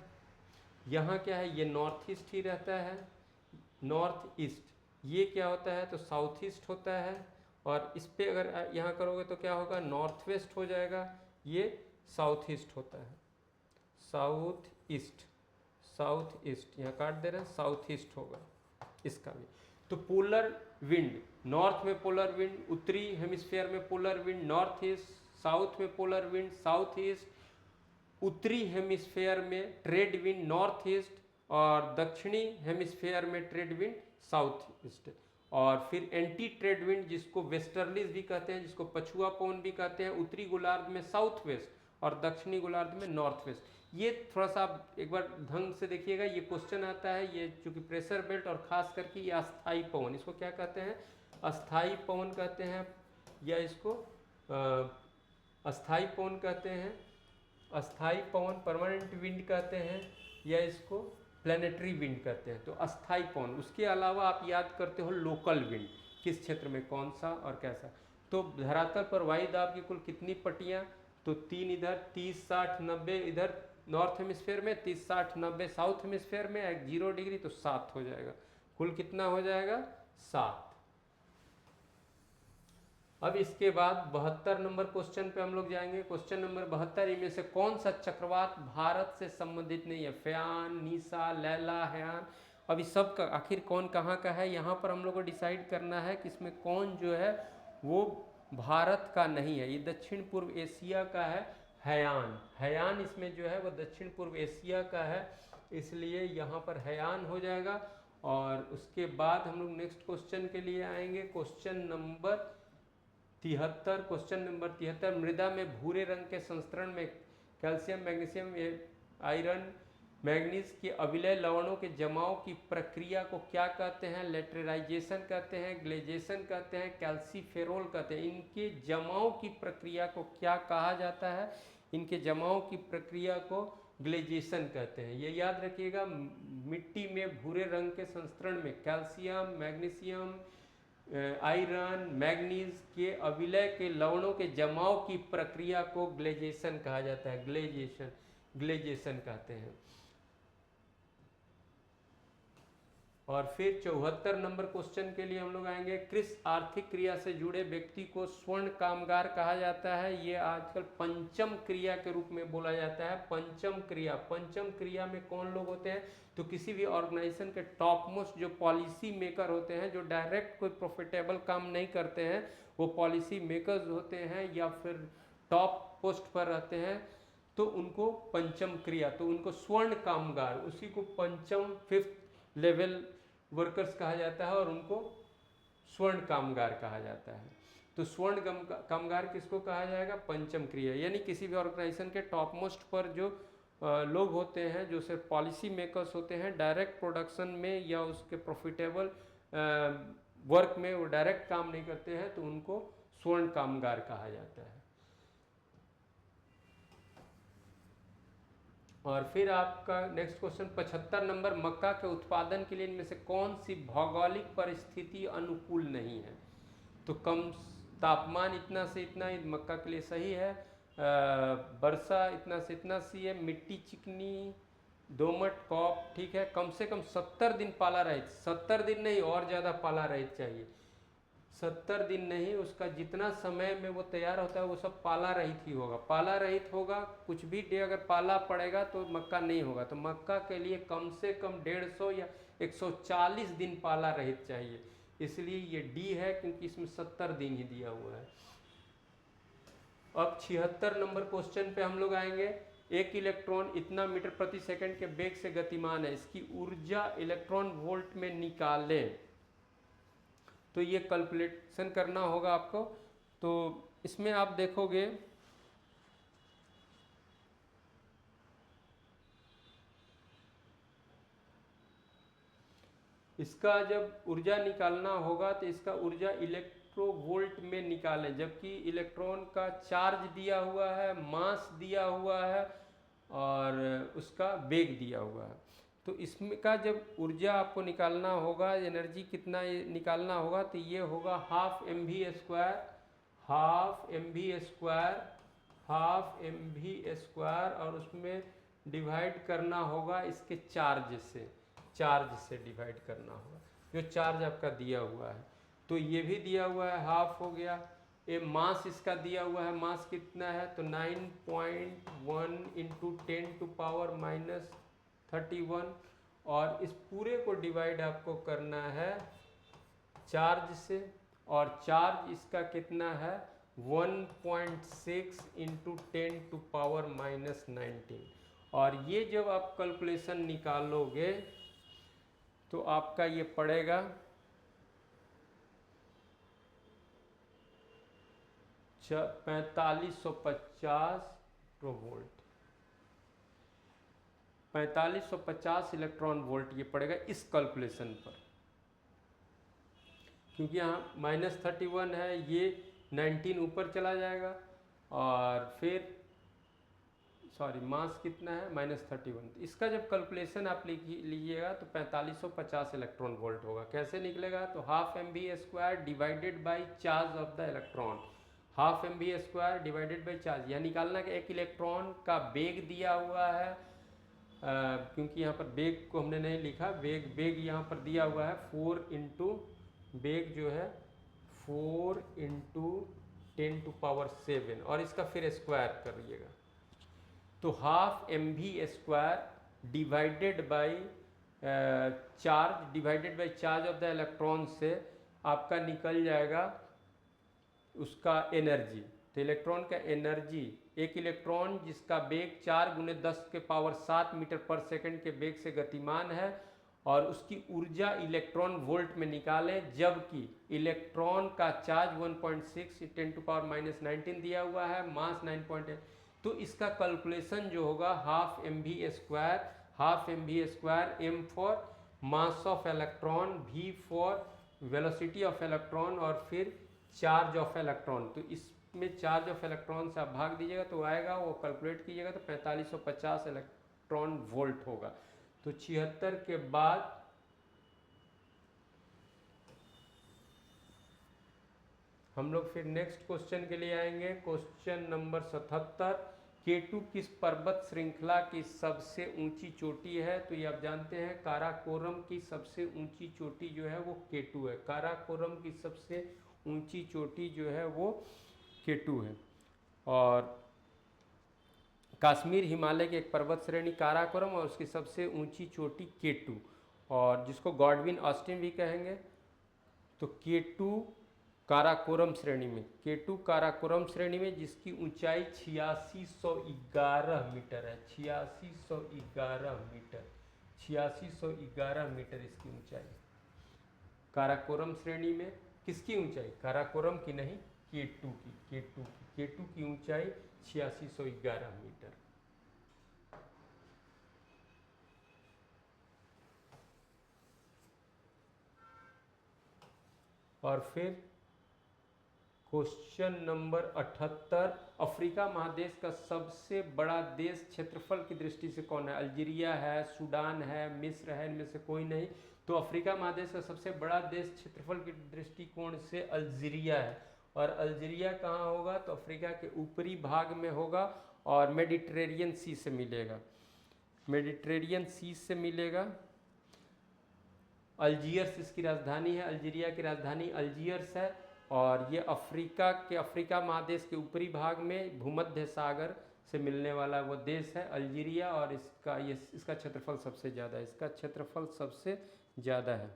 यहाँ क्या है, ये नॉर्थ ईस्ट ही रहता है, नॉर्थ ईस्ट। ये क्या होता है, तो साउथ ईस्ट होता है। और इस पर अगर यहाँ करोगे तो क्या होगा, नॉर्थ वेस्ट हो जाएगा, ये साउथ ईस्ट होता है, साउथ ईस्ट, साउथ ईस्ट यहाँ काट दे रहे हैं, साउथ ईस्ट होगा इसका भी। तो पोलर विंड, नॉर्थ में पोलर विंड, उत्तरी हेमिस्फीयर में polar wind north east, south में पोलर विंड साउथ ईस्ट, उत्तरी हेमिस्फीयर में ट्रेड विंड नॉर्थ ईस्ट, और दक्षिणी हेमिस्फीयर में ट्रेड विंड साउथ ईस्ट। और फिर एंटी ट्रेड विंड जिसको वेस्टर्लीज भी कहते हैं, जिसको पछुआ पवन भी कहते हैं, उत्तरी गोलार्ध में साउथ वेस्ट और दक्षिणी गोलार्ध में नॉर्थ वेस्ट। ये थोड़ा सा आप एक बार ढंग से देखिएगा, ये क्वेश्चन आता है, ये चूंकि प्रेशर बेल्ट और खास करके ये अस्थाई पवन, इसको क्या कहते हैं, अस्थाई पवन कहते हैं, या इसको अस्थाई पवन कहते हैं, अस्थाई पवन परमानेंट विंड कहते हैं, या इसको प्लानिटरी विंड कहते हैं। तो अस्थाई पवन, उसके अलावा आप याद करते हो लोकल विंड, किस क्षेत्र में कौन सा और कैसा। तो धरातल पर वायु दाब की कुल कितनी पट्टियाँ, तो 3 इधर, 30 60 90 इधर नॉर्थ हेमिस्फीयर में, 30 60 90 साउथ हेमिस्फीयर में, 0 डिग्री, तो 7 हो जाएगा। कुल कितना हो जाएगा, 7। अब इसके बाद 72 नंबर क्वेश्चन पे हम लोग जाएंगे। क्वेश्चन नंबर 72, इनमें से कौन सा चक्रवात भारत से संबंधित नहीं है, फ्यान, नीसा, लैला, हयान। अब इस सब का आखिर कौन कहाँ का है, यहाँ पर हम लोग को डिसाइड करना है कि इसमें कौन जो है वो भारत का नहीं है। ये दक्षिण पूर्व एशिया का है, हयान। हयान इसमें जो है वो दक्षिण पूर्व एशिया का है, इसलिए यहाँ पर हयान हो जाएगा। और उसके बाद हम लोग नेक्स्ट क्वेश्चन के लिए आएंगे, क्वेश्चन नंबर 73। क्वेश्चन नंबर 73, मृदा में भूरे रंग के संस्करण में कैल्शियम, मैग्नीशियम, आयरन, मैग्नीज के अविलय लवणों के जमाव की प्रक्रिया को क्या कहते हैं, लेटराइजेशन कहते हैं, ग्लेजेशन कहते हैं, कैल्सीफेरोल कहते हैं। इनके जमाव की प्रक्रिया को क्या कहा जाता है, इनके जमाव की प्रक्रिया को ग्लेजेशन कहते हैं। ये याद रखिएगा, मिट्टी में भूरे रंग के संस्करण में कैल्शियम, मैग्नीशियम, आयरन मैग्नीज के अविलय के लवणों के जमाव की प्रक्रिया को ग्लेजेशन कहा जाता है। ग्लेजेशन कहते हैं। और फिर 74 नंबर क्वेश्चन के लिए हम लोग आएंगे। किस आर्थिक क्रिया से जुड़े व्यक्ति को स्वर्ण कामगार कहा जाता है? ये आजकल पंचम क्रिया के रूप में बोला जाता है। पंचम क्रिया में कौन लोग होते हैं? तो किसी भी ऑर्गेनाइजेशन के टॉप मोस्ट जो पॉलिसी मेकर होते हैं, जो डायरेक्ट कोई प्रॉफिटेबल काम नहीं करते हैं, वो पॉलिसी मेकर्स होते हैं या फिर टॉप पोस्ट पर रहते हैं, तो उनको पंचम क्रिया, तो उनको स्वर्ण कामगार, उसी को पंचम फिफ्थ लेवल वर्कर्स कहा जाता है और उनको स्वर्ण कामगार कहा जाता है। तो स्वर्ण कामगार किसको कहा जाएगा? पंचम क्रिया। यानी किसी भी ऑर्गेनाइजेशन के टॉप मोस्ट पर जो लोग होते हैं, जो सिर्फ पॉलिसी मेकर्स होते हैं, डायरेक्ट प्रोडक्शन में या उसके प्रॉफिटेबल वर्क में वो डायरेक्ट काम नहीं करते हैं, तो उनको स्वर्ण कामगार कहा जाता है। और फिर आपका नेक्स्ट क्वेश्चन 75 नंबर, मक्का के उत्पादन के लिए इनमें से कौन सी भौगोलिक परिस्थिति अनुकूल नहीं है? तो कम तापमान इतना से इतना मक्का के लिए सही है। वर्षा इतना से इतना सी है। मिट्टी चिकनी, दोमट, कॉप, ठीक है। कम से कम 70 दिन पाला रहित, 70 दिन नहीं और ज़्यादा पाला रहित चाहिए। 70 दिन नहीं, उसका जितना समय में वो तैयार होता है वो सब पाला रहित ही होगा। पाला रहित होगा, कुछ भी डे अगर पाला पड़ेगा तो मक्का नहीं होगा। तो मक्का के लिए कम से कम 150 या 140 दिन पाला रहित चाहिए, इसलिए ये डी है, क्योंकि इसमें 70 दिन ही दिया हुआ है। अब 76 नंबर क्वेश्चन पे हम लोग आएंगे। एक इलेक्ट्रॉन इतना मीटर प्रति सेकंड के वेग से गतिमान है, इसकी ऊर्जा इलेक्ट्रॉन वोल्ट में निकालें। तो ये कैलकुलेशन करना होगा आपको। तो इसमें आप देखोगे इसका जब ऊर्जा निकालना होगा तो इसका ऊर्जा इलेक्ट्रोवोल्ट में निकालें, जबकि इलेक्ट्रॉन का चार्ज दिया हुआ है, मास दिया हुआ है और उसका वेग दिया हुआ है। तो इसमें का जब ऊर्जा आपको निकालना होगा, एनर्जी कितना निकालना होगा, तो ये होगा हाफ एम वी स्क्वायर और उसमें डिवाइड करना होगा इसके चार्ज से डिवाइड करना होगा, जो चार्ज आपका दिया हुआ है। तो ये भी दिया हुआ है, हाफ हो गया। ये मास इसका दिया हुआ है, मास कितना है, तो 9.1 इंटू 10⁻31, और इस पूरे को डिवाइड आपको करना है चार्ज से, और चार्ज इसका कितना है 1.6 इंटू 10⁻19। और ये जब आप कैलकुलेशन निकालोगे तो आपका ये पड़ेगा 4550 वोल्ट, 4550 इलेक्ट्रॉन वोल्ट ये पड़ेगा इस कैलकुलेशन पर। क्योंकि यहाँ -31 है, ये 19 ऊपर चला जाएगा, और फिर मास कितना है -31। तो इसका जब कैलकुलेशन आप लीजिएगा तो 4550 इलेक्ट्रॉन वोल्ट होगा। कैसे निकलेगा, तो half M V square divided by charge of the electron, half M V square divided by charge. यह निकालना कि एक इलेक्ट्रॉन का वेग दिया हुआ है, क्योंकि यहाँ पर वेग को हमने नहीं लिखा, वेग यहाँ पर दिया हुआ है 4 इंटू वेग जो है 4 इंटू 10⁻7, और इसका फिर स्क्वायर करिएगा। तो half M V square divided by charge of the electron से आपका निकल जाएगा उसका एनर्जी। तो इलेक्ट्रॉन का एनर्जी, एक इलेक्ट्रॉन जिसका वेग 4 × 10⁻7 मीटर पर सेकंड के वेग से गतिमान है, और उसकी ऊर्जा इलेक्ट्रॉन वोल्ट में निकालें, जबकि इलेक्ट्रॉन का चार्ज 1.6 10⁻19 दिया हुआ है, मास 9.8। तो इसका कैलकुलेशन जो होगा half M V square, M for mass of electron, V for velocity of electron, और फिर चार्ज ऑफ इलेक्ट्रॉन। तो इसमें चार्ज ऑफ इलेक्ट्रॉन से आप भाग दीजिएगा तो आएगा, वो कैलकुलेट कीजिएगा तो 4550 इलेक्ट्रॉन वोल्ट होगा। तो 76 के बाद हम लोग फिर नेक्स्ट क्वेश्चन के लिए आएंगे। क्वेश्चन नंबर 77, केटू किस पर्वत श्रृंखला की सबसे ऊंची चोटी है? तो ये आप जानते हैं काराकोरम की सबसे ऊंची चोटी जो है वो केटू है। काराकोरम की सबसे ऊंची चोटी जो है वो केटू है। और कश्मीर हिमालय की एक पर्वत श्रेणी काराकोरम और उसकी सबसे ऊंची चोटी केटू, और जिसको गॉडविन ऑस्टिन भी कहेंगे। तो केटू काराकोरम श्रेणी में, केटू काराकोरम श्रेणी में जिसकी ऊंचाई 8611 मीटर है। 8611 मीटर, 8611 मीटर इसकी ऊंचाई। काराकोरम श्रेणी में किसकी ऊंचाई? काराकोरम की नहीं, केटू की। केटू की ऊंचाई 8611 मीटर। और फिर क्वेश्चन नंबर 78, अफ्रीका महादेश का सबसे बड़ा देश क्षेत्रफल की दृष्टि से कौन है? अल्जीरिया है, सूडान है, मिस्र है, इनमें से कोई नहीं। तो अफ्रीका महादेश का सबसे बड़ा देश क्षेत्रफल की दृष्टिकोण से अल्जीरिया है। और अल्जीरिया कहाँ होगा? तो अफ्रीका के ऊपरी भाग में होगा और मेडिटेरेनियन सी से मिलेगा। मेडिटेरेनियन सी से मिलेगा। अल्जीयर्स इसकी राजधानी है। अल्जीरिया की राजधानी अल्जीयर्स है। और ये अफ्रीका महादेश के ऊपरी भाग में भूमध्य सागर से मिलने वाला वो देश है अल्जीरिया। और इसका क्षेत्रफल सबसे ज़्यादा है। इसका क्षेत्रफल सबसे ज़्यादा है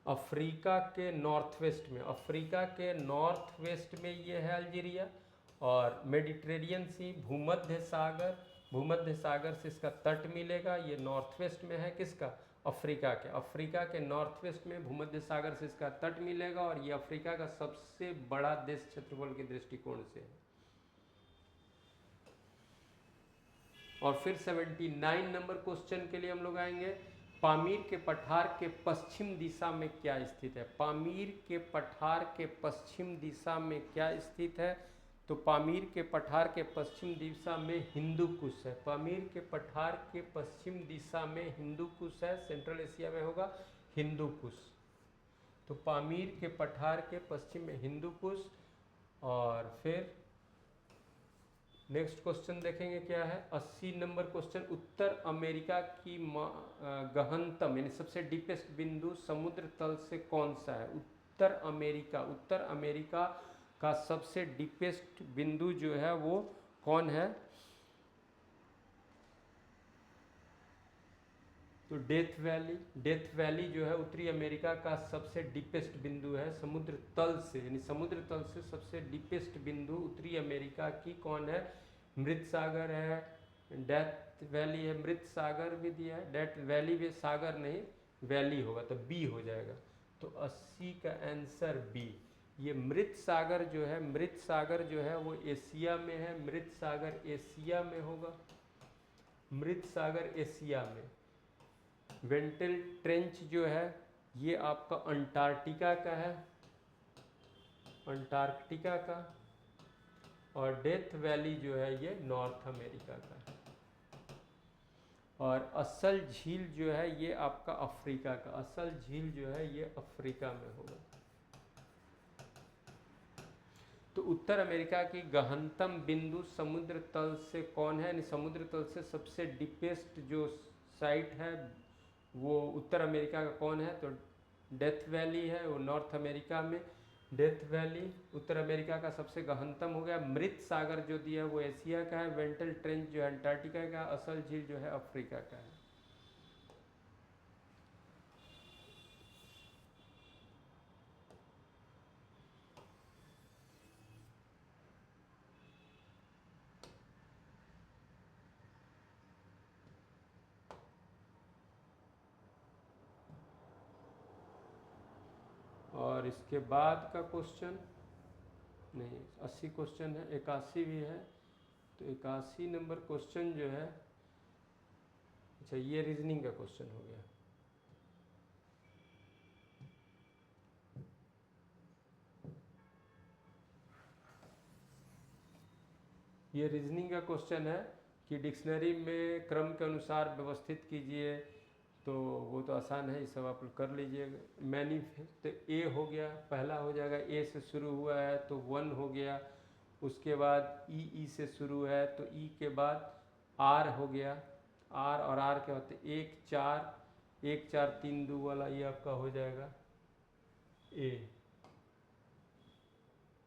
अफ्रीका के नॉर्थ वेस्ट में। अफ्रीका के नॉर्थ वेस्ट में ये है अल्जीरिया। और मेडिटेरेनियन सी, भूमध्य सागर से इसका तट मिलेगा। ये नॉर्थ वेस्ट में है किसका? अफ्रीका के नॉर्थ वेस्ट में भूमध्य सागर से इसका तट मिलेगा। और ये अफ्रीका का सबसे बड़ा देश क्षेत्रफल के दृष्टिकोण से है। और फिर 79 नंबर क्वेश्चन के लिए हम लोग आएंगे। पामीर के पठार के पश्चिम दिशा में क्या स्थित है? पामीर के पठार के पश्चिम दिशा में क्या स्थित है? तो पामीर के पठार के पश्चिम दिशा में हिंदू कुश है। पामीर के पठार के पश्चिम दिशा में हिंदू कुश है। सेंट्रल एशिया में होगा हिंदू कुश। तो पामीर के पठार के पश्चिम में हिंदू कुश। और फिर नेक्स्ट क्वेश्चन देखेंगे क्या है। 80 नंबर क्वेश्चन, उत्तर अमेरिका की गहनतम यानी सबसे डीपेस्ट बिंदु समुद्र तल से कौन सा है? उत्तर अमेरिका का सबसे डीपेस्ट बिंदु जो है वो कौन है? तो डेथ वैली जो है उत्तरी अमेरिका का सबसे डीपेस्ट बिंदु है समुद्र तल से, यानी समुद्र तल से सबसे डीपेस्ट बिंदु उत्तरी अमेरिका की कौन है? मृत सागर है, डेथ वैली है, मृत सागर भी दिया है। डेथ वैली भी, सागर नहीं वैली होगा तो बी हो जाएगा। तो 80 का आंसर बी। ये मृत सागर जो है वो एशिया में है। मृत सागर एशिया में होगा। मृत सागर एशिया में। वेंटल ट्रेंच जो है ये आपका अंटार्कटिका का है, अंटार्कटिका का। और डेथ वैली जो है ये नॉर्थ अमेरिका का है। और असल झील जो है ये आपका अफ्रीका का, असल झील जो है ये अफ्रीका में होगा। तो उत्तर अमेरिका की गहनतम बिंदु समुद्र तल से कौन है? यानी समुद्र तल से सबसे डीपेस्ट जो साइट है वो उत्तर अमेरिका का कौन है? तो डेथ वैली है, वो नॉर्थ अमेरिका में। डेथ वैली उत्तर अमेरिका का सबसे गहनतम हो गया। मृत सागर जो दिया वो एशिया का है। वेंटल ट्रेंच जो है अंटार्कटिका का। असल झील जो है अफ्रीका का है। और इसके बाद का क्वेश्चन नहीं, 80 क्वेश्चन है, 81 भी है। तो 81 नंबर क्वेश्चन जो है, अच्छा ये रीजनिंग का क्वेश्चन हो गया। ये रीजनिंग का क्वेश्चन है कि डिक्शनरी में क्रम के अनुसार व्यवस्थित कीजिए तो वो तो आसान है, ये सब आप लोग कर लीजिएगा। मैनिफेस्ट ए हो गया, पहला हो जाएगा, ए से शुरू हुआ है तो 1 हो गया। उसके बाद ई से शुरू है तो ई के बाद आर हो गया, आर और आर क्या होते हैं 1 4, 1 4 3 2 वाला ये आपका हो जाएगा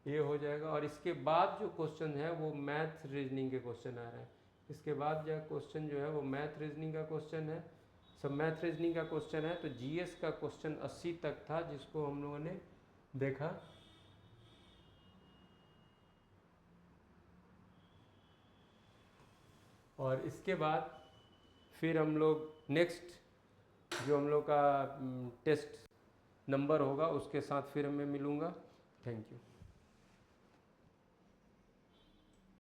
ए हो जाएगा। और इसके बाद जो क्वेश्चन है वो मैथ रीजनिंग के क्वेश्चन आ रहे हैं। इसके बाद जो क्वेश्चन जो है वो मैथ रीजनिंग का क्वेश्चन है, सब मैथ रीजनिंग का क्वेश्चन है। तो जीएस का क्वेश्चन 80 तक था जिसको हम लोगों ने देखा। और इसके बाद फिर हम लोग नेक्स्ट जो हम लोग का टेस्ट नंबर होगा उसके साथ फिर मैं मिलूँगा। Thank you.